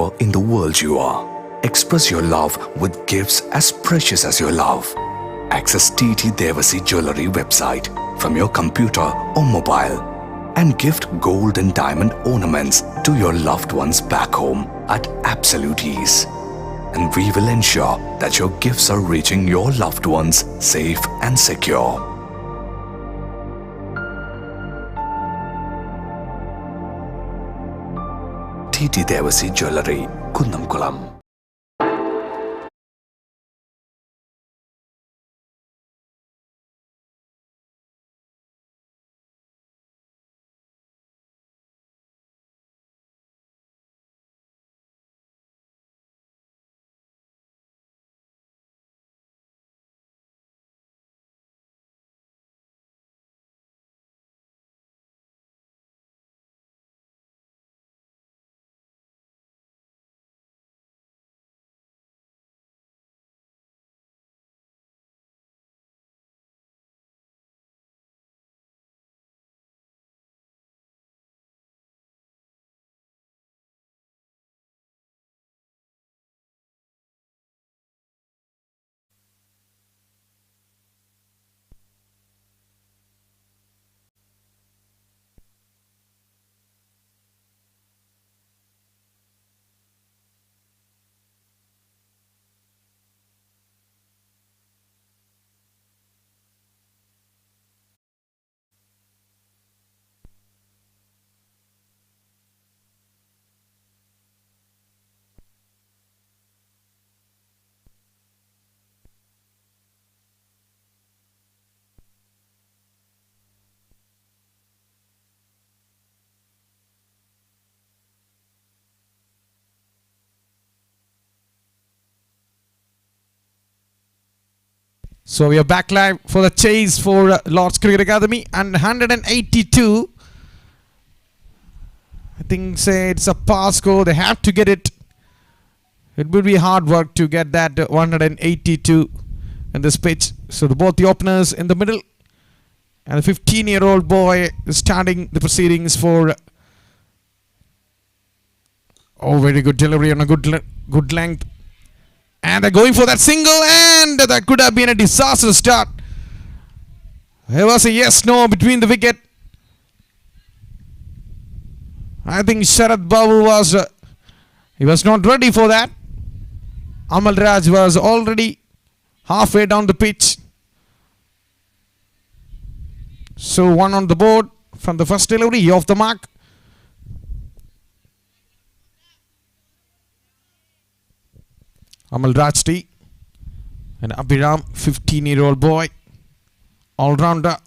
wherever in the world you are. Express your love with gifts as precious as your love. Access TT Devasi Jewelry website from your computer or mobile and gift gold and diamond ornaments to your loved ones back home at absolute ease. And we will ensure that your gifts are reaching your loved ones safe and secure. TT Devasi Jewelry, Kundamkulam. So we are back live for the chase for Lord's Cricket Academy and 182. I think it's a pass score. They have to get it. It will be hard work to get that 182 in this pitch. So both the openers in the middle and the 15-year-old boy is starting the proceedings for. Oh, very good delivery on a good length. And they're going for that single, and that could have been a disaster start. There was a yes-no between the wicket. I think Sharad Babu he was not ready for that. Amal Raj was already halfway down the pitch. So one on the board from the first delivery, off the mark. Amal Rajti and Abhiram, 15-year-old boy, all-rounder.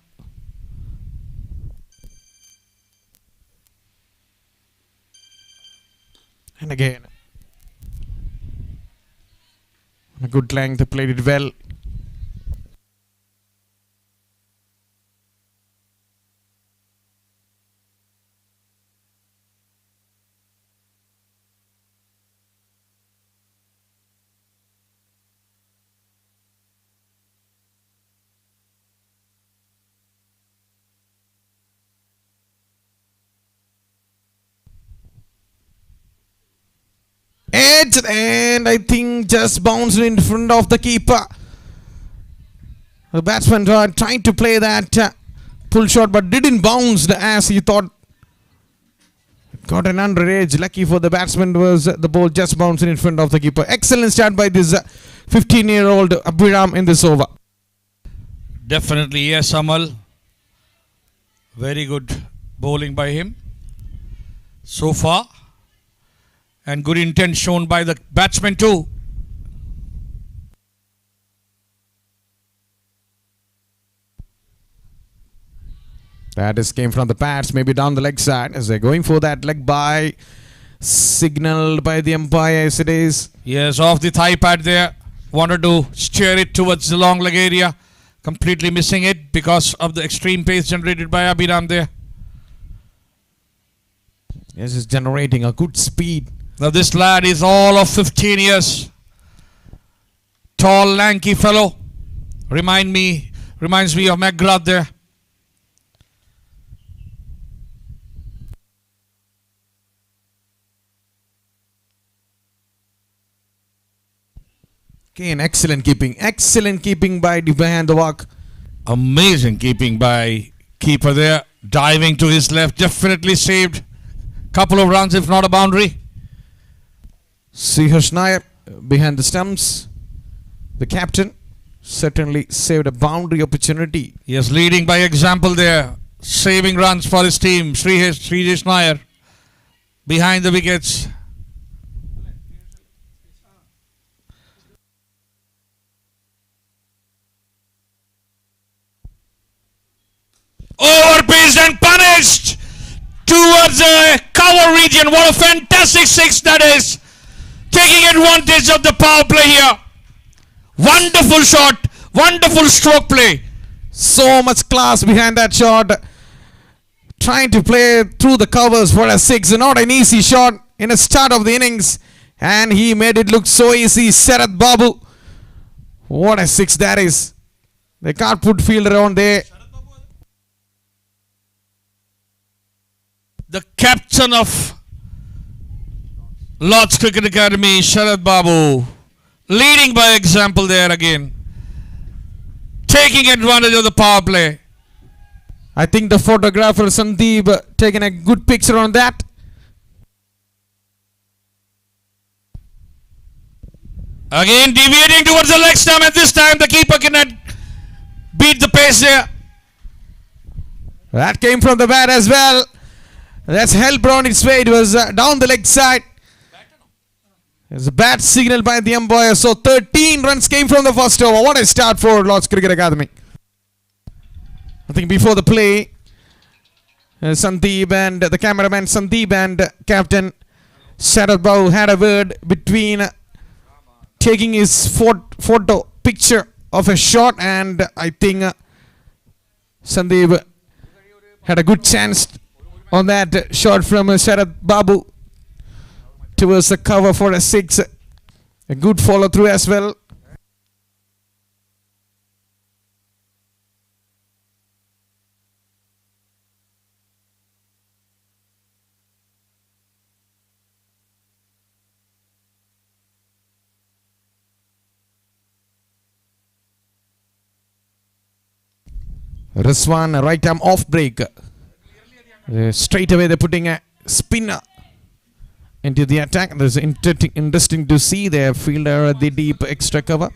And again, a good length, they played it well. Edge, and I think just bounced in front of the keeper. The batsman trying to play that pull shot but didn't bounce as he thought. Got an underage. Lucky for the batsman was the ball just bouncing in front of the keeper. Excellent start by this 15-year-old Abhiram in this over. Definitely yes, Amal. Very good bowling by him so far. And good intent shown by the batsman too. That is came from the pads, maybe down the leg side as they're going for that leg by, signaled by the umpire as it is. Yes, off the thigh pad there. Wanted to steer it towards the long leg area. Completely missing it because of the extreme pace generated by Abhiram there. Yes, it's generating a good speed. Now this lad is all of 15 years. Tall, lanky fellow. Reminds me of McGrath there. Again, excellent keeping. Excellent keeping by behind the walk. Amazing keeping by keeper there. Diving to his left. Definitely saved. Couple of runs if not a boundary. Sriharsh Nair behind the stumps. The captain certainly saved a boundary opportunity. Yes, leading by example there. Saving runs for his team. Sriharsh Nair behind the wickets. Overpitched and punished towards the cover region. What a fantastic six that is. Taking advantage of the power play here. Wonderful shot. Wonderful stroke play. So much class behind that shot. Trying to play through the covers for a six. Not an easy shot in the start of the innings. And he made it look so easy. Sharath Babu. What a six that is. They can't put fielder on there. The captain of Lord's Cricket Academy, Sharath Babu, leading by example there again. Taking advantage of the power play. I think the photographer Sandeep taking a good picture on that. Again deviating towards the leg stump, and this time the keeper cannot beat the pace there. That came from the bat as well. That's held on its way. It was down the leg side. There's a bat signal by the umpire. So 13 runs came from the first over. What a start for Lord's Cricket Academy. I think before the play, Sandeep and the cameraman Sandeep and captain Sharath Babu had a word between taking his photo picture of a shot, and I think Sandeep had a good chance on that shot from Sharath Babu towards the cover for a six. A good follow through as well. Rizwan, right arm off break. Straight away they're putting a spinner into the attack. There's interesting to see their fielder at the deep extra cover.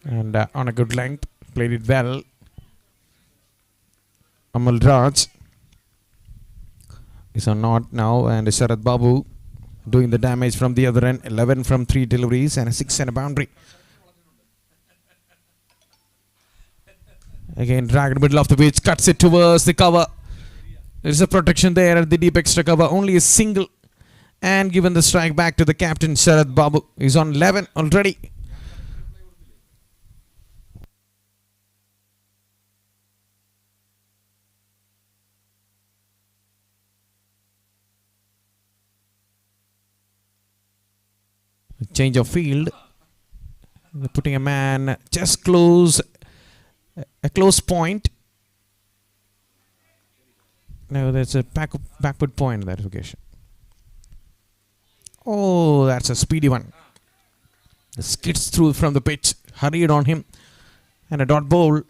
And on a good length, played it well. Amal Raj is on not now, and Sharath Babu doing the damage from the other end. 11 from 3 deliveries and a 6 and a boundary. Again, dragged middle of the pitch, cuts it towards the cover. There's a protection there at the deep extra cover. Only a single, and given the strike back to the captain Sharath Babu. He's on 11 already. Change of field. They're putting a man just close, a close point. No, there's a backward point in that location. Oh, that's a speedy one. The skids through from the pitch, hurried on him, and a dot ball.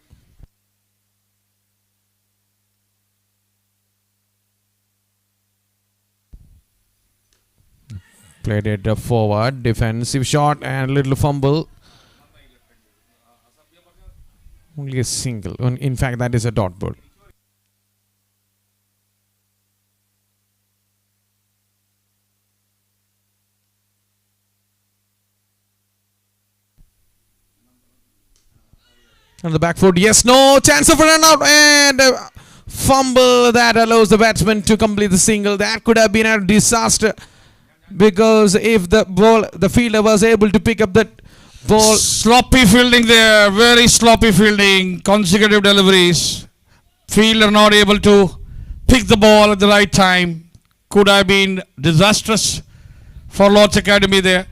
Played it forward, defensive shot and little fumble. Only a single. In fact, that is a dot ball. On the back foot, yes, no, chance of a run out and fumble that allows the batsman to complete the single. That could have been a disaster because if the fielder was able to pick up that ball. Sloppy fielding there, very sloppy fielding, consecutive deliveries. Fielder not able to pick the ball at the right time. Could have been disastrous for Lord's Academy there,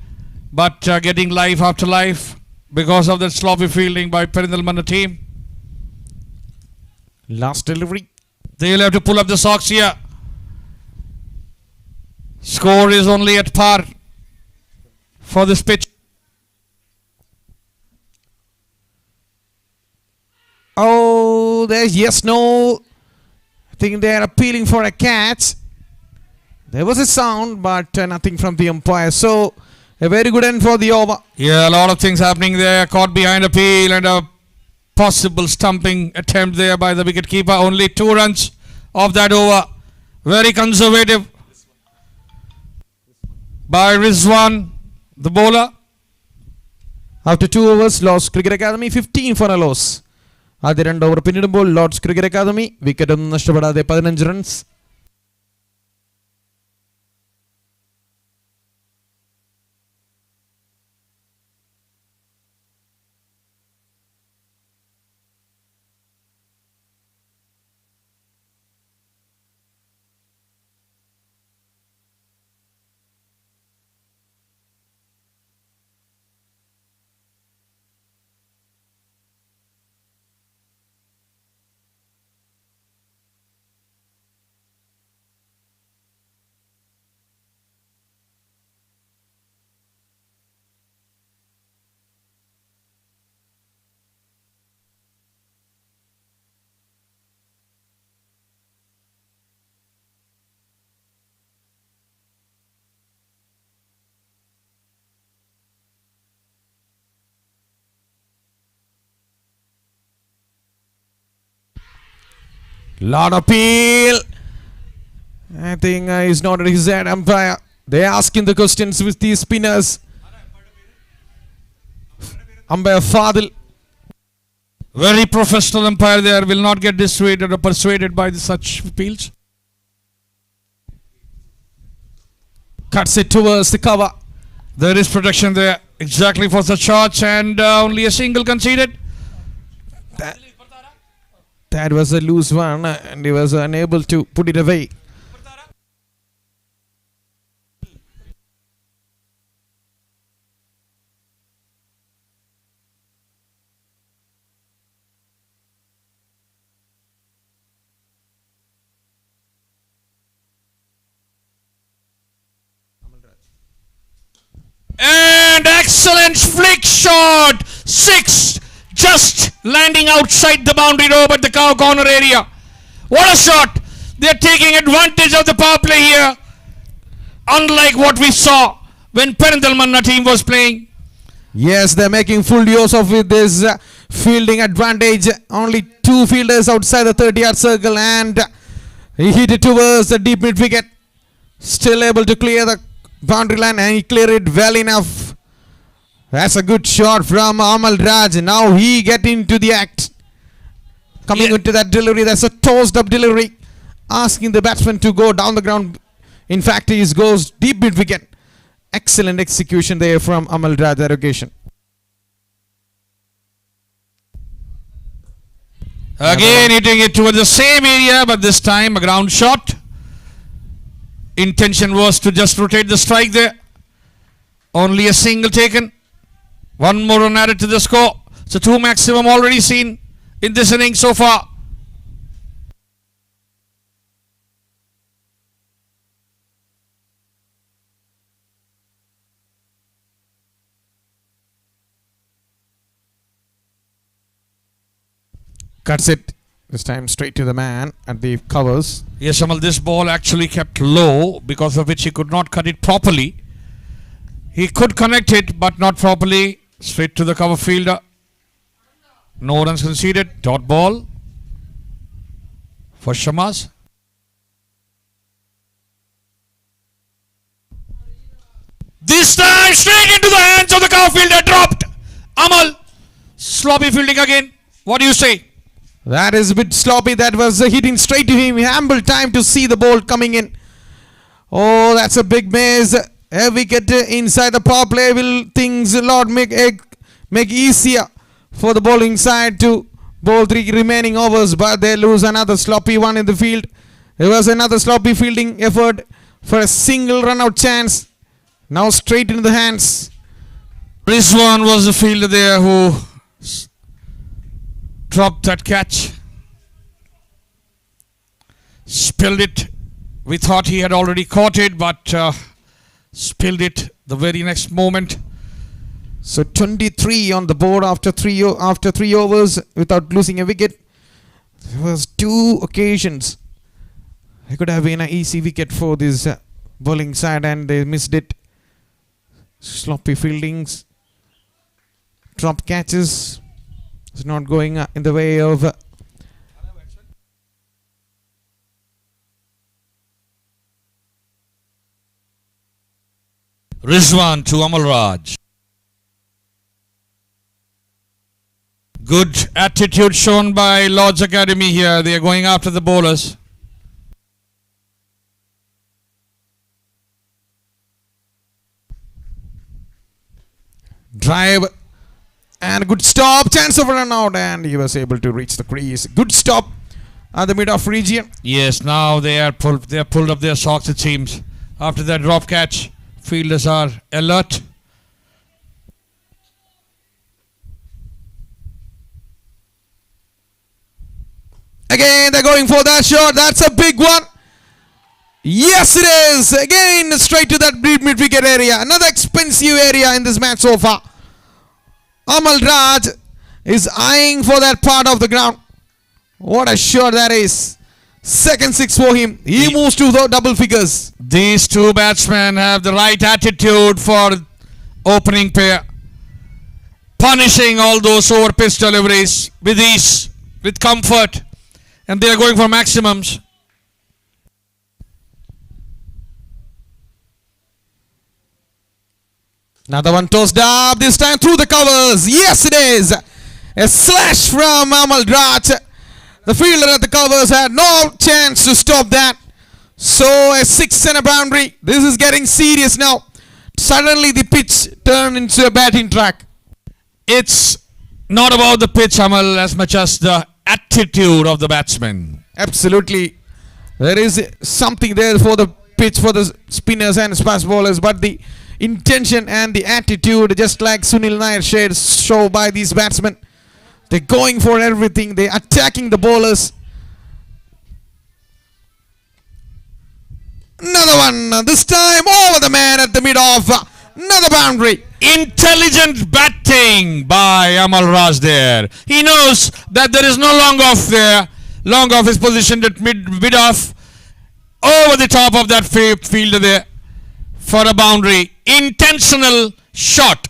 but getting life after life because of that sloppy fielding by PERINTALMANNA team. Last delivery. They'll have to pull up the socks here. Score is only at par for this pitch. Oh, there's yes, no. I think they are appealing for a catch. There was a sound, but nothing from the umpire. So, a very good end for the over. Yeah, a lot of things happening there. Caught behind a peel and a possible stumping attempt there by the wicket keeper. Only 2 runs of that over. Very conservative by Rizwan, the bowler. After 2 overs, Lord's Cricket Academy 15 for a loss. ആദ്യ 2 over പിന്നിടുമ്പോൾ Lord's cricket academy wicket ഒന്നും നഷ്ടപ്പെടാതെ 15 runs. Lot of appeal. I think he's nodded his head. Umpire. They're asking the questions with these spinners. Umpire Fadil. Very professional umpire there. Will not get dissuaded or persuaded by such appeals. Cuts it towards the cover. There is protection there exactly for such shots, and only a single conceded. That was a loose one and he was unable to put it away. And excellent flick shot. 6. Just landing outside the boundary row at the cow corner area. What a shot. They're taking advantage of the power play here. Unlike what we saw when PERINTALMANNA team was playing. Yes, they're making full use of this fielding advantage. Only 2 fielders outside the 30-yard circle and he hit it towards the deep mid wicket. Still able to clear the boundary line and he cleared it well enough. That's a good shot from Amal Raj. Now he get into the act. Coming into that delivery. That's a tossed up delivery. Asking the batsman to go down the ground. In fact, he goes deep mid wicket. Excellent execution there from Amal Raj that occasion. Again hitting it towards the same area, but this time a ground shot. Intention was to just rotate the strike there. Only a single taken. 1 more run added to the score. So 2 maximum already seen in this inning so far. Cuts it. This time straight to the man at the covers. Yes, Amal, this ball actually kept low, because of which he could not cut it properly. He could connect it, but not properly. Straight to the cover fielder. No runs conceded. Dot ball for Shamaz. This time straight into the hands of the cover fielder. Dropped. Amal. Sloppy fielding again. What do you say? That is a bit sloppy. That was hitting straight to him. Ample time to see the ball coming in. Oh, that's a big miss. A wicket inside the power play will things a lot make easier for the bowling side to bowl 3 remaining overs, but they lose another sloppy one in the field. There was another sloppy fielding effort for a single run out chance. Now straight into the hands. Rizwan was the fielder there who dropped that catch. Spilled it. We thought he had already caught it, but spilled it the very next moment. So 23 on the board after three overs without losing a wicket. There was 2 occasions. It could have been an easy wicket for this bowling side and they missed it. Sloppy fieldings. Drop catches. It's not going in the way of... Rizwan to Amal Raj. Good attitude shown by Lord's Academy here. They are going after the bowlers. Drive and good stop. Chance of a run out and he was able to reach the crease. Good stop at the mid-off region. Yes, now they are pulled up their socks, it seems. After that drop catch, fielders are alert. Again, they're going for that shot. That's a big one. Yes, it is. Again, straight to that mid-wicket area. Another expensive area in this match so far. Amal Raj is eyeing for that part of the ground. What a shot that is. Second 6 for him. He moves to the double figures. These 2 batsmen have the right attitude for opening pair. Punishing all those over-pitch deliveries with ease, with comfort. And they are going for maximums. Another one tossed up, this time through the covers. Yes, it is. A slash from Amal Raj. The fielder at the covers had no chance to stop that. So a 6 and a boundary. This is getting serious now. Suddenly the pitch turned into a batting track. It's not about the pitch, Amal, as much as the attitude of the batsman. Absolutely. There is something there for the pitch for the spinners and fast bowlers, but the intention and the attitude, just like Sunil Nair shared, show by these batsmen. They're going for everything. They're attacking the bowlers. Another one. This time over the man at the mid-off. Another boundary. Intelligent batting by Amal Raj there. He knows that there is no long off there. Long off is positioned at mid-off. Over the top of that fielder there for a boundary. Intentional shot.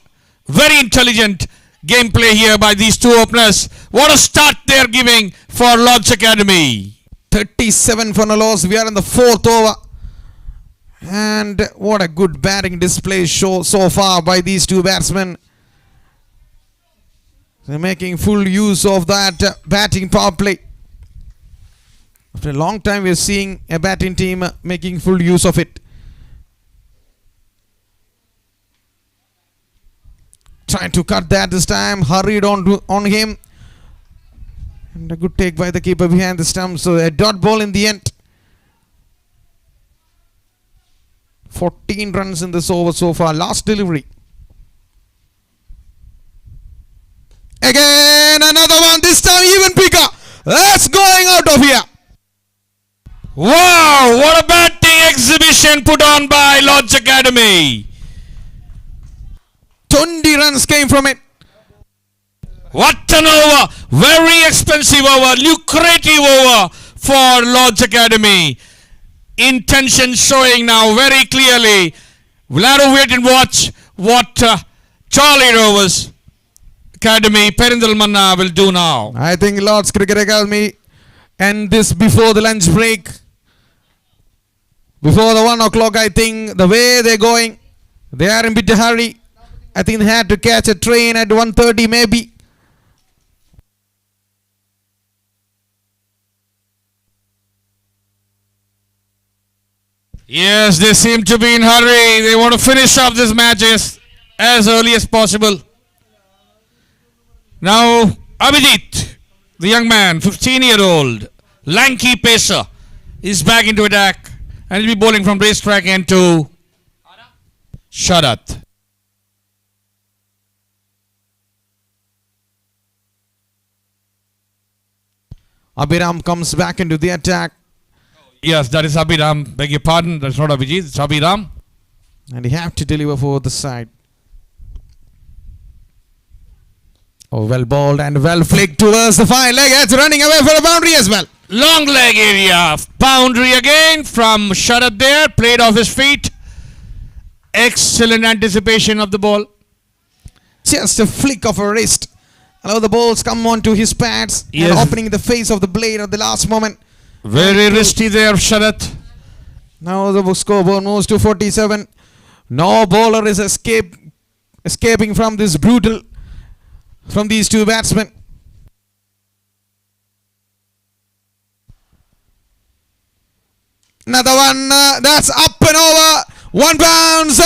Very intelligent gameplay here by these 2 openers. What a start they are giving for Lord's Academy. 37 for no loss. We are in the 4th over. And what a good batting display so far by these 2 batsmen. They're making full use of that batting power play. After a long time, we're seeing a batting team making full use of it. Trying to cut that this time. Hurried on him. And a good take by the keeper behind the stump. So a dot ball in the end. 14 runs in this over so far. Last delivery. Again, another one. This time even bigger. That's going out of here. Wow, what a batting exhibition put on by Lord's Academy. 20 runs came from it. What an over. Very expensive over. Lucrative over for Lord's Academy. Intention showing now very clearly. We'll have to wait and watch what Charlie Rovers Academy, PERINTALMANNA will do now. I think Lord's Cricket Academy end this before the lunch break. Before the 1 o'clock, I think the way they're going, they are in a bit of hurry. I think they had to catch a train at 1:30 maybe. Yes, they seem to be in hurry. They want to finish off this match as early as possible. Now, Abhijit, the young man, 15-year-old, lanky pacer, is back into attack and he'll be bowling from racetrack end to Sharat. Abhiram comes back into the attack. Yes, that is Abhiram. Beg your pardon, that's not Abhijit, it's Abhiram. And he have to deliver for the side. Oh, well bowled and well flicked towards the fine leg. It's running away for a boundary as well. Long leg area. Boundary again from Sharat there. Played off his feet. Excellent anticipation of the ball. Just a flick of a wrist. Allow the balls come on to his pads. Yes. And opening the face of the blade at the last moment. Very risky there, Sharat. Now the scoreboard moves to 47. No bowler is escaping from this brutal, from these two batsmen. Another one, that's up and over. One bounce,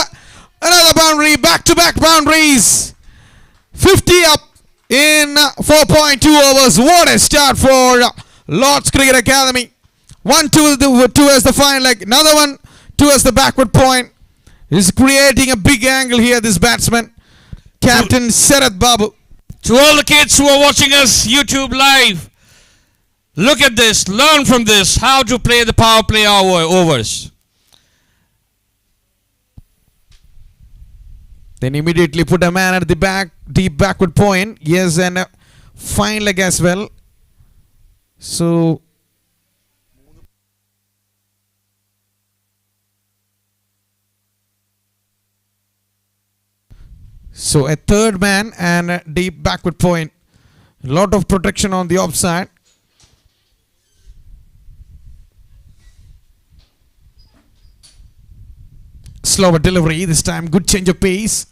another boundary, back-to-back boundaries. 50 up in 4.2 overs. What a start for Lord's Cricket Academy. One towards the fine leg, another one towards the backward point. He's creating a big angle here, this batsman, Captain Sarath Babu. To all the kids who are watching us YouTube live, look at this, learn from this, how to play the power play overs. Then immediately put a man at the back, deep backward point. Yes, and a fine leg as well. So a third man and a deep backward point. A lot of protection on the offside. Slower delivery this time. Good change of pace.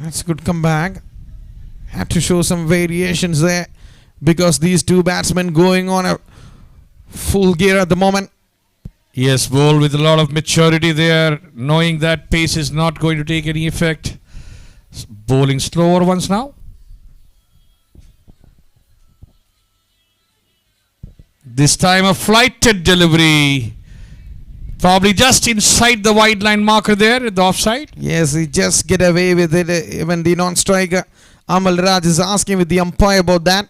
That's a good comeback. Had to show some variations there because these two batsmen going on a full gear at the moment. Yes, bowl with a lot of maturity there, knowing that pace is not going to take any effect. Bowling slower ones now. This time a flighted delivery. Probably just inside the wide line marker there at the offside. Yes, he just get away with it. Even the non-striker Amal Raj is asking with the umpire about that.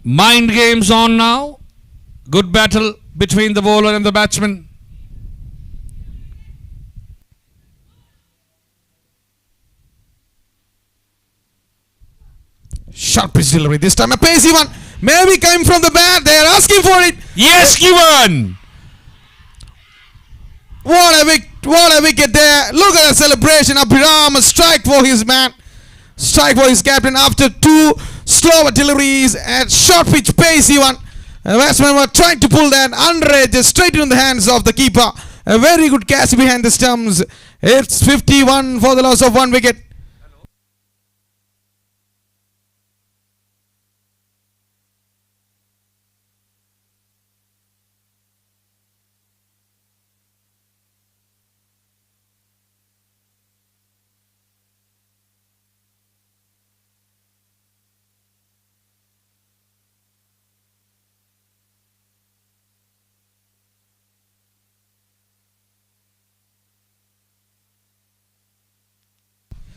Mind games on now. Good battle between the bowler and the batsman. Sharp pitch delivery. This time a pacey one. Maybe coming from the bat. They are asking for it. Yes, given. What a wicket there. Look at the celebration. Abhiram, a strike for his man. Strike for his captain after two slower deliveries and short pitch pacey one. The batsmen were trying to pull that under edge straight into the hands of the keeper. A very good catch behind the stumps. It's 51 for the loss of one wicket.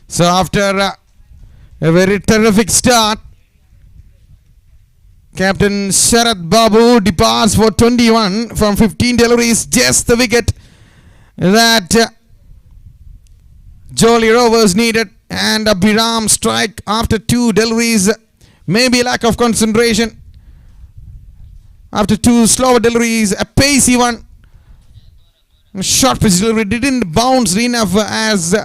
So after a very terrific start, Captain Sarath Babu departs for 21 from 15 deliveries. Just the wicket that Jolly Rovers needed, and Abhiram strike after two deliveries. Maybe lack of concentration. After two slower deliveries, a pacey one. Short pitch delivery didn't bounce enough as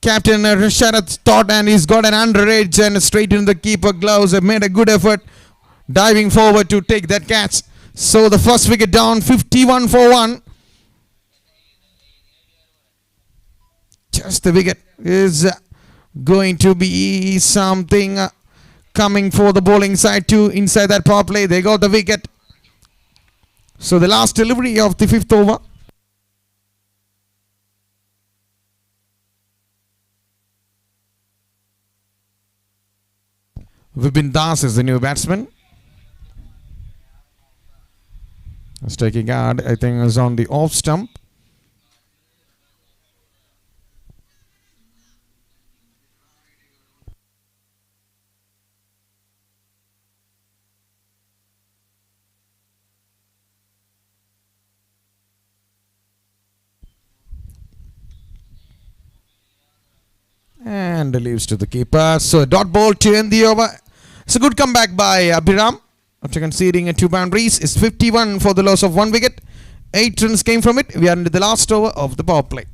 Captain Sharath thought, and he's got an under edge and straight in the keeper gloves. Made a good effort diving forward to take that catch. So the first wicket down, 51 for 1. Just the wicket is going to be something coming for the bowling side too. Inside that power play, they got the wicket. So the last delivery of the 5th over. Vipin Das is the new batsman. Striking guard, I think, is on the off stump. And leaves to the keeper. So a dot ball to end the over. It's a good comeback by Abhiram. After conceding 2 boundaries, it's 51 for the loss of 1 wicket. 8 runs came from it. We are into the last over of the power play.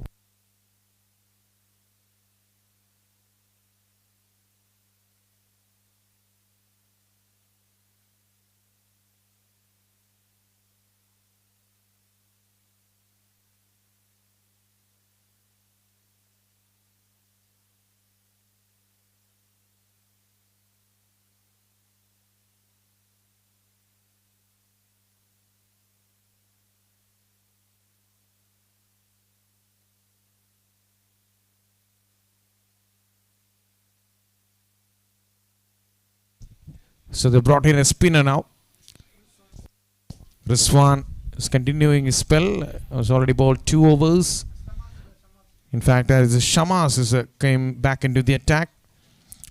So they brought in a spinner now. Rizwan is continuing his spell. Has already bowled 2 overs. In fact, as Shamas came back into the attack.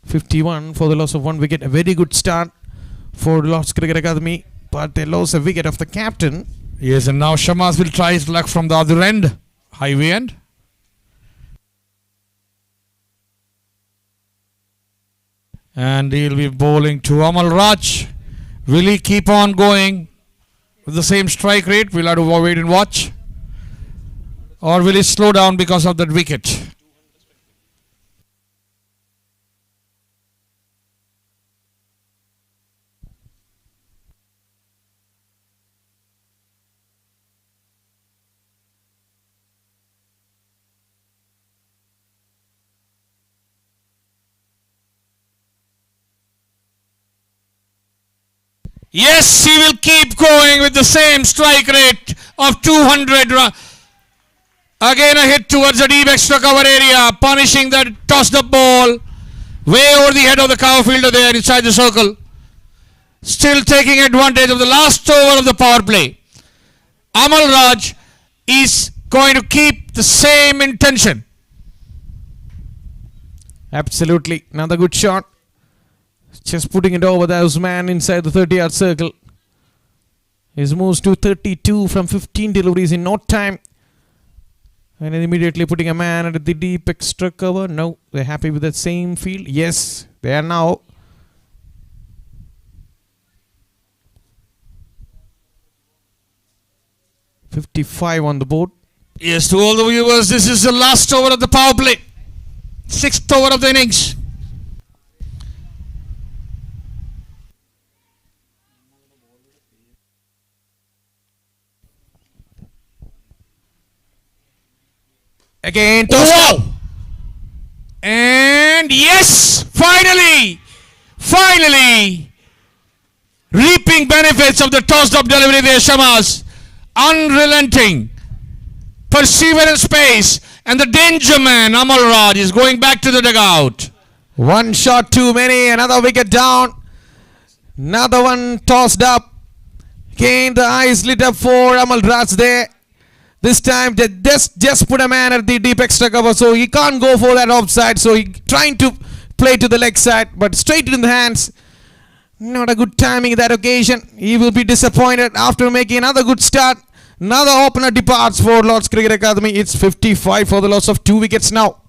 51 for the loss of 1 wicket. A very good start for Lord's Cricket Academy. But they lost a wicket of the captain. Yes, and now Shamas will try his luck from the other end. Highway end. And he'll be bowling to Amal Raj. Will he keep on going with the same strike rate? We'll have to wait and watch. Or will he slow down because of that wicket? Yes, he will keep going with the same strike rate of 200. Again a hit towards the deep extra cover area, punishing that tossed up ball way over the head of the cover fielder there inside the circle. Still taking advantage of the last over of the power play. Amal Raj is going to keep the same intention. Absolutely. Another good shot. Just putting it over the man inside the 30-yard circle. His moves to 32 from 15 deliveries in no time. And then immediately putting a man at the deep extra cover. No, they're happy with that same field. Yes, they are now. .55 on the board. Yes, to all the viewers, this is the last over of the power play. 6th over of the innings. Again, wow! And yes, finally, reaping benefits of the tossed up delivery there, Shamas. Unrelenting, perseverance, pace, and the danger man, Amal Raj, is going back to the dugout. One shot too many, another wicket down. Another one tossed up. Again, the eyes lit up for Amal Raj there. This time they just put a man at the deep extra cover, so he can't go for that offside. So he trying to play to the leg side, but straight in the hands. Not a good timing that occasion. He will be disappointed after making another good start. Another opener departs for Lord's Cricket Academy. It's 55 for the loss of 2 wickets now.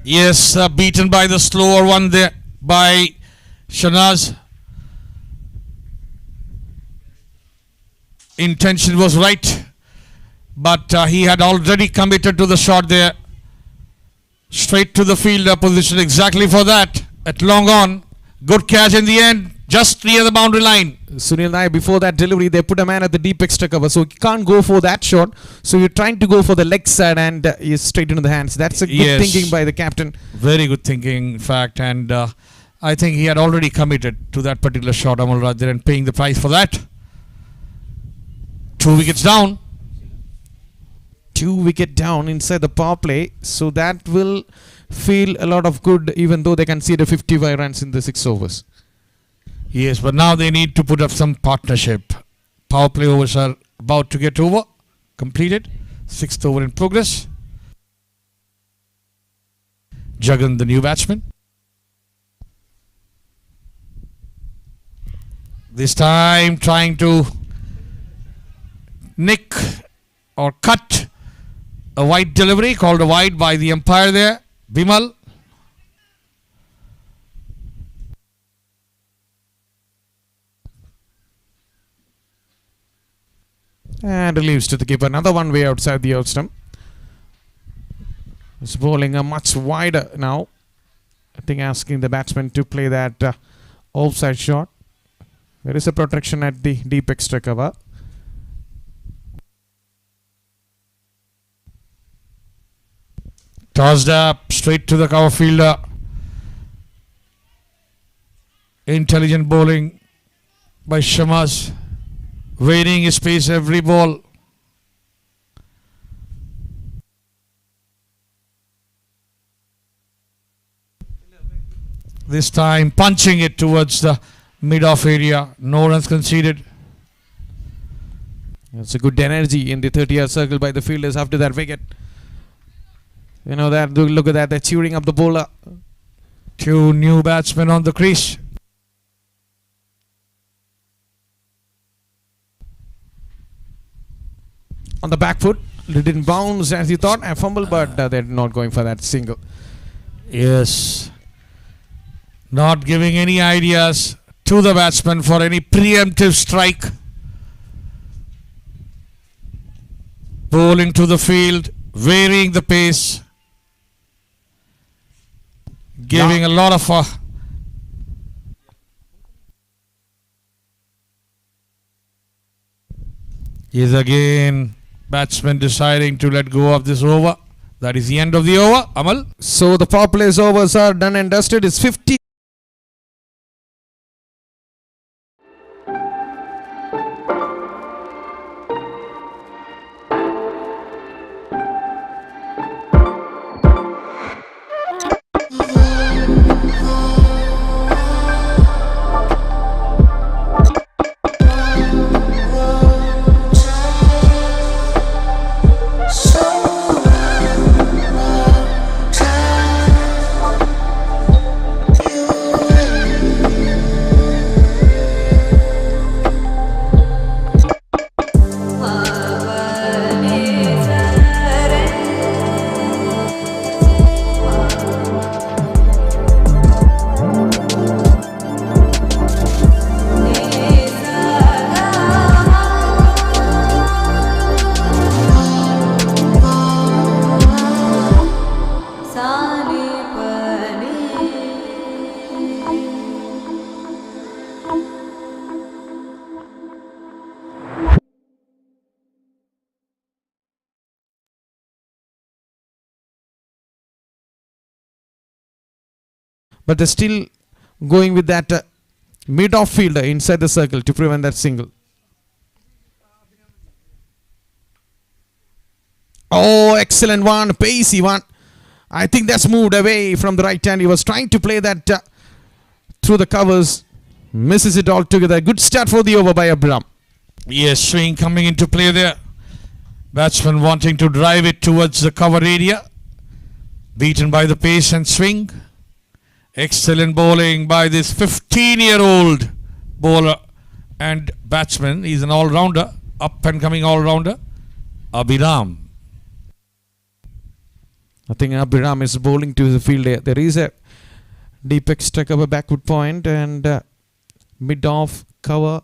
Yes, beaten by the slower one there by Shanaz. Intention was right. But he had already committed to the shot there. Straight to the fielder, position exactly for that. At long on. Good catch in the end. Just near the boundary line. Sunil Nair, before that delivery, they put a man at the deep extra cover. So he can't go for that shot. So you're trying to go for the leg side and he's straight into the hands. That's a good thinking by the captain. Very good thinking, in fact. And I think he had already committed to that particular shot, Amal Raj, and paying the price for that. 2 wickets down. 2 wicket down inside the power play, so that will feel a lot of good, even though they conceded 55 runs in the 6 overs. Yes, but now they need to put up some partnership. Power play overs are about to get over, completed. 6th over in progress. Jagan, the new batsman. This time trying to nick or cut a wide delivery, called a wide by the umpire there, Bimal. And relieves to the keeper. Another one way outside the out stump. He's bowling a much wider now. I think asking the batsman to play that offside shot. There is a protection at the deep extra cover. Tossed up straight to the cover fielder. Intelligent bowling by Shamas. Varying his pace every ball. This time punching it towards the mid-off area. No runs conceded. It's a good energy in the 30-yard circle by the fielders after that wicket. You know that, look at that, they're cheering up the bowler. 2 new batsmen on the crease. On the back foot, it didn't bounce as you thought, a fumble, but they're not going for that single. Yes. Not giving any ideas to the batsman for any preemptive strike. Bowling to the field, varying the pace. Giving a lot of is again batsman deciding to let go of this over. That is the end of the over, Amal. So the power plays overs are done and dusted. It's 50. But they're still going with that mid-off fielder inside the circle to prevent that single. Oh, excellent one, pacey one. I think that's moved away from the right hand. He was trying to play that through the covers. Misses it altogether. Good start for the over by Abram. Yes, swing coming into play there. Batsman wanting to drive it towards the cover area. Beaten by the pace and swing. Excellent bowling by this 15-year-old bowler and batsman. He's an all-rounder, up and coming all-rounder, Abhiram. I think Abhiram is bowling to the field. There is a deep extra cover backward point and mid-off cover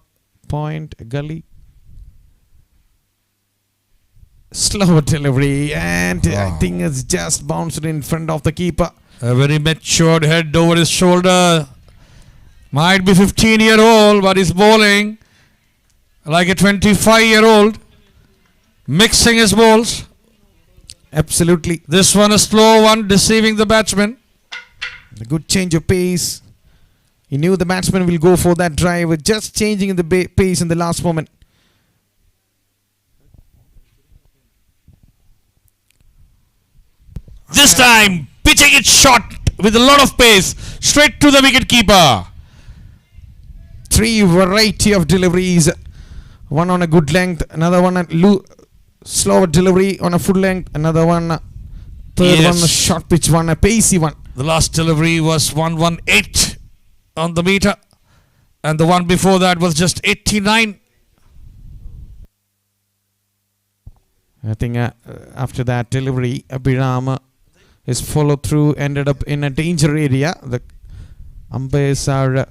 point gully. Slow delivery and I think it's just bounced in front of the keeper. A very matured head over his shoulder. Might be 15-year-old, but he's bowling like a 25-year-old. Mixing his balls. Absolutely. This one a slow one, deceiving the batsman. A good change of pace. He knew the batsman will go for that drive, just changing the pace in the last moment. This time, pitching it short with a lot of pace, straight to the wicket keeper. 3 variety of deliveries. One on a good length, another one at slower delivery on a full length, another one third one a short pitch one, a pacey one. The last delivery was 118 on the meter, and the one before that was just 89. I think after that delivery, Abhiram is followed through, ended up in a danger area. The umpires are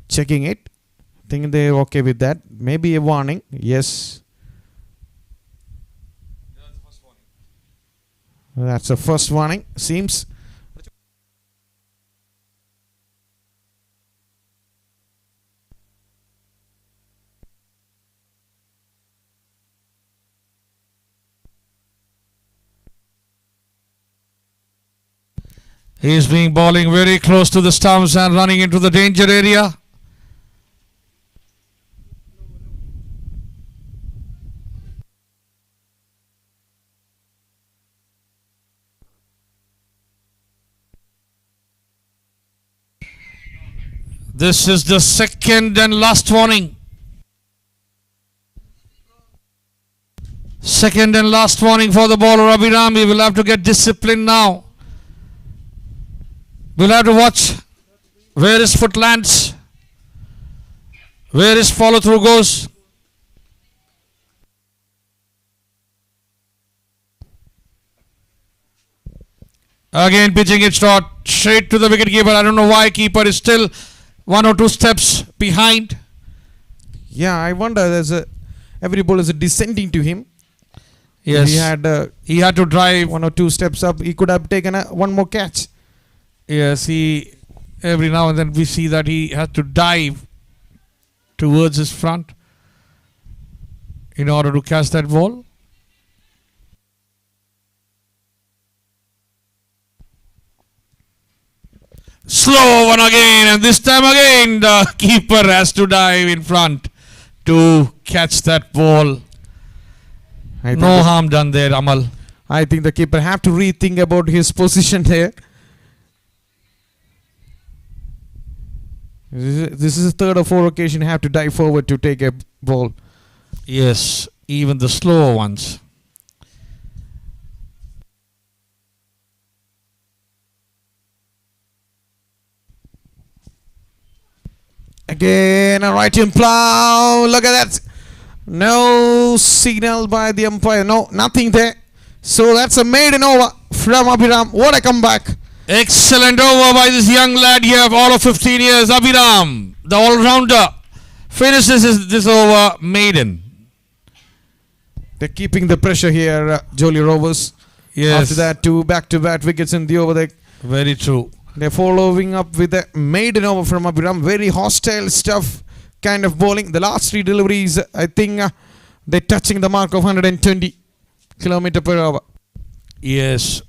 checking it. I think they're okay with that. Maybe a warning. Yes. That's the first warning. Seems. He's being bowling very close to the stumps and running into the danger area. This is the second and last warning. Second and last warning for the bowler Abhiram. He will have to get disciplined now. We'll have to watch where his foot lands, where his follow through goes. Again pitching it short, straight to the wicket keeper. I don't know why keeper is still 1 or 2 steps behind. Yeah, I wonder. Every ball is descending to him. Yes, he had to drive 1 or 2 steps up. He could have taken one more catch. Yes, every now and then we see that he has to dive towards his front in order to catch that ball. Slow one again, and this time again the keeper has to dive in front to catch that ball. No harm done there, Amal. I think the keeper have to rethink about his position there. This is the 3rd or 4th occasion have to dive forward to take a ball. Yes, even the slower ones. Again, a right in plow. Look at that. No signal by the umpire. No, nothing there. So that's a maiden over from Abhiram. What a comeback. Excellent over by this young lad here of all of 15 years, Abhiram, the all-rounder, finishes this over maiden. They're keeping the pressure here, Jolly Rovers. Yes. After that, 2 back-to-back wickets in the over there. Very true. They're following up with a maiden over from Abhiram. Very hostile stuff kind of bowling. The last 3 deliveries, I think they're touching the mark of 120 km per hour. Yes.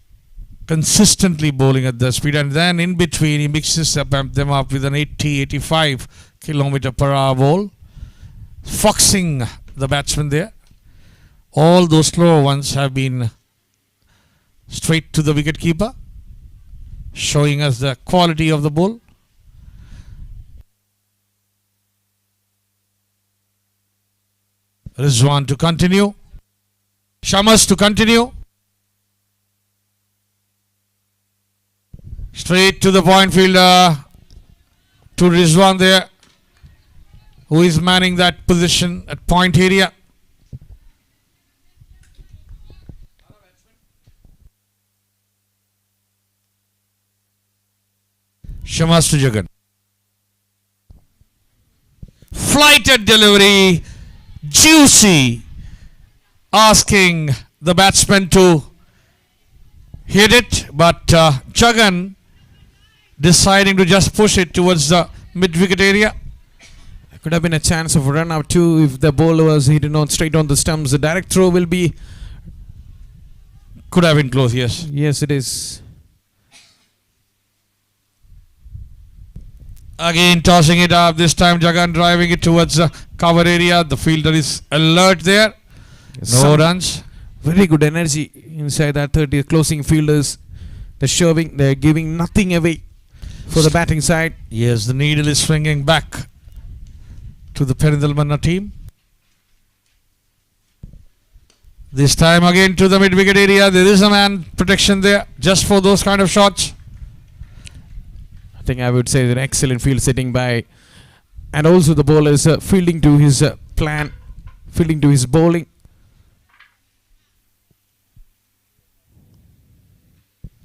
Consistently bowling at the speed, and then in between he mixes them up with an 80-85 km per hour ball, foxing the batsman there. All those slower ones have been straight to the wicket keeper, showing us the quality of the ball. Rizwan to continue, Shamas to continue. Straight to the point fielder, to Rizwan there, who is manning that position at point area. Shamas to Jagan. Flighted delivery, juicy, asking the batsman to hit it, but Jagan deciding to just push it towards the mid-wicket area. There could have been a chance of a run out too if the ball was hit straight on the stumps. The direct throw will be... Could have been close, yes. Yes, it is. Again tossing it up, this time Jagan driving it towards the cover area. The fielder is alert there. No runs. Very good energy inside that 30 closing fielders. They're giving nothing away for the batting side. Yes, the needle is swinging back to the PERINTALMANNA team. This time again to the mid-wicket area. There is a man protection there just for those kind of shots. I think I would say an excellent field setting by, and also the bowler is fielding to his plan, fielding to his bowling.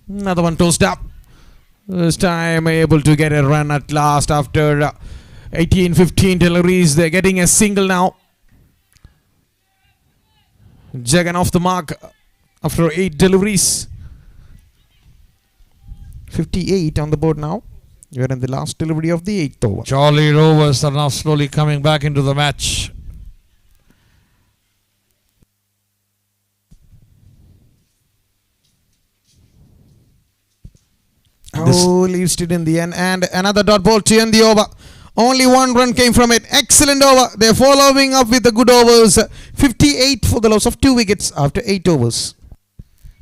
Another one tossed up. This time able to get a run at last after 18-15 deliveries. They're getting a single now. Jagan off the mark after 8 deliveries. 58 on the board now. We're in the last delivery of the 8th over. Jolly Rovers are now slowly coming back into the match. Oh, leaves it in the end, and another dot ball to end the over. Only 1 run came from it. Excellent over. They're following up with the good overs. 58 for the loss of 2 wickets after 8 overs.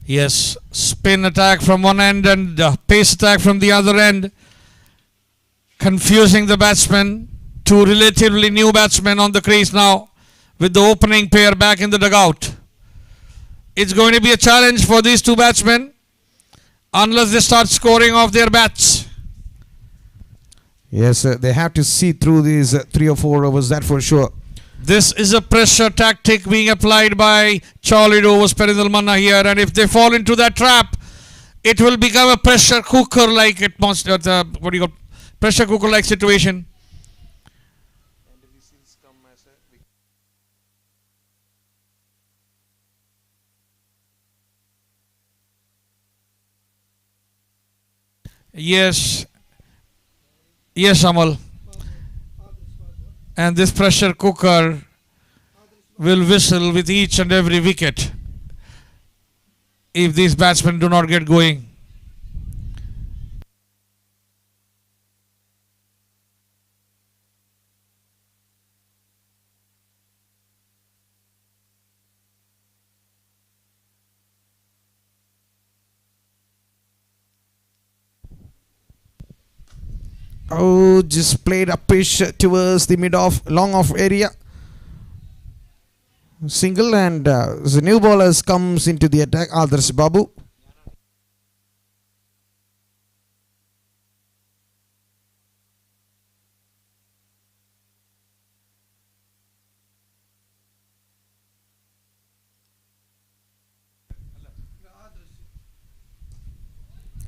Yes, spin attack from one end and pace attack from the other end. Confusing the batsmen. 2 relatively new batsmen on the crease now with the opening pair back in the dugout. It's going to be a challenge for these 2 batsmen unless they start scoring off their bats. Yes, they have to see through these 3 or 4 overs, that for sure. This is a pressure tactic being applied by Jolly Rovers PERINTALMANNA here, and if they fall into that trap, it will become a pressure cooker like pressure cooker like situation. Yes, Amal. And this pressure cooker will whistle with each and every wicket if these batsmen do not get going. Oh, just played a pitch towards the long off area. Single, and the new bowlers comes into the attack. Adarsh Babu.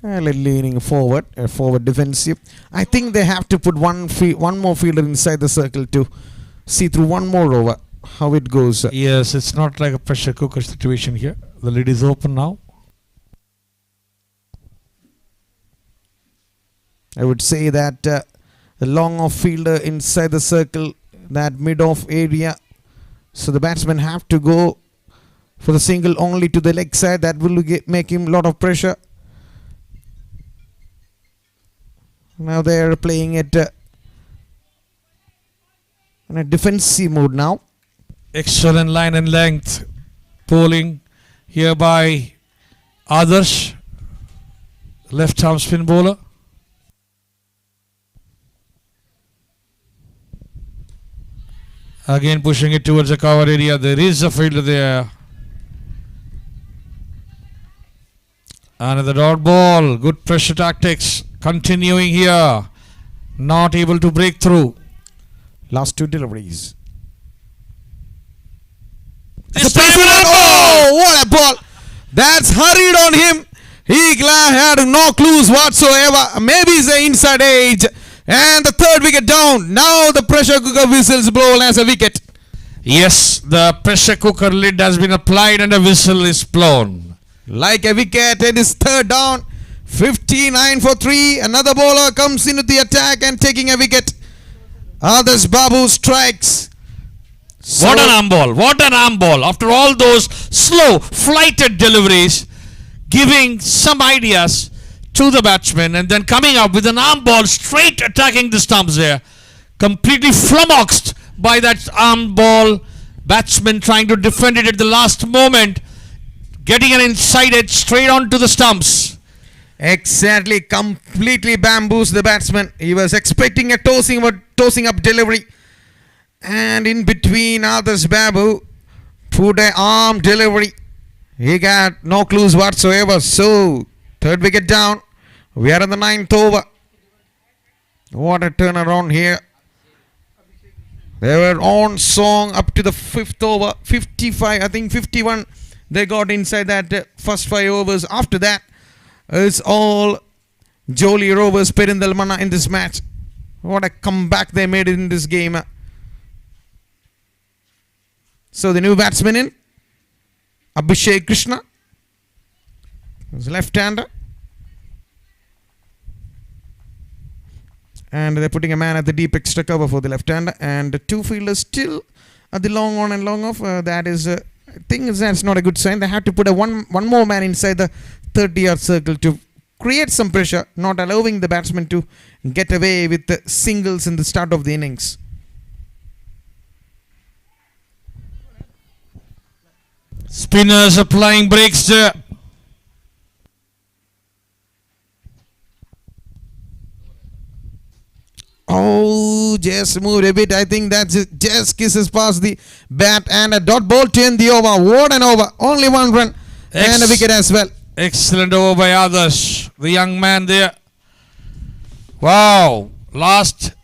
Leaning forward, forward defensive. I think they have to put one more fielder inside the circle to see through one more over how it goes. Yes, it's not like a pressure cooker situation here. The lid is open now. I would say that the long off fielder inside the circle, that mid off area. So the batsmen have to go for the single only to the leg side. That will make him a lot of pressure. Now they are playing it in a defensive mode now. Excellent line and length bowling here by Adarsh, left arm spin bowler. Again pushing it towards the cover area. There is a fielder there. Another dot ball. Good pressure tactics. Continuing here. Not able to break through. Last 2 deliveries. Oh, what a ball! That's hurried on him. He had no clues whatsoever. Maybe it's the inside edge. And the 3rd wicket down. Now the pressure cooker whistles blown as a wicket. Yes, the pressure cooker lid has been applied and a whistle is blown. Like a wicket, it is 3rd down. 59 for 3. Another bowler comes into the attack and taking a wicket. Adarsh Babu strikes. So what an arm ball. What an arm ball. After all those slow, flighted deliveries, giving some ideas to the batsman and then coming up with an arm ball straight attacking the stumps there. Completely flummoxed by that arm ball. Batsman trying to defend it at the last moment. getting an inside edge straight onto the stumps. Exactly, completely bamboozled the batsman. He was expecting a tossing up delivery, and in between others, Babu put an arm delivery. He got no clues whatsoever. So, third wicket down. We are in the 9th over. What a turnaround here. They were on song up to the 5th over. 55, I think 51. They got inside that first 5 overs. After that, it's all Jolly Rovers, PERINTALMANNA in this match. What a comeback they made in this game. So the new batsman in, Abhishek Krishna, his left-hander. And they're putting a man at the deep extra cover for the left-hander. And the 2 fielders still at the long on and long off. That is, I think that's not a good sign. They have to put one more man inside the 30-yard circle to create some pressure, not allowing the batsman to get away with the singles in the start of the innings. Spinners applying breaks there. Oh, just moved a bit. I think that's it. Just kisses past the bat and a dot ball to end the over. What an over. Only 1 run and a wicket as well. Excellent over by others. The young man there. Wow. Last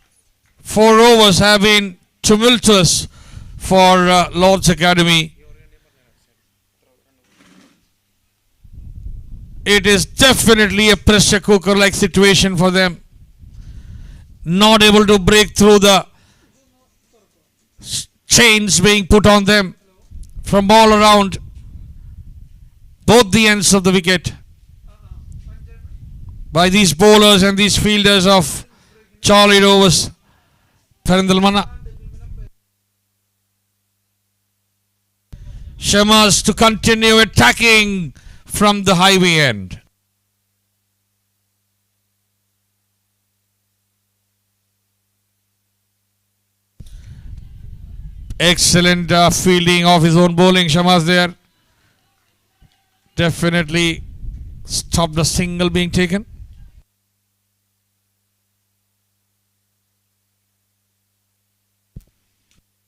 4 overs have been tumultuous for Lord's Academy. It is definitely a pressure cooker like situation for them. Not able to break through the chains being put on them from all around both the ends of the wicket by these bowlers and these fielders of Jolly Rovers, PERINTALMANNA. Shamas to continue attacking from the highway end. Excellent fielding of his own bowling, Shamas there. Definitely stopped the single being taken.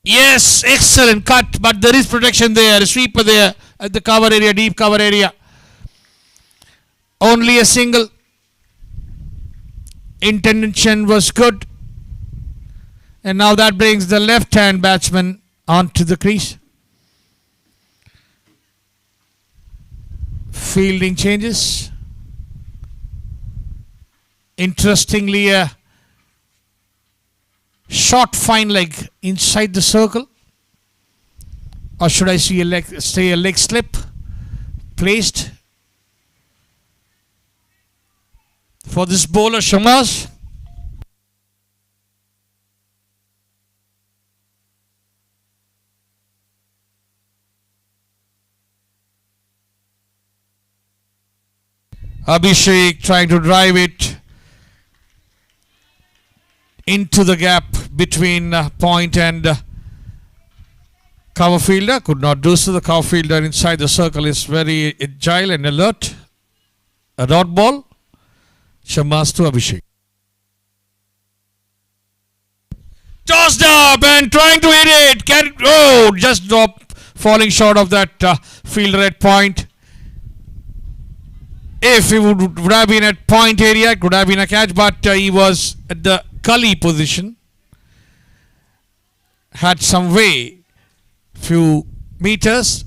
Yes, excellent cut, but there is protection there. A sweeper there at the cover area, deep cover area. Only a single. Intention was good. And now that brings the left-hand batsman onto the crease. Fielding changes. Interestingly, a short fine leg inside the circle. Or should I see a leg slip placed for this bowler Shamas? Abhishek trying to drive it into the gap between point and cover fielder. Could not do so. The cover fielder inside the circle is very agile and alert. A dot ball. Shamas to Abhishek. Tossed up and trying to hit it. Just drop, falling short of that fielder at point. If he would have been at point area, it could have been a catch, but he was at the gully position. Had some way, few meters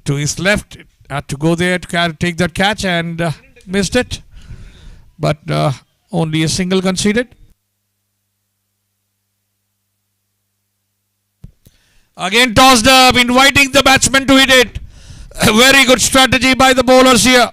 to his left, had to go there to take that catch and missed it. But only a single conceded. Again tossed up, inviting the batsman to hit it. A very good strategy by the bowlers here.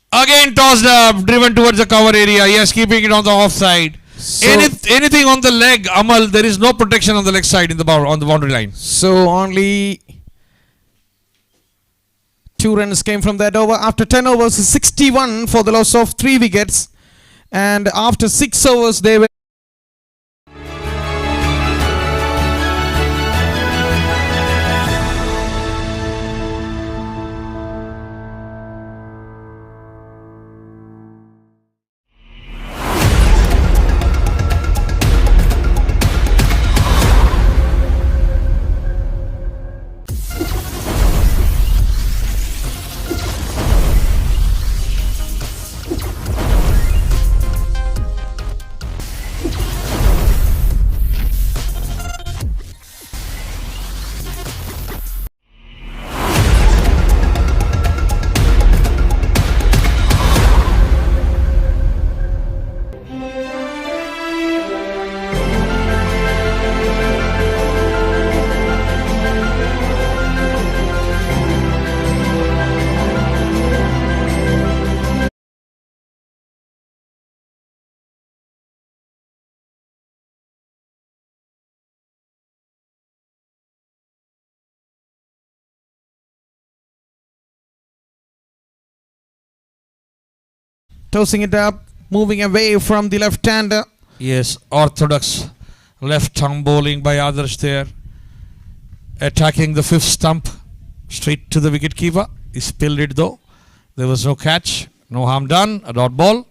Again tossed up, driven towards the cover area. Yes, keeping it on the offside. So anything on the leg, Amal, there is no protection on the leg side in the on the boundary line. So only 2 runs came from that over. After 10 overs, 61 for the loss of 3 wickets. And after 6 overs, they were tossing it up, moving away from the left-hander. Yes, orthodox left-arm bowling by others there. Attacking the 5th stump, straight to the wicket-keeper. He spilled it though. There was no catch, no harm done, a dot ball.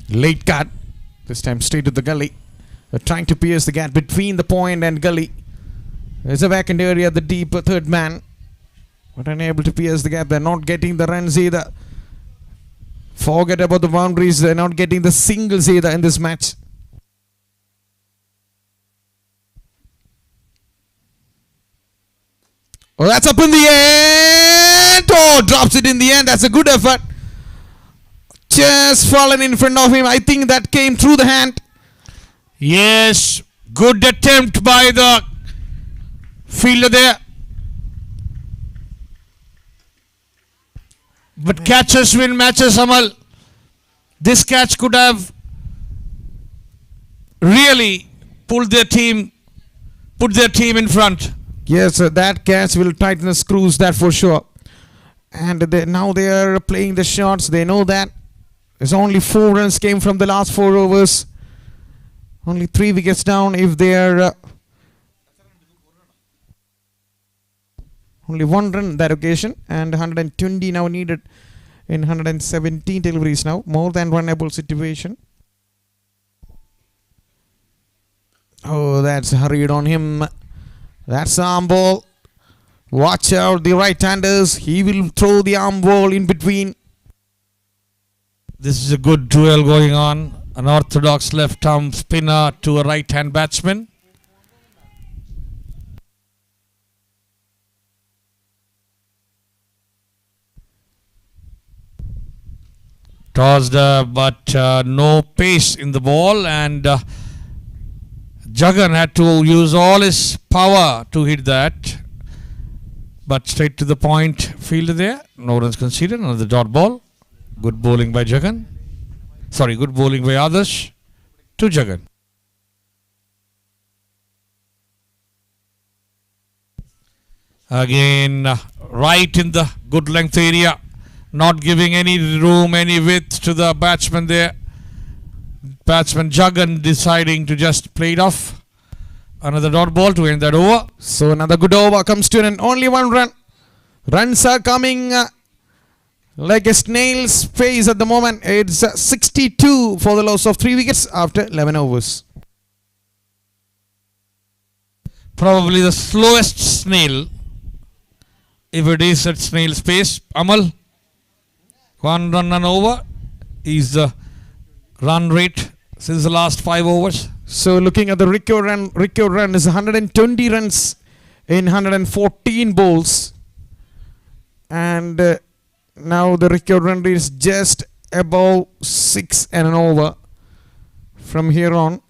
Late cut, this time straight to the gully. They're trying to pierce the gap between the point and gully. There's a vacant area, the deep third man, but unable to pierce the gap. They're not getting the runs either. Forget about the boundaries. They're not getting the singles either in this match. Oh, that's up in the end. Oh, drops it in the end. That's a good effort. Just fallen in front of him. I think that came through the hand. Yes, good attempt by the fielder there. But catches win matches, Amal. This catch could have really put their team in front. Yes, that catch will tighten the screws, that for sure. And now they are playing the shots. They know that. There's only 4 runs came from the last 4 overs. Only 3 wickets down if they are... only 1 run that occasion, and 120 now needed in 117 deliveries now. More than runnable situation. Oh, that's hurried on him. That's the arm ball. Watch out, the right-handers. He will throw the arm ball in between. This is a good duel going on. An orthodox left-arm spinner to a right-hand batsman. Tossed, but no pace in the ball, and Jagan had to use all his power to hit that. But straight to the point, fielder there. No runs conceded. Another dot ball. Good bowling by Jagan. Sorry, good bowling by Adarsh to Jagan. Again, right in the good length area. Not giving any room, any width to the batsman there. Batsman Jagan deciding to just play it off. Another dot ball to end that over. So another good over comes to an end. Only 1 run. Runs are coming like a snail's pace at the moment. It's 62 for the loss of 3 wickets after 11 overs. Probably the slowest snail, if it is at snail's pace. Amal, 1 run and over is the run rate since the last 5 overs. So looking at the record run is 120 runs in 114 bowls. And now the record run rate is just above 6 and an over from here on.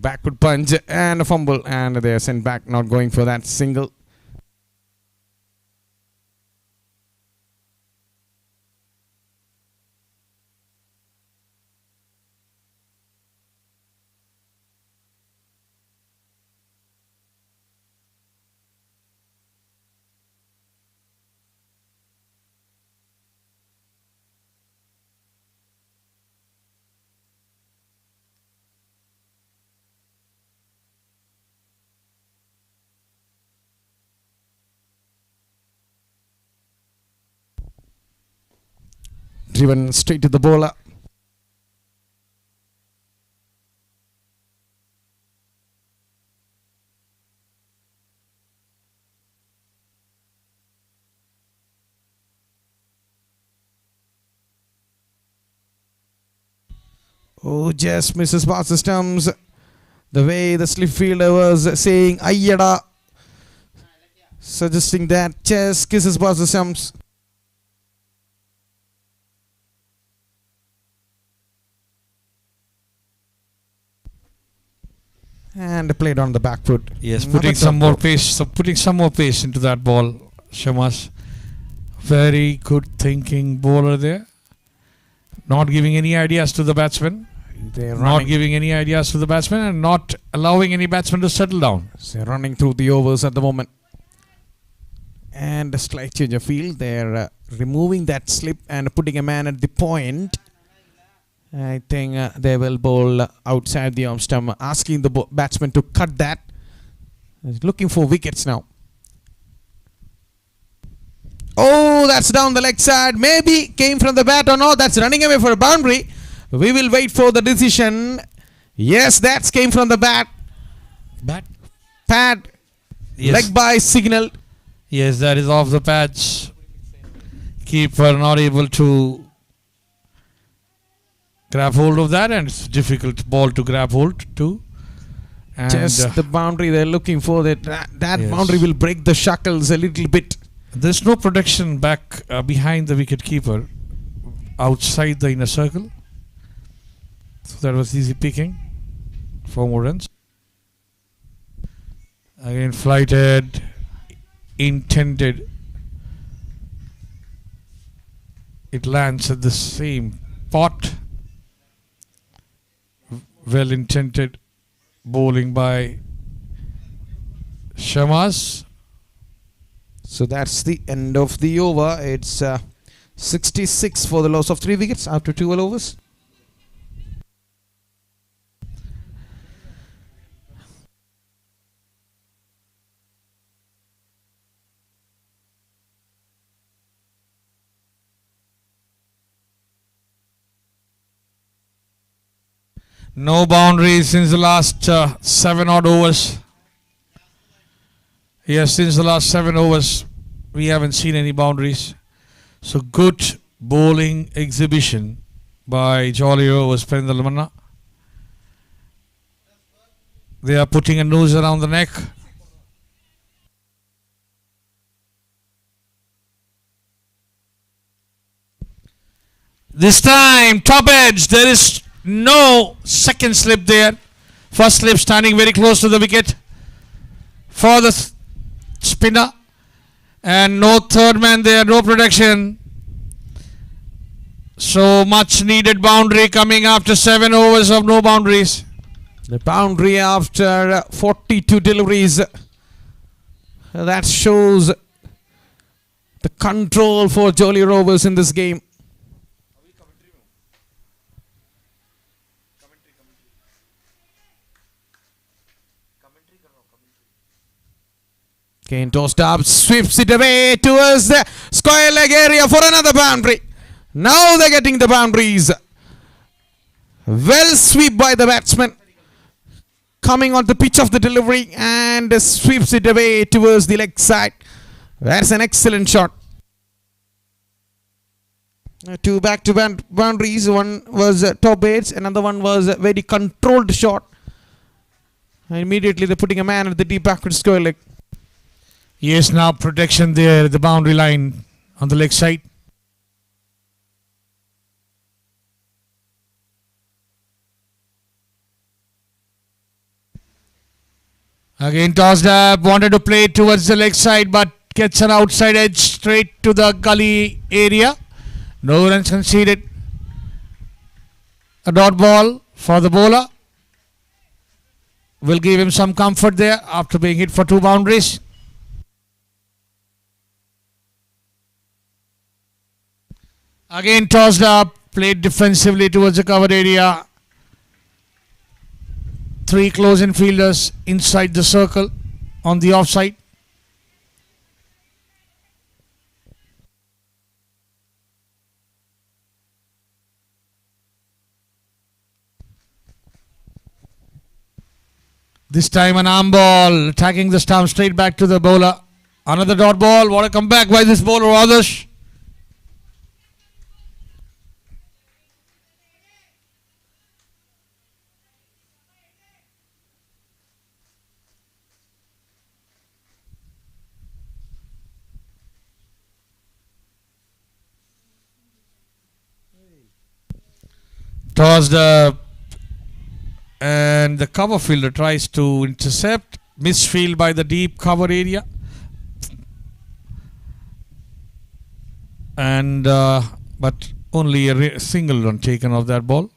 backward punch and a fumble, and they are sent back, not going for that single. Driven straight to the bowler. Oh, just misses past the stumps. The way the slip fielder was saying Ayyada, suggesting that just kisses past the stumps. And played on the back foot. Yes, putting some more pace into that ball. Shamas, very good thinking bowler there. Not giving any ideas to the batsman. And not allowing any batsman to settle down. They're running through the overs at the moment. And a slight change of field. They're removing that slip and putting a man at the point. I think they will bowl outside the arm stump, asking the batsman to cut that. He's looking for wickets now. Oh, that's down the leg side. Maybe came from the bat or no. That's running away for a boundary. We will wait for the decision. Yes, that came from the bat. Pad. Yes. Leg by signal. Yes, that is off the patch. Keeper not able to grab hold of that, and it's difficult ball to grab hold to. And just the boundary they're looking for. That yes. Boundary will break the shackles a little bit. There's no protection back behind the wicket keeper outside the inner circle. So that was easy picking. 4 more runs. Again flighted, intended. It lands at the same pot. Well intended bowling by Shamas. So that's the end of the over. It's 66 for the loss of 3 wickets after 12 overs. No boundaries since the last 7 odd overs. Yes, since the last 7 overs, we haven't seen any boundaries. So good bowling exhibition by Jolly Rovers, PERINTALMANNA. They are putting a noose around the neck. This time, top edge, there is no second slip there. First slip standing very close to the wicket for the spinner. And no third man there, no protection. So much needed boundary coming after 7 overs of no boundaries. The boundary after 42 deliveries. That shows the control for Jolly Rovers in this game. Kane tossed up, sweeps it away towards the square leg area for another boundary. Now they're getting the boundaries. Well sweep by the batsman. Coming on the pitch of the delivery and sweeps it away towards the leg side. That's an excellent shot. 2 back-to-back boundaries. One was top edge, another one was a very controlled shot. And immediately they're putting a man at the deep backward square leg. Yes, now protection there at the boundary line on the leg side. Again tossed up, wanted to play towards the leg side but gets an outside edge straight to the gully area. No runs conceded. A dot ball for the bowler. Will give him some comfort there after being hit for 2 boundaries. Again tossed up, played defensively towards the covered area. 3 close-in fielders inside the circle on the offside. This time an arm ball, attacking the stump straight back to the bowler. Another dot ball. What a comeback by this bowler, Rovers. Tossed up, and the cover fielder tries to intercept. Misfield by the deep cover area, and but only a single run taken off that ball.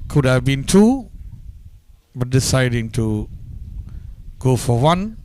Could have been 2, but deciding to go for 1.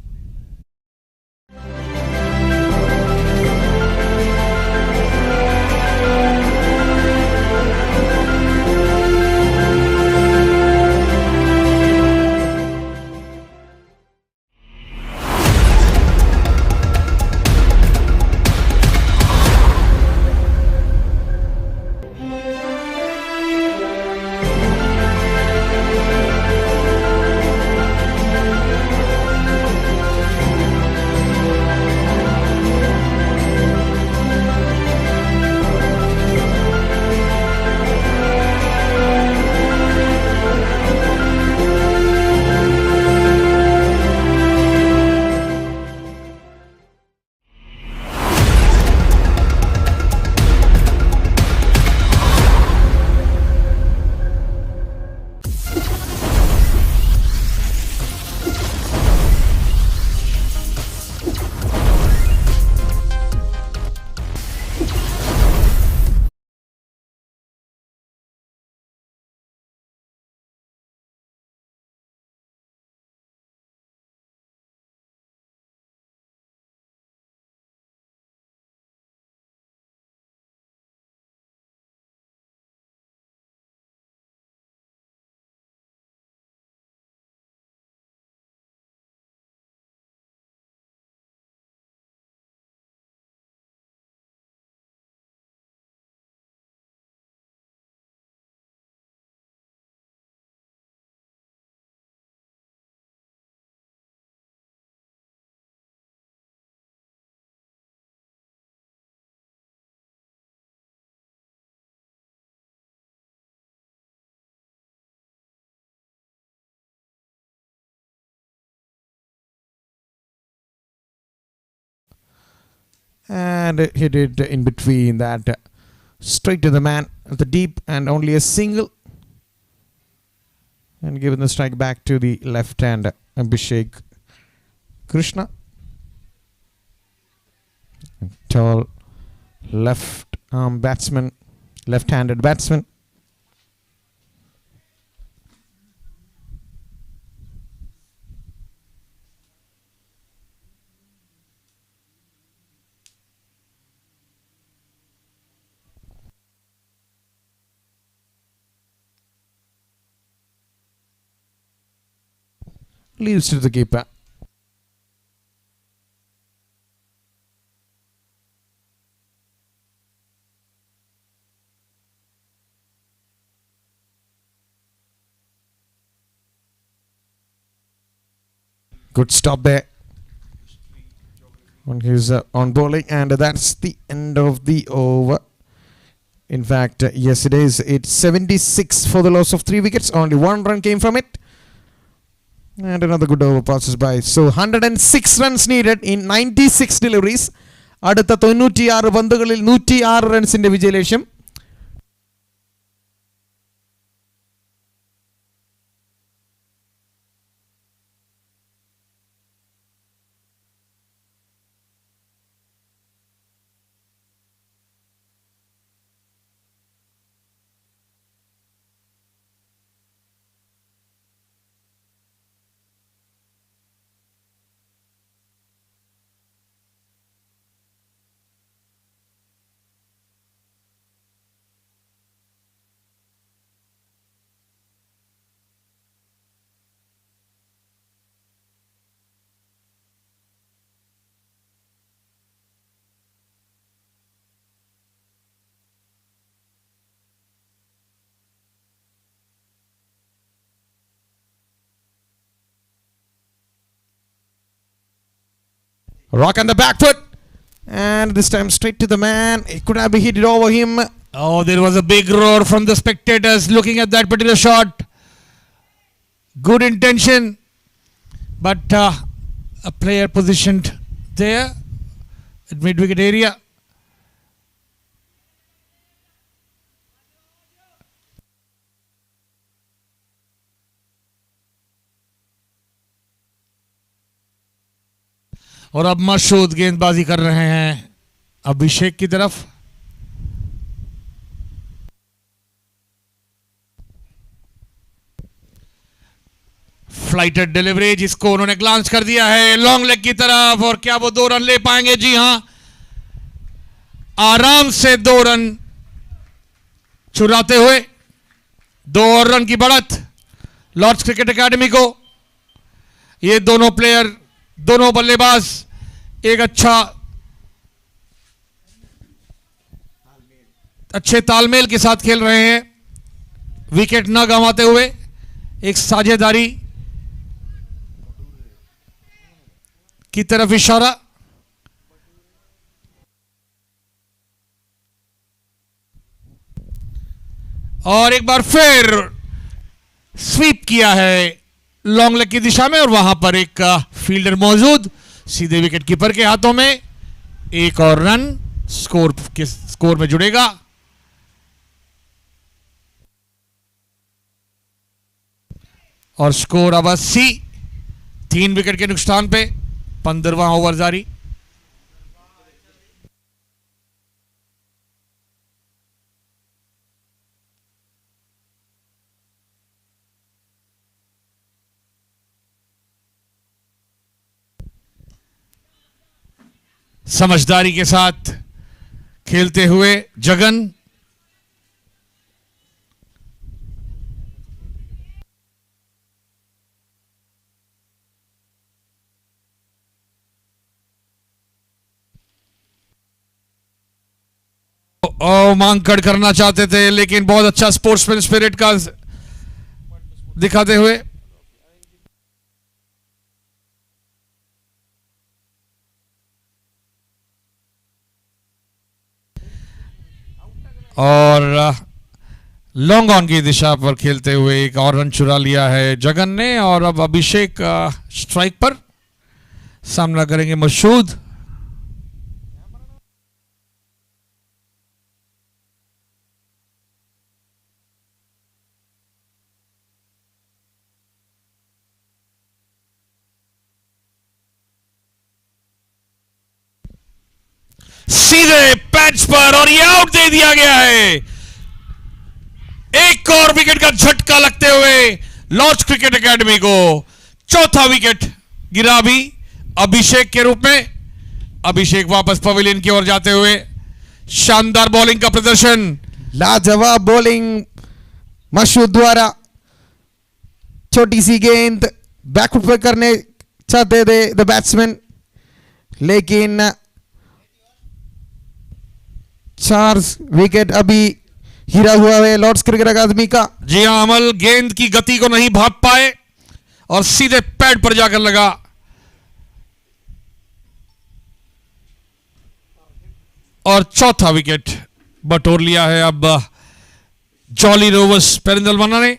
And hit it in between that, straight to the man at the deep, and only a single, and given the strike back to the left hand Abhishek Krishna. Tall left arm batsman, left-handed batsman. Leaves to the keeper. Good stop there on his on bowling, and that's the end of the over. In fact, yes, it is. It's 76 for the loss of 3 wickets. Only 1 run came from it. And another good over passes by. So 106 runs needed in 96 deliveries. അടുത്ത 96 പന്തുകളിൽ 106 റൺസിന്റെ വിജയലക്ഷ്യം. Rock on the back foot. And this time straight to the man. It could have hit it over him. Oh, there was a big roar from the spectators looking at that particular shot. Good intention. But a player positioned there at mid-wicket area. और अब मशहूद गेंदबाजी कर रहे हैं अभिषेक की तरफ. Flighted delivery जिसको उन्होंने ग्लांस कर दिया है लॉन्ग लेग की तरफ. और क्या वो 2 रन ले पाएंगे? जी हां, आराम से 2 रन चुराते हुए 2 और रन की बढ़त लॉर्ड्स क्रिकेट एकेडमी को. ये दोनों प्लेयर, दोनों बल्लेबाज एक अच्छे तालमेल के साथ खेल रहे हैं. विकेट न गंवाते हुए एक साझेदारी की तरफ इशारा. और एक बार फिर स्वीप किया है लॉन्ग लेग की दिशा में. और वहां पर एक फील्डर मौजूद, सीधे विकेट कीपर के हाथों में. 1 और रन स्कोर में जुड़ेगा. और स्कोर अब 80, 3 विकेट के नुकसान पे 15वां ओवर जारी. समझदारी के साथ खेलते हुए जगन. मांकड़ करना चाहते थे लेकिन बहुत अच्छा स्पोर्ट्समैन स्पिरिट का दिखाते हुए और लॉन्ग ऑन की दिशा पर खेलते हुए 1 और रन चुरा लिया है जगन ने. और अब अभिषेक स्ट्राइक पर सामना करेंगे मशहूद. सीधे पैच पर और ये आउट दे दिया गया है. एक और विकेट का झटका लगते हुए लॉर्ड्स क्रिकेट एकेडमी को 4था विकेट गिरा भी अभिषेक के रूप में. अभिषेक वापस पवेलियन की ओर जाते हुए शानदार बॉलिंग का प्रदर्शन. लाजवाब बॉलिंग मशहूद द्वारा. छोटी सी गेंद बैकफुट पे करने चाहते थे द बैट्समैन, लेकिन 4 विकेट अभी गिरा हुआ है लॉर्ड्स क्रिकेट अकादमी का. जी हां, अमल गेंद की गति को नहीं भाप पाए और सीधे पैड पर जाकर लगा. और 4था विकेट बटोर लिया है अब जॉली रोवर्स पेरिंटलमन्ना ने.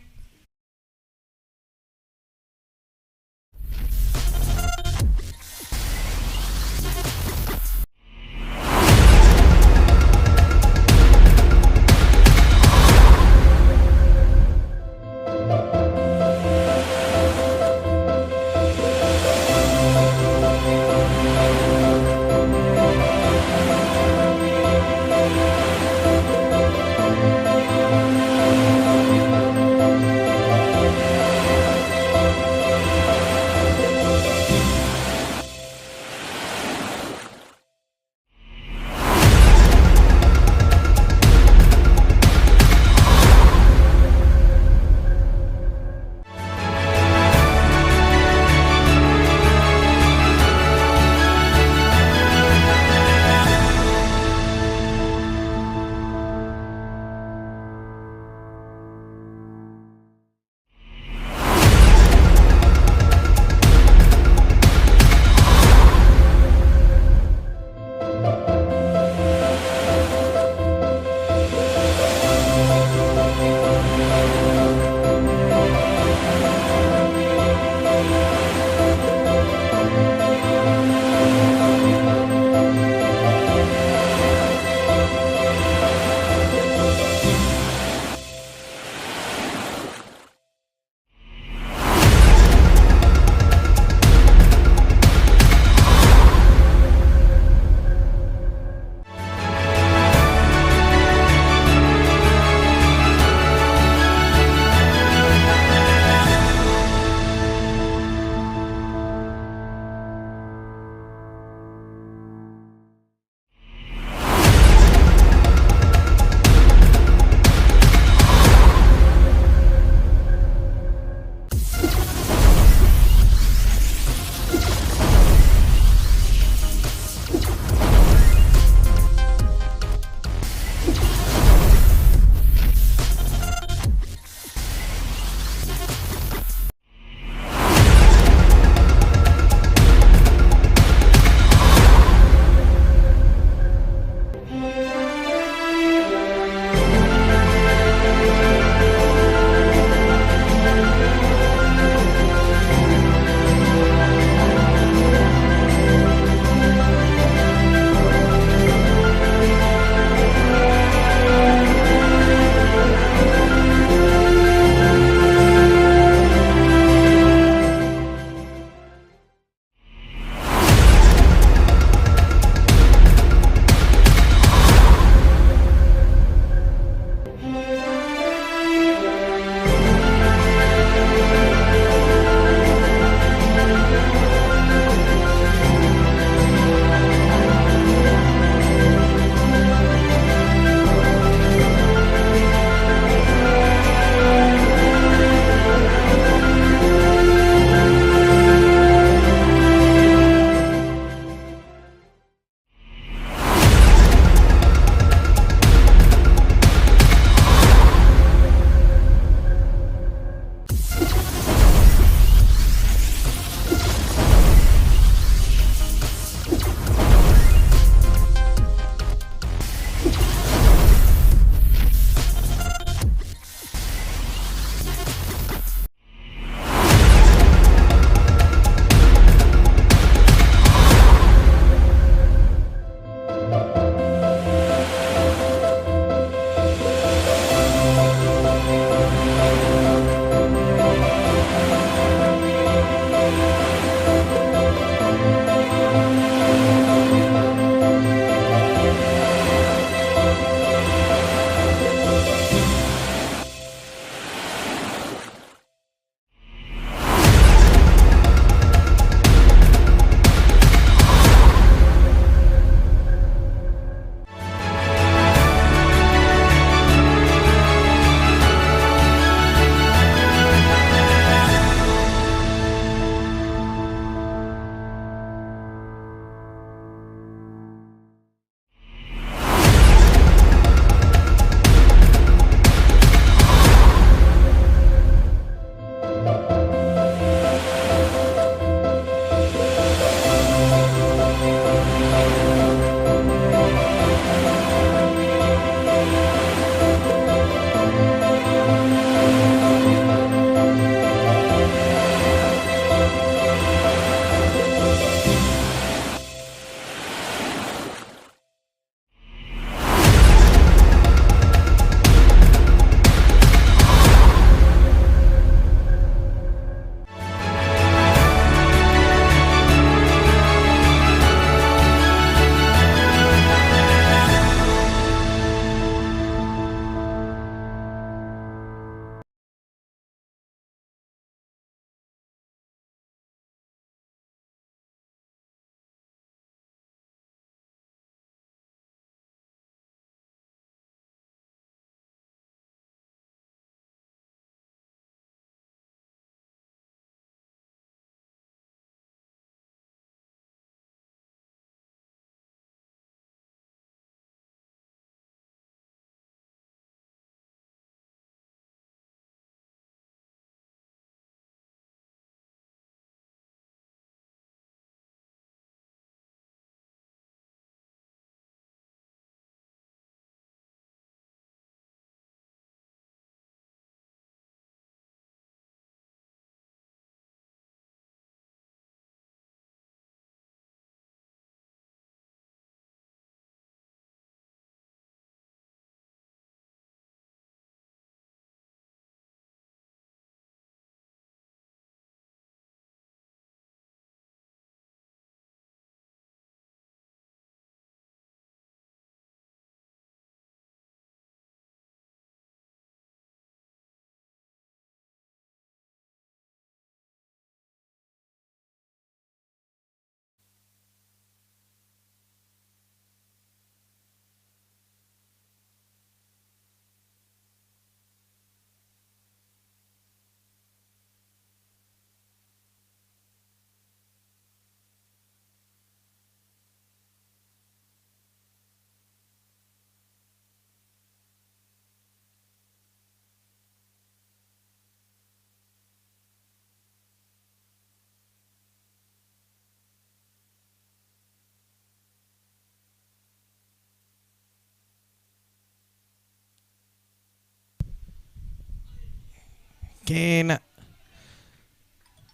Again,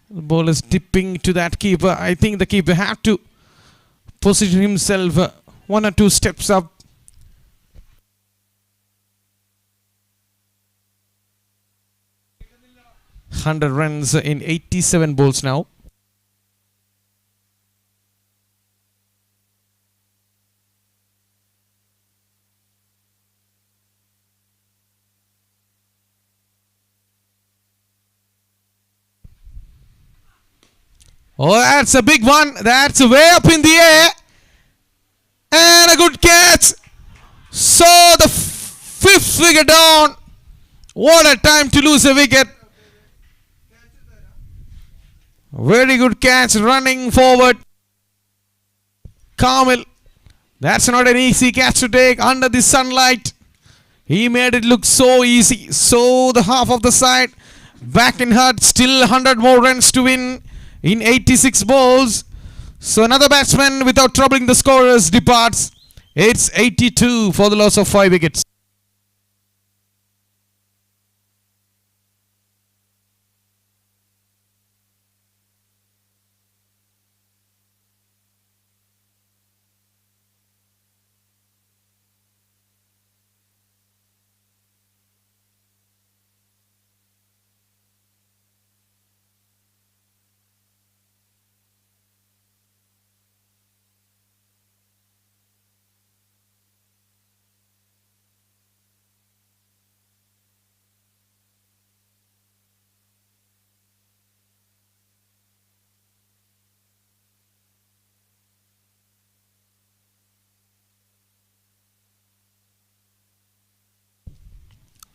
the ball is dipping to that keeper. I think the keeper had to position himself 1 or 2 steps up. Hundred runs in 87 balls now. Oh, that's a big one. That's way up in the air. And a good catch. So the 5th wicket down. What a time to lose a wicket. Very good catch running forward. Kamil. That's not an easy catch to take under the sunlight. He made it look so easy. So the half of the side back in hurt. Still 100 more runs to win in 86 balls. So another batsman without troubling the scorers departs. It's 82 for the loss of 5 wickets.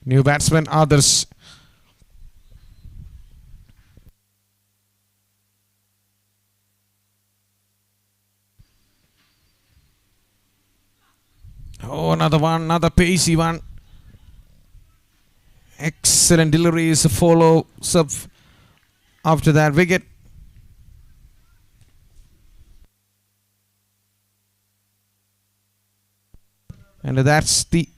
New batsman others. Oh, another one, another pacey one. Excellent deliveries follows up after that wicket. And that's the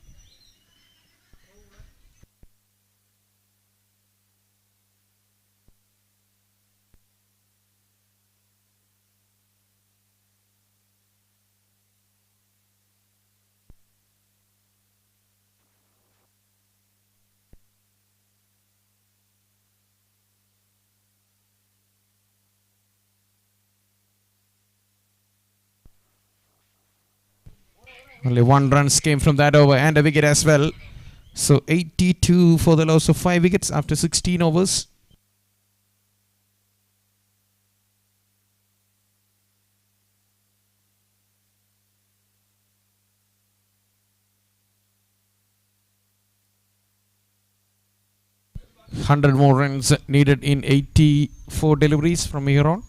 only 1 run came from that over and a wicket as well. So 82 for the loss of 5 wickets after 16 overs. Hundred more runs needed in 84 deliveries from here on.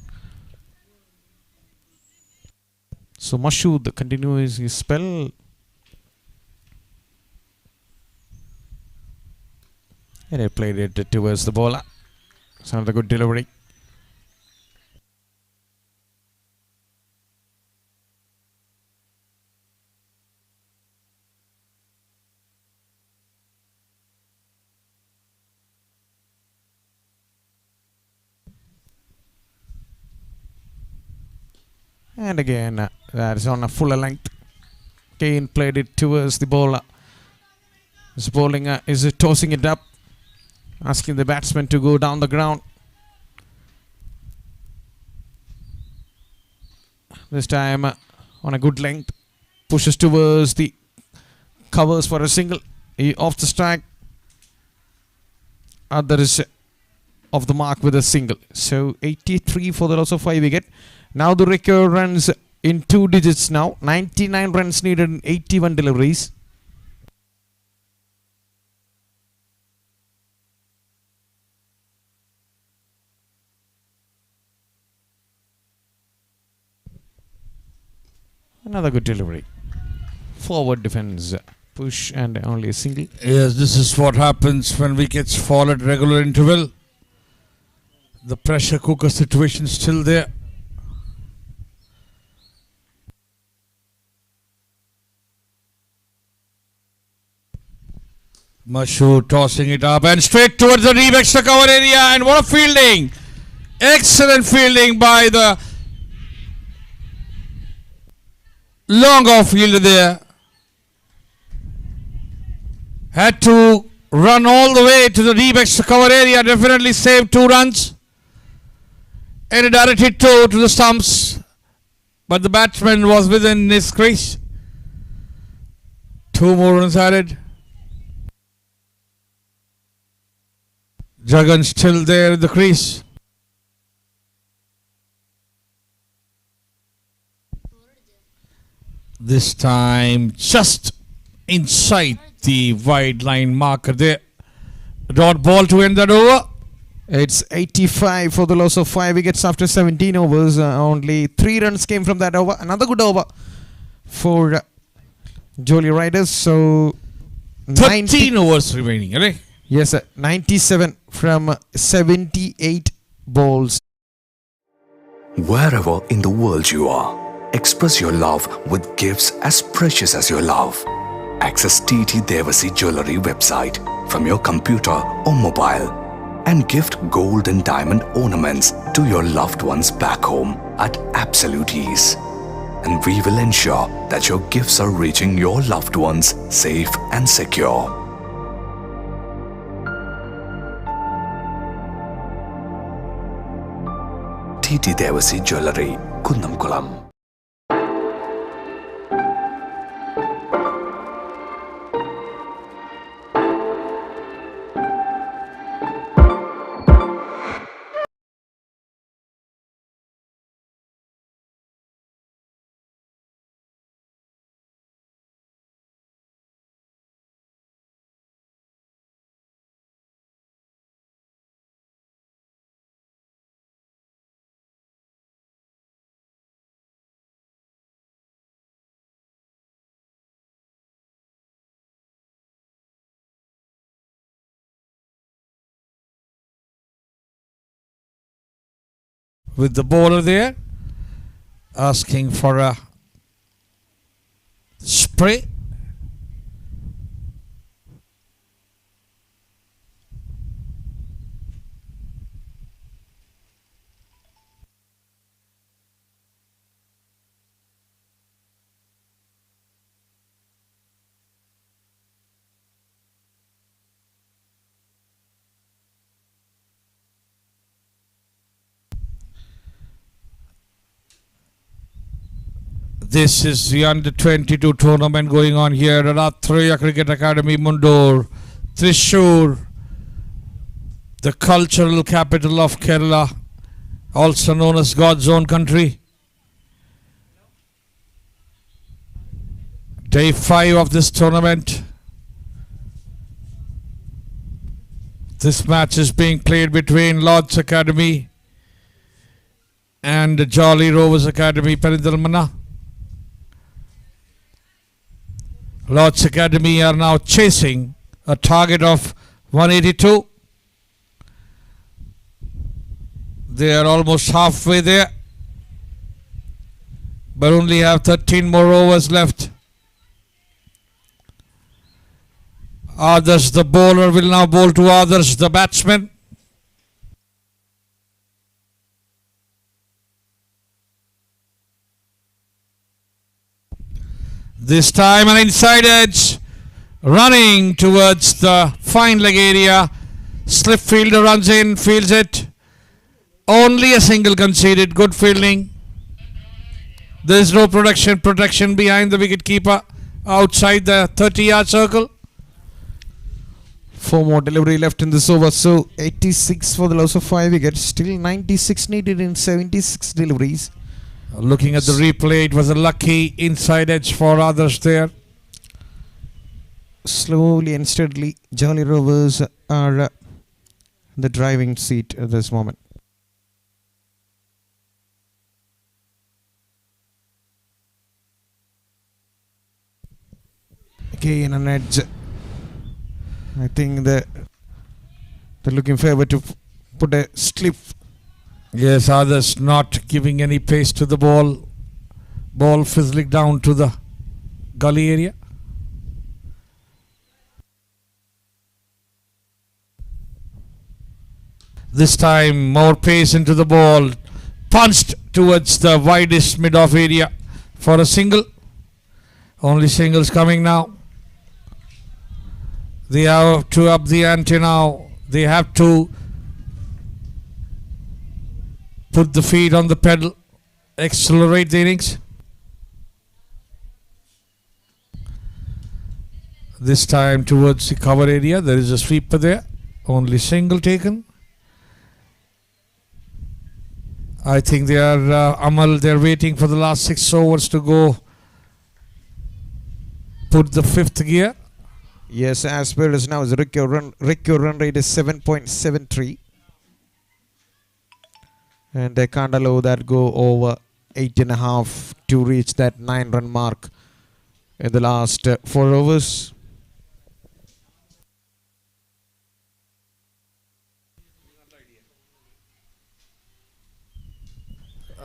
So Mashood continues his spell. And he played it towards the bowler. It's another good delivery. And again, that is on a fuller length. Kane played it towards the bowler. This bowling is tossing it up, asking the batsman to go down the ground. This time on a good length. Pushes towards the covers for a single. He off the strike. Other is off the mark with a single. So 83 for the loss of 5 wicket. Now the record runs in 2 digits now. 99 runs needed in 81 deliveries. Another good delivery. Forward defense. Push and only a single. Yes, this is what happens when wickets fall at regular interval. The pressure cooker situation is still there. Mashoor tossing it up and straight towards the deep extra cover area, and what a fielding! Excellent fielding by the long off fielder there. Had to run all the way to the deep extra cover area, definitely saved 2 runs. And a direct hit to the stumps, but the batsman was within his crease. 2 more runs added. Jagan still there in the crease. This time just inside the wide line marker there. Dot ball to end that over. It's 85 for the loss of 5 wickets after 17 overs. Only 3 runs came from that over. Another good over for Jolly Riders. So 13 overs remaining, right? Yes, sir. 97 from 78 balls. Wherever in the world you are, express your love with gifts as precious as your love. Access TT Devasi Jewelry website from your computer or mobile and gift gold and diamond ornaments to your loved ones back home at absolute ease. And we will ensure that your gifts are reaching your loved ones safe and secure. TT Devasi Jewelry, Kundamkulam. With the bowler there asking for a spray. This is the under-22 tournament going on here at Athreya Cricket Academy, Mundur, Thrissur, the cultural capital of Kerala, also known as God's own country. Day 5 of this tournament. This match is being played between Lord's Academy and Jolly Rovers Academy, PERINTALMANNA. Lord's Academy are now chasing a target of 182. They are almost halfway there, but only have 13 more overs left. Others, the bowler, will now bowl to Others, the batsman. This time an inside edge, running towards the fine leg area. Slip fielder runs in, fields it. Only a single conceded. Good fielding. There is no protection behind the wicket keeper outside the 30-yard circle. 4 more delivery left in this over. So 86 for the loss of 5 wickets. Still 96 needed in 76 deliveries. Looking at the replay, it was a lucky inside edge for Others there. Slowly and steadily, Jolly Rovers are the driving seat at this moment. Again an edge. I think they're looking forward to put a slip. Yes, Others not giving any pace to the ball. Ball fizzling down to the gully area. This time more pace into the ball. Punched towards the widest mid-off area for a single. Only singles coming now. They have to up the ante now. They have to put the feet on the pedal. Accelerate the innings. This time towards the cover area. There is a sweeper there. Only single taken. I think they are Amal. They're waiting for the last 6 overs to go. Put the 5th gear. Yes, as well as now the Ricky run rate is 7.73. And they can't allow that go over 8.5 to reach that 9-run mark in the last 4 overs.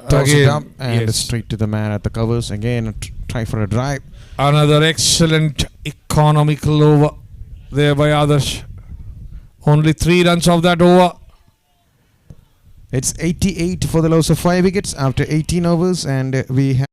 Toss it up and yes. straight to the man at the covers. Again, try for a drive. Another excellent economical over there by Adarsh. Only 3 runs of that over. It's 88 for the loss of 5 wickets after 18 overs, and we have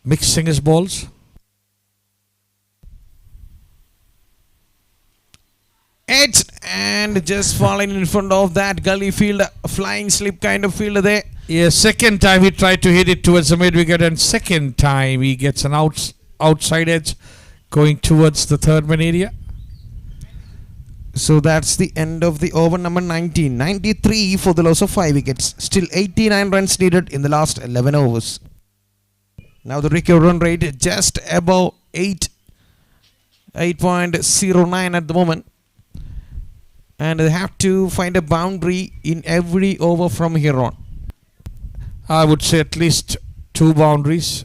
Mixing his balls. It's and just falling in front of that gully field, flying slip kind of field there. Yeah, second time he tried to hit it towards the mid wicket, and second time he gets an outside edge going towards the 3rd man area. So that's the end of the over number 19. 93 for the loss of 5 wickets. Still 89 runs needed in the last 11 overs. Now the Ricky run rate just above 8.09 at the moment. And they have to find a boundary in every over from here on. I would say at least 2 boundaries,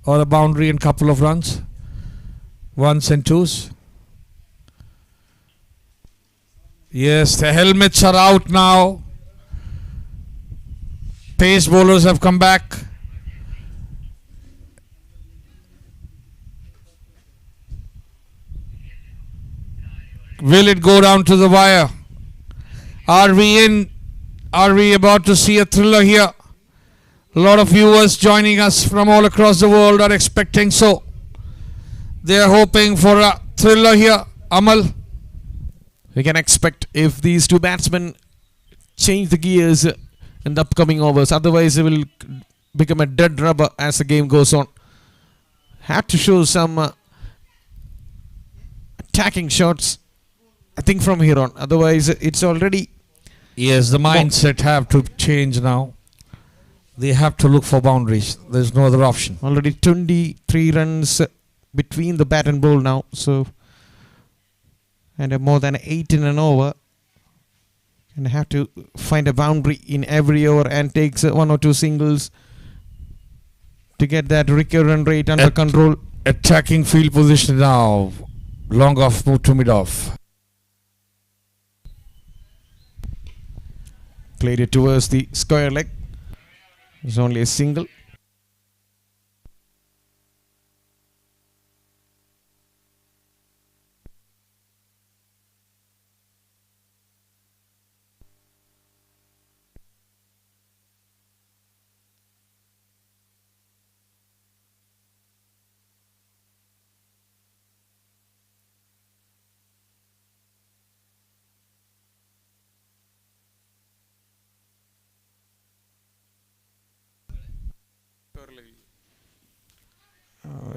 or a boundary and couple of runs. 1s and 2s. Yes, the helmets are out now. Pace bowlers have come back. Will it go down to the wire? Are we in? Are we about to see a thriller here? A lot of viewers joining us from all across the world are expecting so. They are hoping for a thriller here. Amal. We can expect if these two batsmen change the gears in the upcoming overs. Otherwise, it will become a dead rubber as the game goes on. Have to show some attacking shots, I think, from here on. Otherwise, it's already... Yes, the mindset have to change now. They have to look for boundaries. There's no other option. Already 23 runs between the bat and ball now. So, and more than 8 in an over. And have to find a boundary in every over and takes 1 or 2 singles to get that recurrent rate under control. Attacking field position now. Long off, move to mid off. Played it towards the square leg. It's only a single.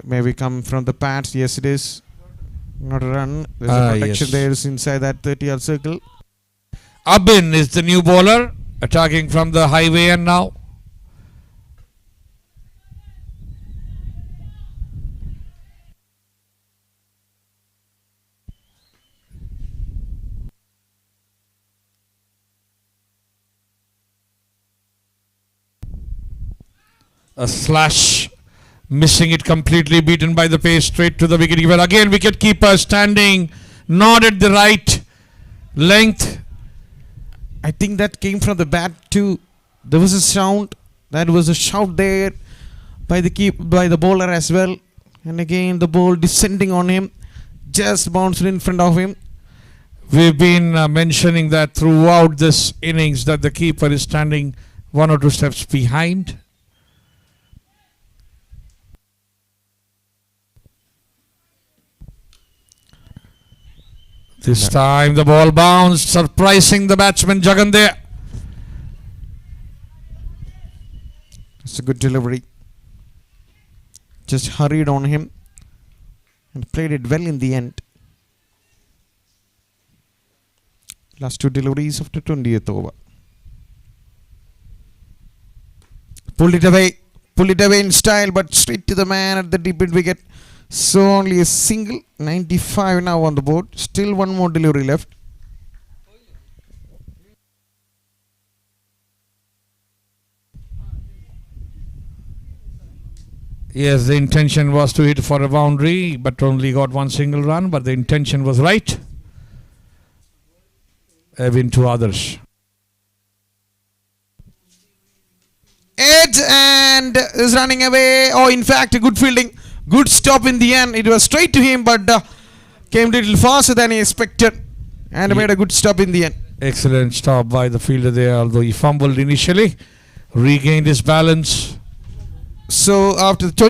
Maybe come from the pads. Yes, it is. Not a run. There's a protection there inside that 30-yard circle. Abin is the new bowler. Attacking from the highway end now. A slash. Missing it completely, beaten by the pace, straight to the wicket keeper. Again, wicket keeper standing, not at the right length. I think that came from the bat too. There was a sound. That was a shout there by the bowler as well. And again, the ball descending on him, just bounced in front of him. We've been mentioning that throughout this innings that the keeper is standing 1 or 2 steps behind. This time the ball bounced, surprising the batsman Jagan there. It's a good delivery. Just hurried on him and played it well in the end. Last 2 deliveries of the 20th over. Pulled it away in style, but straight to the man at the deep mid wicket. So only a single. 95 now on the board. Still 1 more delivery left. Yes, the intention was to hit for a boundary, but only got 1 single run. But the intention was right. Even to others. Edge and is running away. Oh, in fact, good fielding. Good stop in the end. It was straight to him, but came a little faster than he expected and made a good stop in the end. Excellent stop by the fielder there, although he fumbled initially. Regained his balance. So after the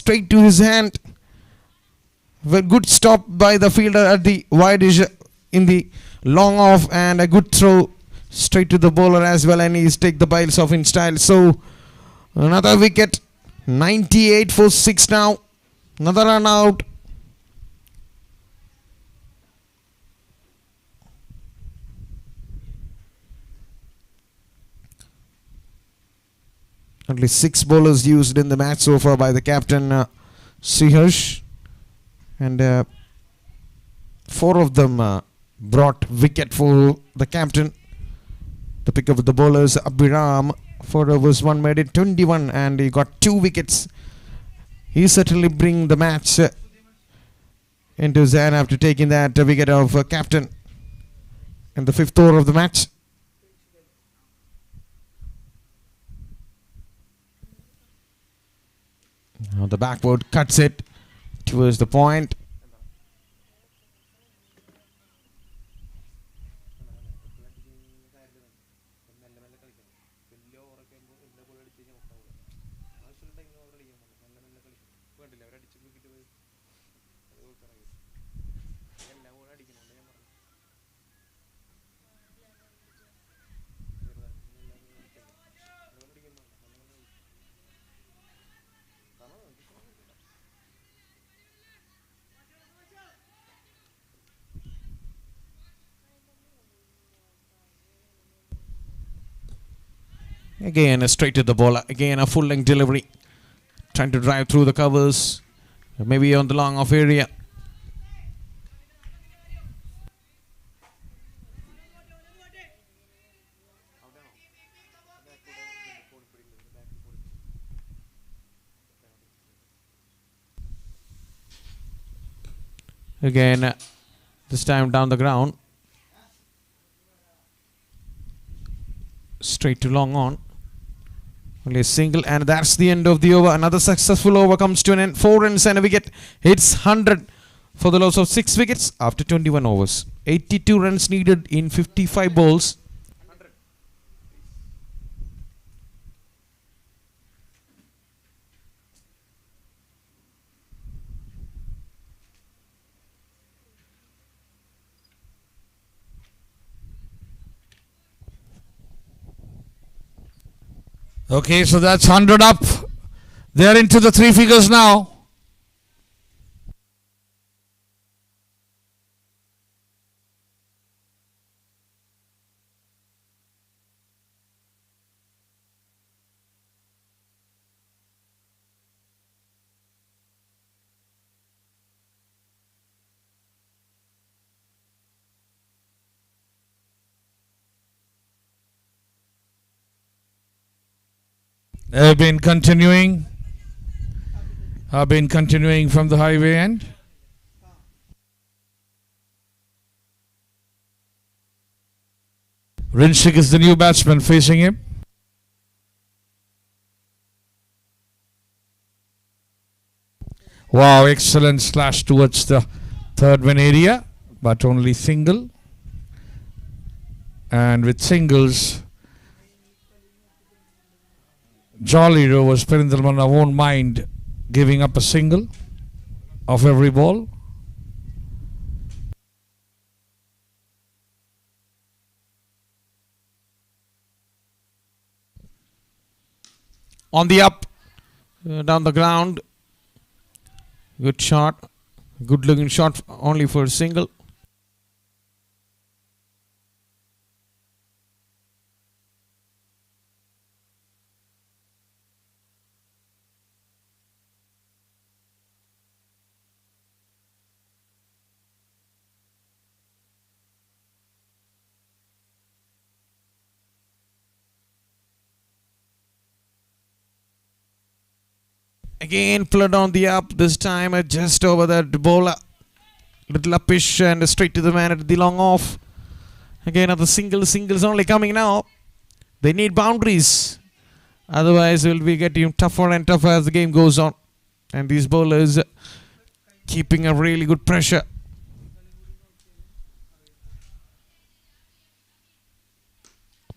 straight to his hand. Well, good stop by the fielder at the wide edge in the long off, and a good throw straight to the bowler as well, and he's take the biles off in style. So another wicket. 98 for 6 now. Another run out. Only 6 bowlers used in the match so far by the captain Sriharsh, and 4 of them brought wicket for the captain. The pick of the bowlers, Abhiram, 4 overs 1 made it 21, and he got 2 wickets. He certainly bring the match into his hand after taking that wicket of captain in the 5th over of the match. Now the backward cuts it towards the point. Again, straight to the bowler. Again, a full length delivery. Trying to drive through the covers. Maybe on the long off area. Again, this time down the ground. Straight to long on. Only a single, and that's the end of the over. Another successful over comes to an end. 4 runs and a wicket. Hits 100 for the loss of 6 wickets after 21 overs. 82 runs needed in 55 balls. Okay, so that's 100 up. They're into the 3 figures now. I've been continuing from the highway end. Rinchik is the new batsman facing him. Wow, excellent slash towards the third man area, but only single. And with singles, Jolly Rovers, PERINTALMANNA won't mind giving up a single of every ball. On the up, down the ground. Good shot. Good looking shot, only for a single. Again, flood on the up. This time just over that bowler. Little uppish and straight to the man at the long off. Again, the singles only coming now. They need boundaries. Otherwise, it will be getting tougher and tougher as the game goes on. And these bowlers keeping a really good pressure.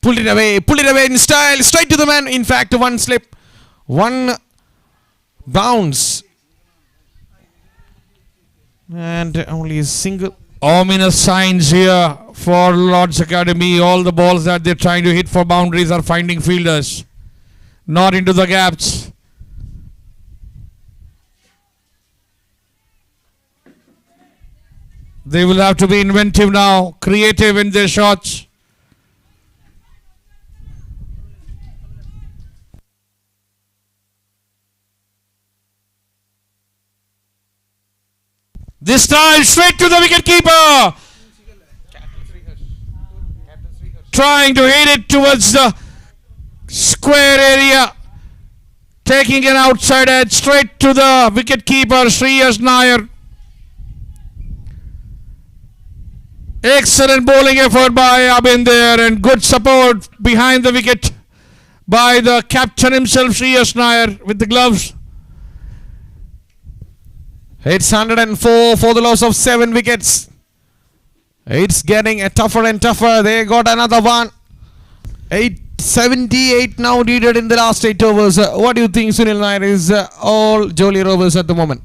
Pulled it away in style. Straight to the man. In fact, one slip. One bounce And only a single. Ominous signs here for Lord's Academy. All the balls that they're trying to hit for boundaries are finding fielders. Not into the gaps. They will have to be inventive now, creative in their shots. This time straight to the wicket keeper. Trying to hit it towards the square area. Taking an outside edge straight to the wicket keeper, Shreyas Nair. Excellent bowling effort by Abin there, and good support behind the wicket by the captain himself, Shreyas Nair, with the gloves. It's 104 for the loss of 7 wickets. It's getting tougher and tougher. They got another one. 878 now needed in the last 8 overs. What do you think, Sunil Nair? Is all Jolly Rovers at the moment?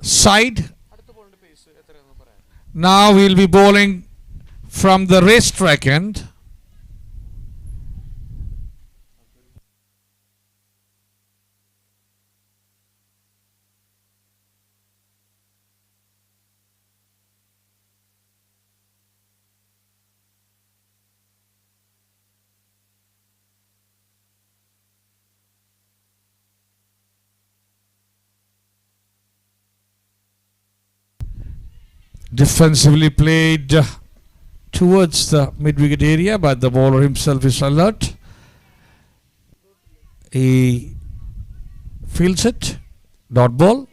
Side. Now we'll be bowling from the racetrack end. Defensively played towards the mid-wicket area, but the bowler himself is alert. He fields it. Dot ball.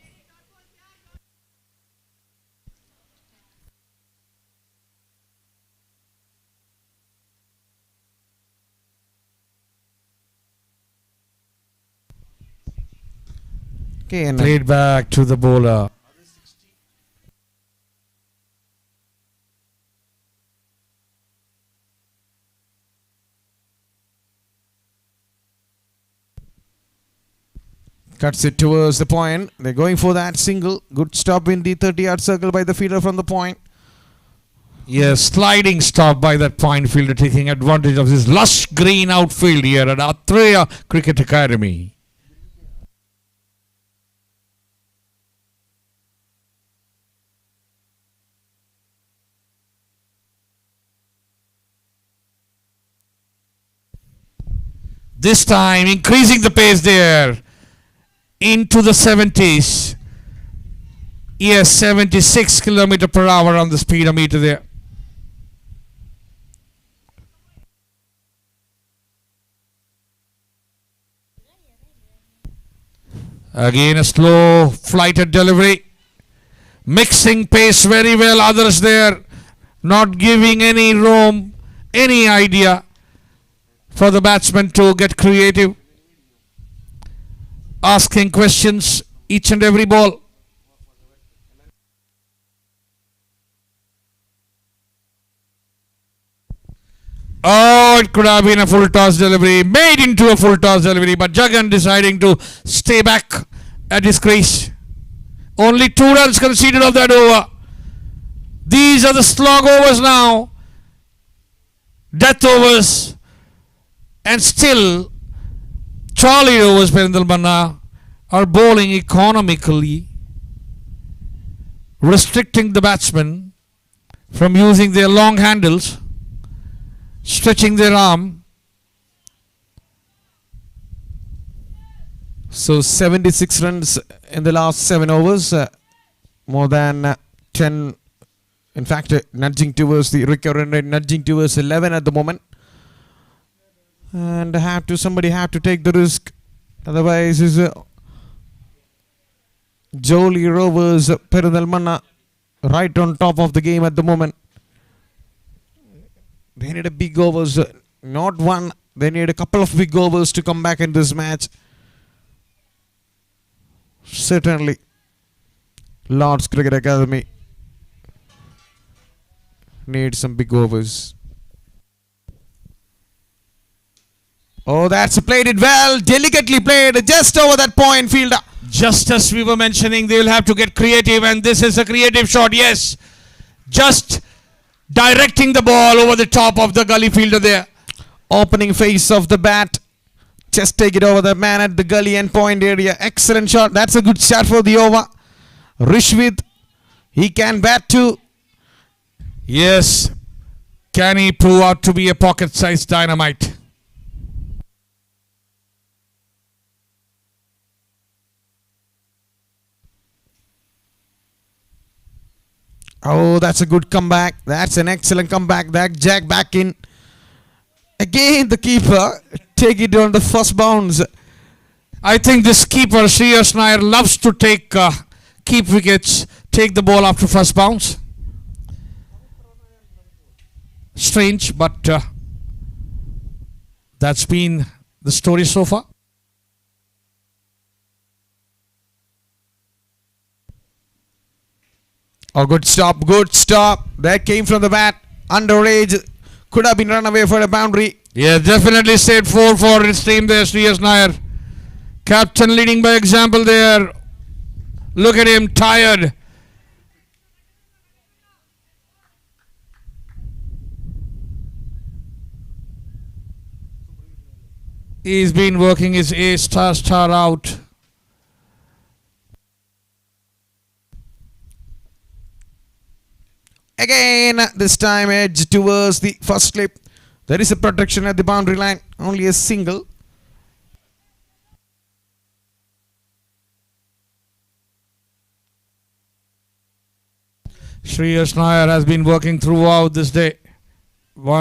Okay, and Played back to the bowler. cuts it towards the point. They're going for that single. Good stop in the 30-yard circle by the fielder from the point. Yes, sliding stop by that point fielder, taking advantage of this lush green outfield here at Atreya Cricket Academy. This time increasing the pace there into the 70s. Yes, 76 km per hour on the speedometer there. Again a slow flighted delivery. Mixing pace very well. Others there not giving any room, any idea for the batsman to get creative. Asking questions each and every ball. Oh, it could have been a full toss delivery, made into a full toss delivery, but Jagan deciding to stay back at his crease. Only 2 runs conceded of that over. These are the slog overs now. Death overs. And still, Charlie Rovers, PERINTALMANNA, are bowling economically, restricting the batsman from using their long handles, stretching their arm. So 76 runs in the last 7 overs, more than 10. In fact, nudging towards the recurrent rate, nudging towards 11 at the moment. And somebody have to take the risk. Otherwise, is Jolly Rovers, PERINTALMANNA right on top of the game at the moment. They need a big overs, not one. They need a couple of big overs to come back in this match. Certainly, Lord's Cricket Academy needs some big overs. Oh, that's played it well, delicately played, just over that point fielder. Just as we were mentioning, they will have to get creative, and this is a creative shot, yes. Just directing the ball over the top of the gully fielder there. Opening face of the bat. Just take it over the man at the gully end point area. Excellent shot. That's a good shot for the over. Rishwith, he can bat too. Yes. Can he prove out to be a pocket-sized dynamite? Oh, that's a good comeback. That's an excellent comeback. That jack back in. Again, the keeper take it on the first bounce. I think this keeper, Shreyas Nair, loves to keep wickets, take the ball after first bounce. Strange, but that's been the story so far. Oh, good stop, good stop. That came from the bat. Underage. Could have been run away for a boundary. Yeah, definitely stayed 4 for his team there, Shreyas Nair. Captain leading by example there. Look at him, tired. He's been working his A star out. Again, this time edge towards the first slip. There is a protection at the boundary line. Only a single. Shreyas Nair has been working throughout this day.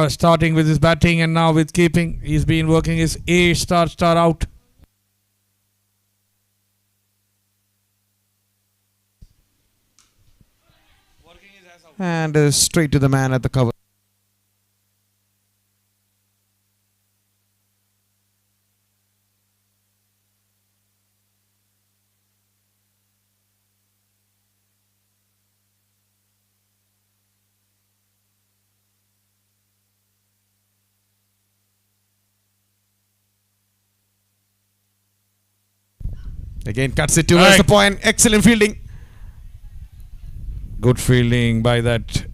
Starting with his batting and now with keeping. He's been working his A star out. And straight to the man at the cover. Again cuts it towards the point. Excellent fielding. Good fielding by that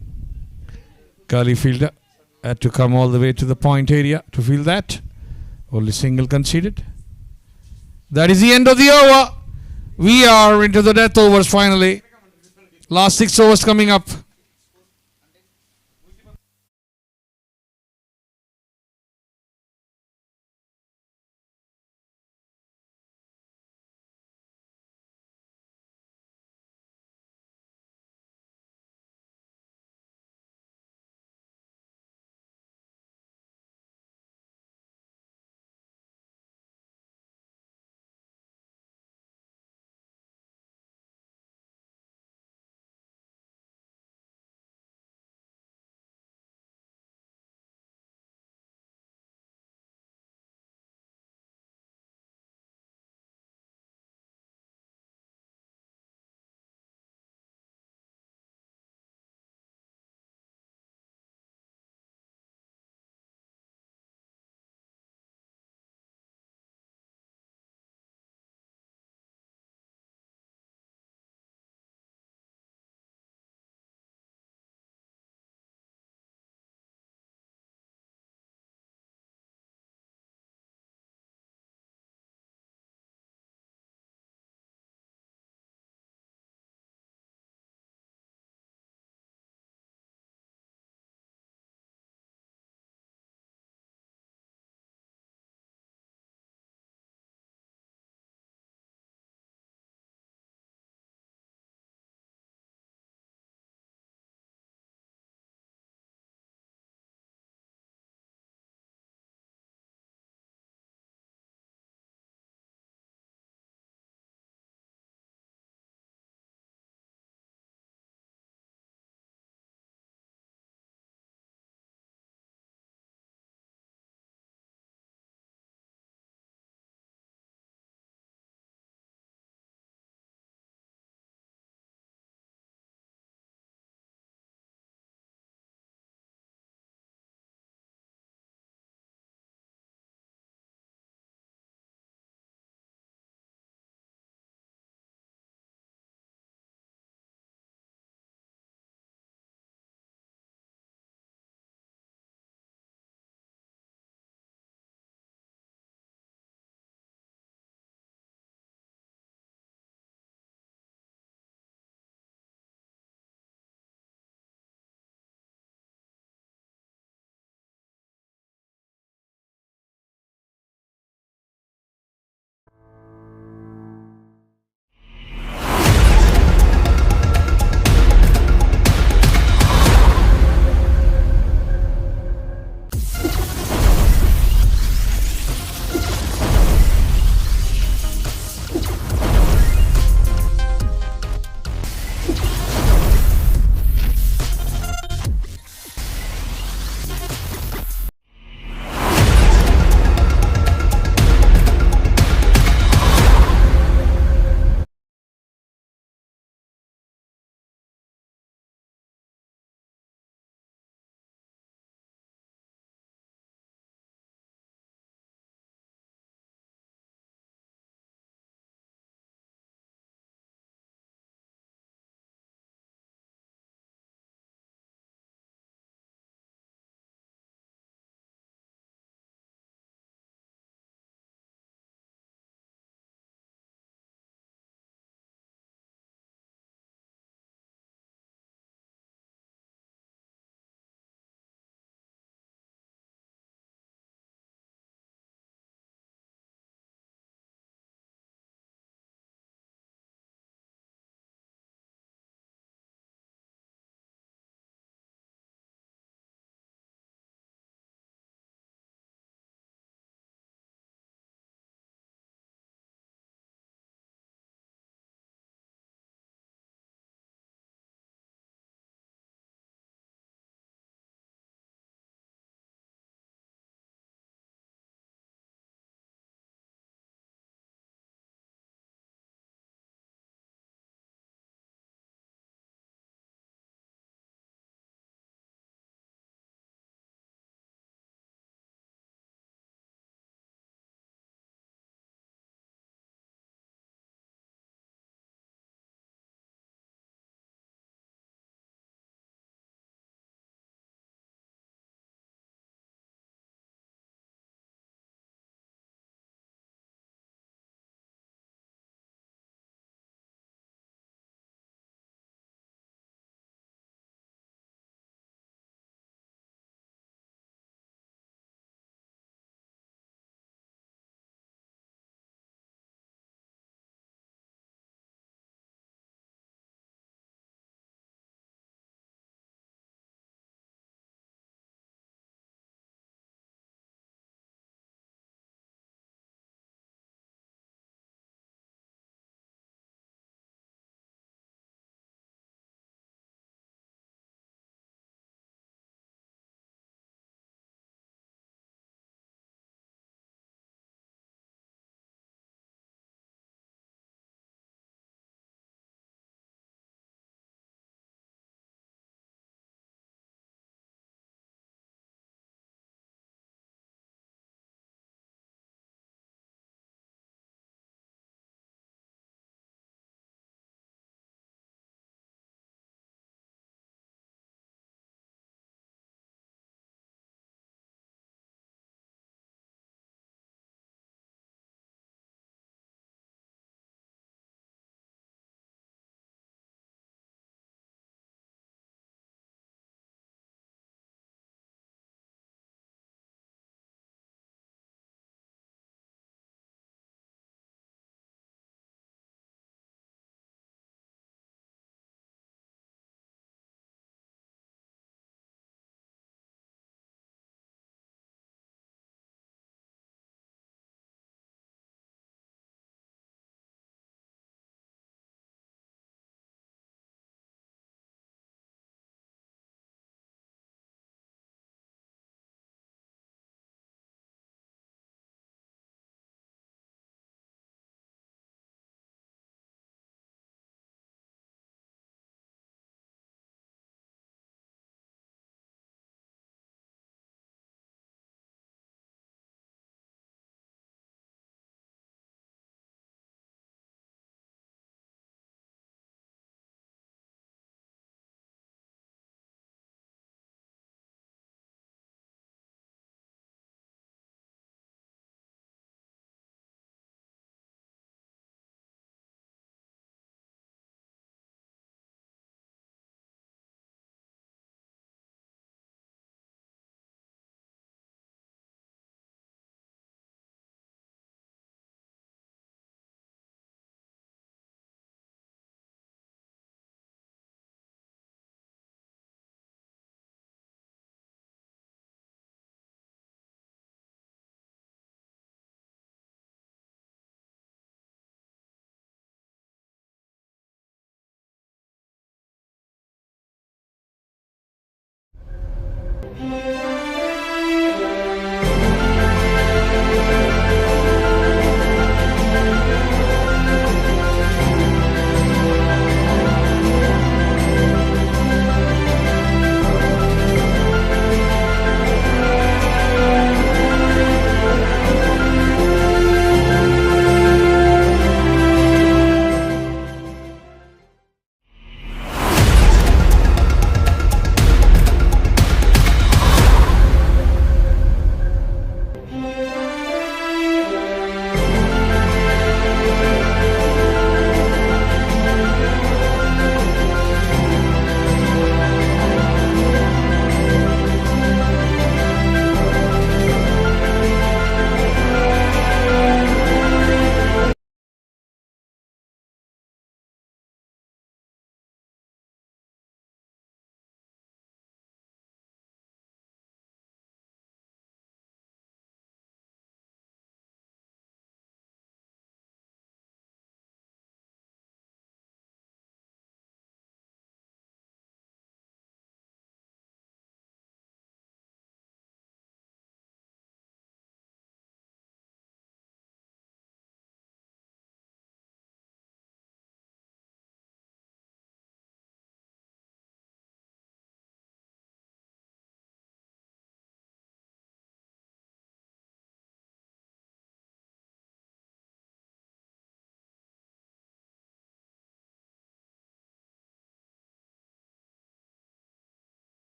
gully fielder. Had to come all the way to the point area to field that. Only single conceded. That is the end of the over. We are into the death overs finally. Last 6 overs coming up.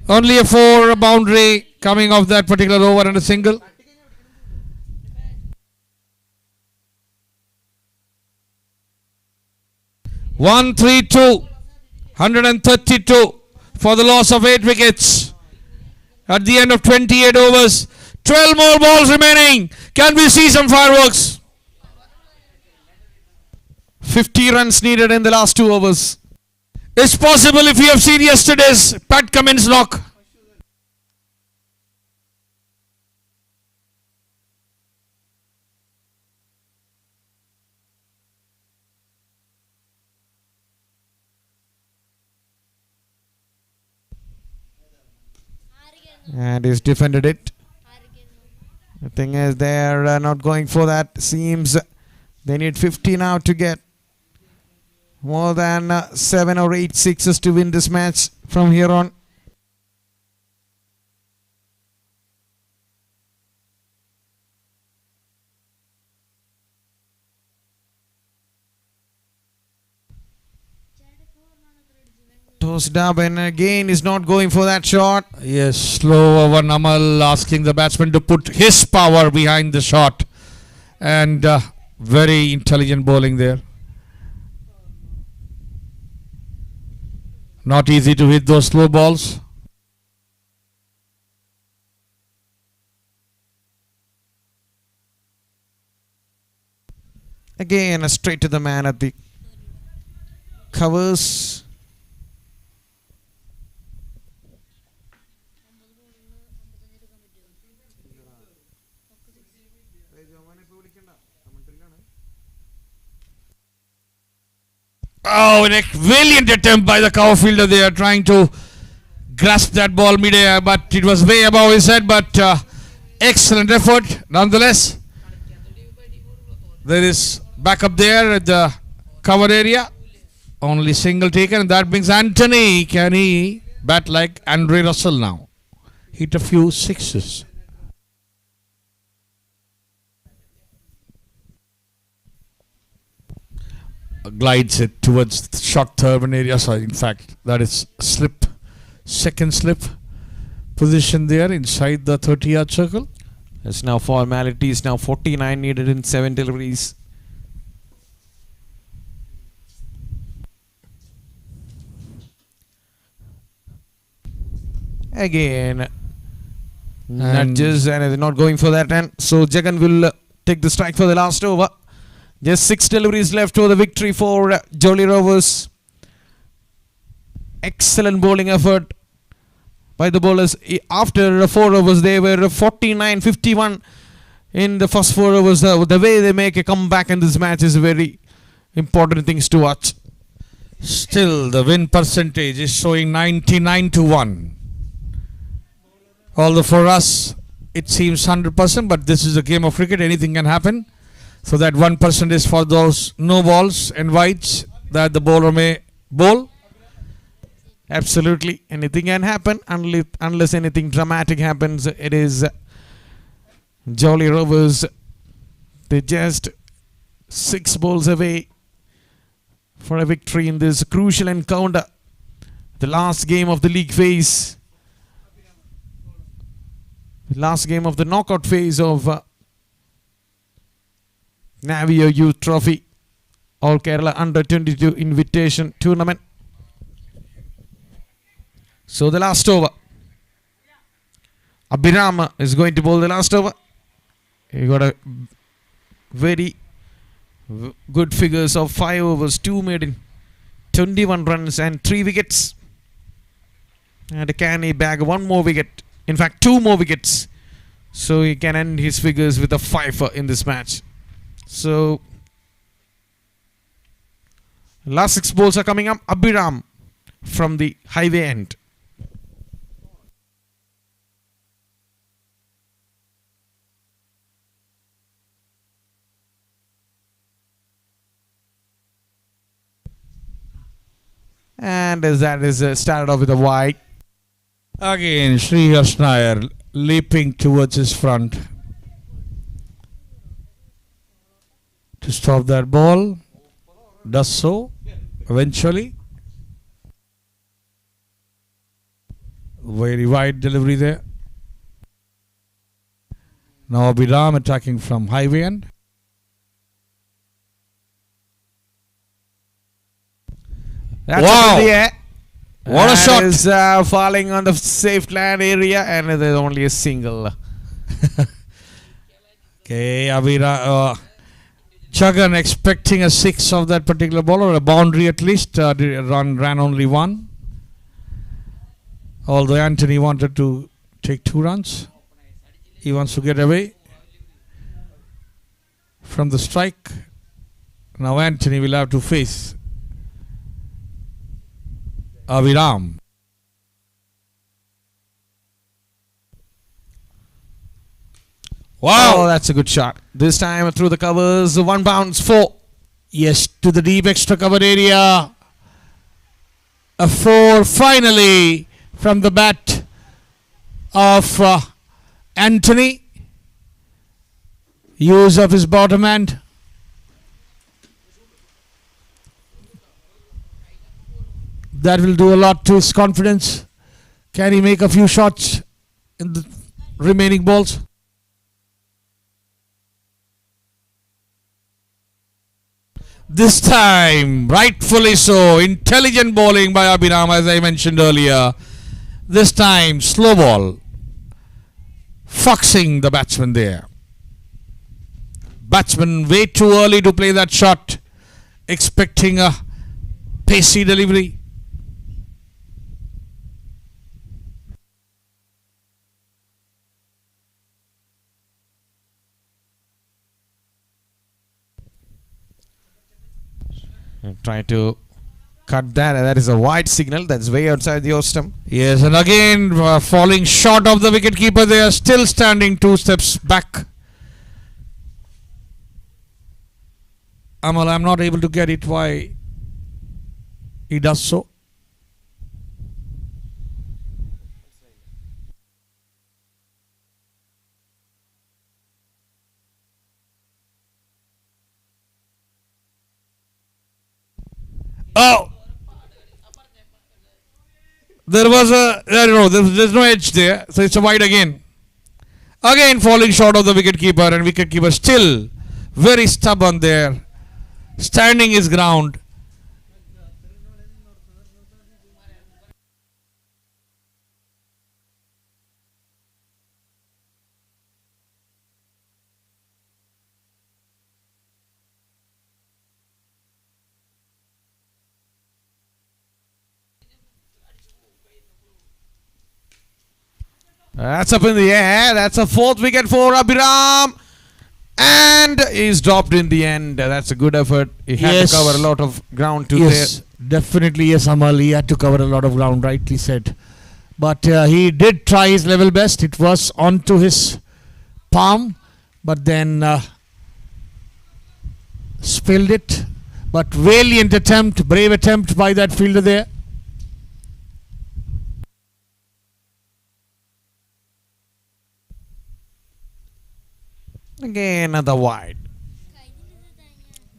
Only a 4 boundary coming off that particular over and a single. One, 3-2, 132 for the loss of 8 wickets. At the end of 28 overs, 12 more balls remaining. Can we see some fireworks? 50 runs needed in the last 2 overs. It's possible if you have seen yesterday's Pat Cummins knock. And he's defended it. The thing is, they're not going for that. Seems they need 50 now to get more than 7 or 8 sixes to win this match from here on. Tossed up and again is not going for that shot. Yes, slow over. Namal asking the batsman to put his power behind the shot. And very intelligent bowling there. Not easy to hit those slow balls. Again, straight to the man at the covers. Oh, an brilliant attempt by the cover fielder there, trying to grasp that ball mid-air, but it was way above his head. But excellent effort nonetheless. There is backup there at the cover area. Only single taken, and that brings Anthony. Can he bat like Andre Russell now? Hit a few sixes. Glides it towards the short third area. So in fact, that is slip, second slip position there inside the 30-yard circle. It's now formalities. Now 49 needed in 7 deliveries. Again, nudges and they're not going for that. And so Jagan will take the strike for the last over. Just 6 deliveries left for the victory for Jolly Rovers. Excellent bowling effort by the bowlers. After 4 overs, they were 49-51 in the first 4 overs. The way they make a comeback in this match is very important things to watch. Still, the win percentage is showing 99-1. Although for us, it seems 100%, but this is a game of cricket. Anything can happen. So that 1% is for those no balls and wides that the bowler may bowl. Absolutely. Anything can happen unless anything dramatic happens. It is Jolly Rovers. They're just 6 balls away for a victory in this crucial encounter. The last game of the league phase. The last game of the knockout phase of Navio Youth Trophy All Kerala Under 22 Invitation Tournament. So the last over. Abhiram is going to bowl the last over. He got a very good figures of 5 overs, 2 made in 21 runs and 3 wickets. And can he bag 1 more wicket? In fact, 2 more wickets. So he can end his figures with a 5 in this match. So last 6 balls are coming up. Abhiram from the highway end. And as that is started off with a wide. Again, Srihars Nair leaping towards his front to stop that ball. Does so eventually. Very wide delivery there. Now Abhiram attacking from highway end. That's Wow. up in the air. What a shot. Is falling on the safe land area, and there's only a single. Okay, Abhiram. Jagan expecting a 6 of that particular ball, or a boundary at least. Ran only 1. Although Anthony wanted to take 2 runs. He wants to get away from the strike. Now Anthony will have to face Abhiram. Wow! Oh, that's a good shot. This time through the covers, 1 bounce, 4. Yes, to the deep extra cover area. A 4 finally from the bat of Anthony. Use of his bottom hand. That will do a lot to his confidence. Can he make a few shots in the remaining balls? This time, rightfully so, intelligent bowling by Abhiram, as I mentioned earlier. This time, slow ball. Foxing the batsman there. Batsman way too early to play that shot, expecting a pacey delivery. Trying to cut that. That is a wide signal. That's way outside the stump. Yes, and again falling short of the wicketkeeper. They are still standing 2 steps back. Amal, I'm not able to get it why he does so. Oh! There was there's no edge there, so it's a wide again. Again falling short of the wicketkeeper, and wicketkeeper still very stubborn there, standing his ground. That's up in the air. That's a 4th wicket for Abhiram. And he's dropped in the end. That's a good effort. He had Yes. to cover a lot of ground to Yes, definitely yes, Amal. He had to cover a lot of ground, rightly said. But he did try his level best. It was onto his palm, but then spilled it. But valiant attempt, brave attempt by that fielder there. Again, another wide.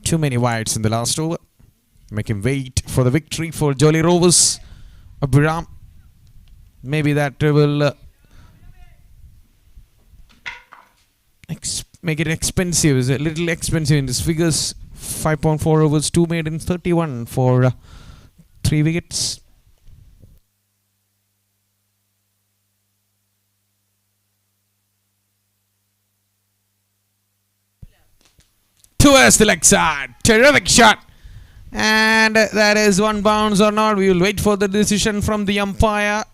Too many wides in the last over. Make him wait for the victory for Jolly Rovers. Abhiram. Maybe that will make it expensive. It's a little expensive in these figures. 5.4 overs, 2 made in 31 for 3 wickets. Towards the leg side. Terrific shot. And that is 1 bounce or not. We will wait for the decision from the umpire.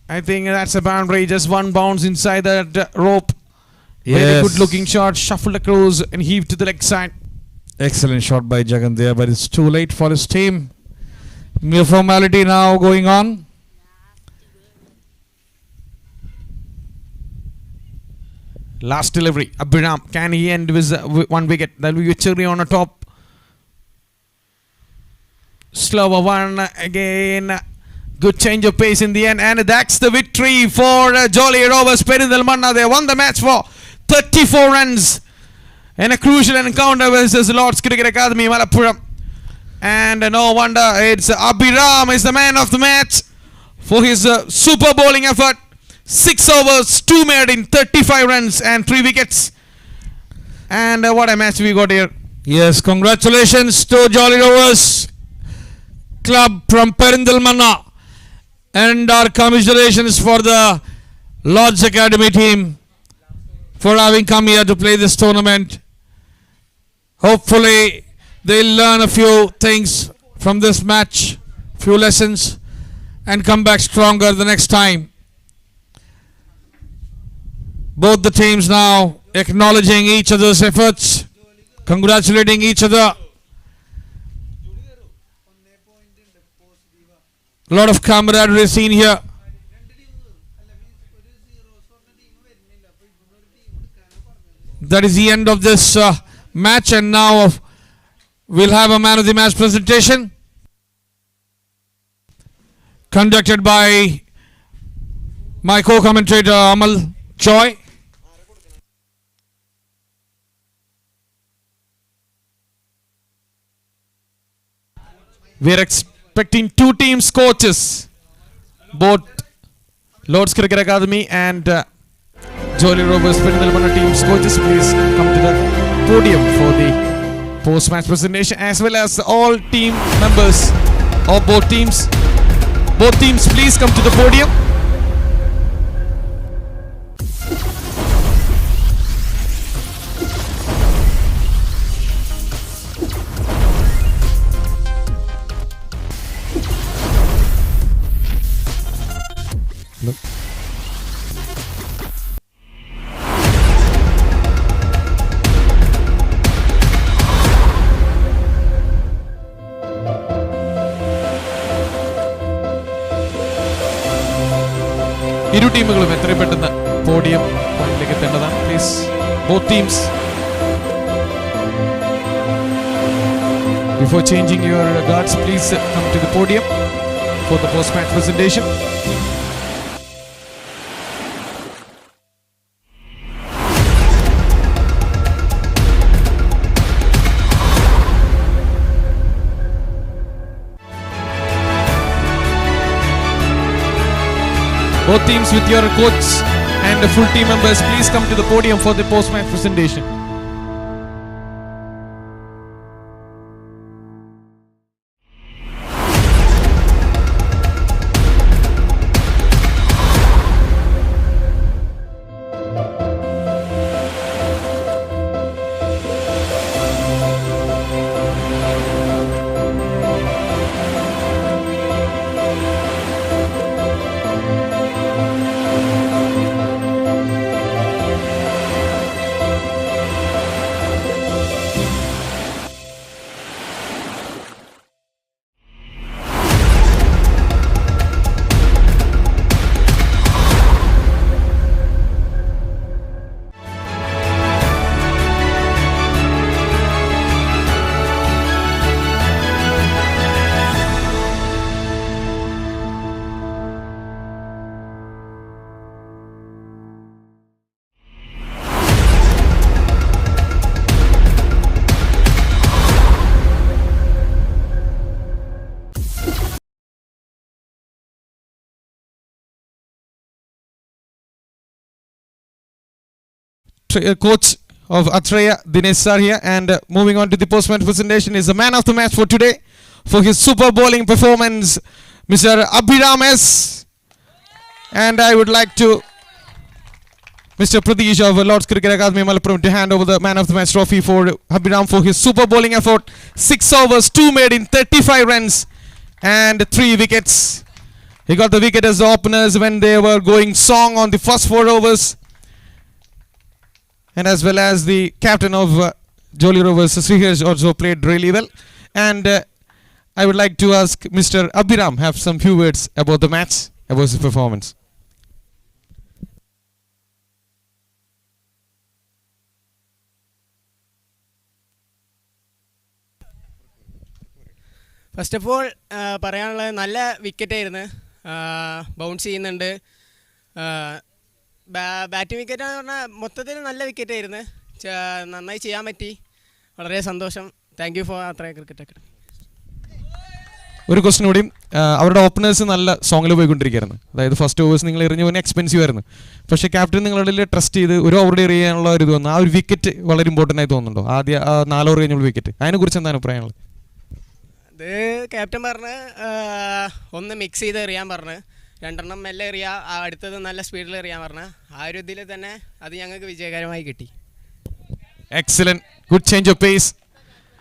I think that's a boundary. Just 1 bounce inside that rope. Very Yes. good looking shot. Shuffled across and heaved to the leg side. Excellent shot by Jagan there, but it's too late for his team. Mere formality now going on. Last delivery. Abhiram. Can he end with 1 wicket? That will be a cherry on the top. Slower one again. Good change of pace in the end. And that's the victory for Jolly Rovers. PERINTALMANNA. They won the match for 34 runs. In a crucial encounter versus Lord's Cricket Academy, Malappuram. And no wonder it's Abhiram is the man of the match for his super bowling effort. 6 overs, 2 made in 35 runs and 3 wickets. And what a match we got here. Yes, congratulations to Jolly Rovers club from PERINTALMANNA, and our commiserations for the Lord's Academy team for having come here to play this tournament. Hopefully they'll learn a few things from this match, few lessons, and come back stronger the next time. Both the teams now acknowledging each other's efforts, congratulating each other. A lot of camaraderie seen here. That is the end of this match, and now we'll have a man of the match presentation conducted by my co-commentator Amal Choi. We are expecting 2 teams coaches, both Lord's Cricket Academy and Jolly Rovers PERINTALMANNA teams coaches. Please come to the podium for the post-match presentation, as well as all team members of both teams. Both teams, please come to the podium. ഇരു ടീമുകളും എത്രയും പെട്ടെന്ന് podium പോയിന്റിലേക്ക് എത്തേണ്ടതാണ്. Please both teams before changing your guards please come to the podium for the post match presentation. Both teams with your coach and the full team members, please come to the podium for the post-match presentation. Coach of Atreya, Dinesh sir here, and moving on to the post-match presentation is the man of the match for today for his super bowling performance, Mr. Abhiram S. And I would like to Mr. Pradesh of Lord's Cricket Academy, Malappuram, to hand over the man of the match trophy for Abhiram for his super bowling effort. 6 overs, 2 made in 35 runs and 3 wickets. He got the wicket as the openers when they were going song on the first 4 overs. And as well as the captain of Jolly Rovers, Srihars, also played really well. And I would like to ask Mr. Abhiram have some few words about the match, about his performance. First of all പറയാനുള്ളത് നല്ല വിക്കറ്റായിരുന്നു, bounce ചെയ്യുന്നുണ്ട്. Batting wicket എന്ന് പറഞ്ഞാൽ മൊത്തത്തിൽ നല്ല വിക്കറ്റായിരുന്നു, നന്നായി ചെയ്യാൻ പറ്റി, വളരെ സന്തോഷം. താങ്ക് യു ഫോർ അത്രയും ക്രിക്കറ്റ് അക്കാദമി. ഒരു ക്വസ്റ്റൻ കൂടിയും അവരുടെ ഓപ്പണേഴ്സ് നല്ല സോങ്ങിൽ പോയിക്കൊണ്ടിരിക്കുകയായിരുന്നു. അതായത് ഫസ്റ്റ് ഓവേഴ്സ് നിങ്ങൾ എറിഞ്ഞു പോകുന്ന എക്സ്പെൻസീവ് ആയിരുന്നു. പക്ഷേ ക്യാപ്റ്റൻ നിങ്ങളുടെ ട്രസ്റ്റ് ചെയ്ത് ഒരു ഓവർ എറിയാനുള്ള ഒരു ഇത് വന്നു. ആ ഒരു വിക്കറ്റ് വളരെ ഇമ്പോർട്ടൻ്റ് ആയി തോന്നുന്നുണ്ടോ? ആദ്യ 4 ഓവർ കഴിഞ്ഞുള്ള വിക്കറ്റ്, അതിനെക്കുറിച്ച് എന്താണ് അഭിപ്രായമുള്ളത്? അത് ക്യാപ്റ്റൻ പറഞ്ഞ് ഒന്ന് മിക്സ് ചെയ്ത് എറിയാൻ പറഞ്ഞ്, 2 മെല്ലെ എറിയുക, അടുത്തത് നല്ല സ്പീഡിൽ എറിയാൻ പറഞ്ഞ്, ആ ഒരു ഇതിൽ തന്നെ അത് ഞങ്ങൾക്ക് വിജയകരമായി കിട്ടി. Excellent, good change of pace.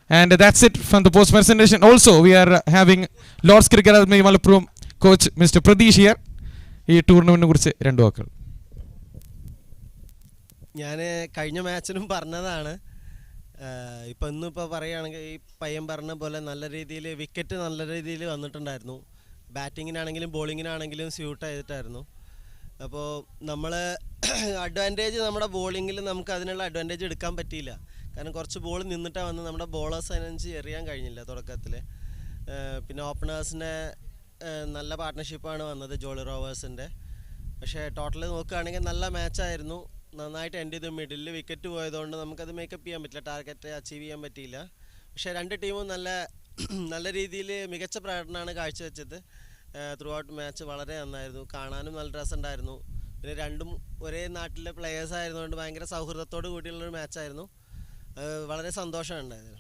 And that's it from the post presentation. Also, we are having Lord's Cricket Academy Malappuram coach Mr. Pradesh here. ഈ ടൂർണമെന്റിനെ കുറിച്ച് 2 വാക്കുകൾ. ഞാൻ കഴിഞ്ഞ മാച്ചിനും പറഞ്ഞതാണ്, ഇപ്പം ഇന്നിപ്പോൾ പറയുകയാണെങ്കിൽ ഈ പയ്യൻ പറഞ്ഞ പോലെ നല്ല രീതിയിൽ വിക്കറ്റ് നല്ല രീതിയിൽ വന്നിട്ടുണ്ടായിരുന്നു. ബാറ്റിങ്ങിനാണെങ്കിലും ബോളിങ്ങിനാണെങ്കിലും സ്യൂട്ട് ചെയ്തിട്ടായിരുന്നു. അപ്പോൾ നമ്മൾ അഡ്വാൻറ്റേജ് നമ്മുടെ ബോളിങ്ങിൽ നമുക്ക് അതിനുള്ള അഡ്വാൻറ്റേജ് എടുക്കാൻ പറ്റിയില്ല. കാരണം കുറച്ച് ബോൾ നിന്നിട്ടാണ് വന്ന് നമ്മുടെ ബോളേഴ്സ് അതിനനുസരിച്ച് എറിയാൻ കഴിഞ്ഞില്ല തുടക്കത്തിൽ. പിന്നെ ഓപ്പണേഴ്സിൻ്റെ നല്ല പാർട്ട്ണർഷിപ്പാണ് വന്നത് ജോളി റോവേഴ്സിൻ്റെ. പക്ഷേ ടോട്ടൽ നോക്കുകയാണെങ്കിൽ നല്ല മാച്ചായിരുന്നു. നന്നായിട്ട് എൻഡ് ചെയ്തു. മിഡിലിൽ വിക്കറ്റ് പോയതുകൊണ്ട് നമുക്കത് മേക്കപ്പ് ചെയ്യാൻ പറ്റില്ല, ടാർഗറ്റ് അച്ചീവ് ചെയ്യാൻ പറ്റിയില്ല. പക്ഷേ 2 ടീമും നല്ല രീതിയിൽ മികച്ച പ്രകടനമാണ് കാഴ്ചവെച്ചത്. ത്രൂ ഔട്ട് മാച്ച് വളരെ നന്നായിരുന്നു, കാണാനും നല്ല രസമുണ്ടായിരുന്നു. പിന്നെ രണ്ടും ഒരേ നാട്ടിലെ പ്ലെയേഴ്സ് ആയിരുന്നുകൊണ്ട് ഭയങ്കര സൗഹൃദത്തോട് കൂടിയുള്ളൊരു മാച്ചായിരുന്നു. വളരെ സന്തോഷമുണ്ടായിരുന്നു.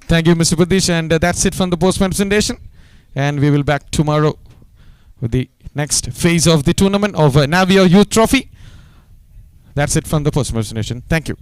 Thank you, Mr. Pradesh, and that's it from the post presentation. And we will back tomorrow with the next phase of the tournament of Navia Youth Trophy. That's it from the post presentation. Thank you.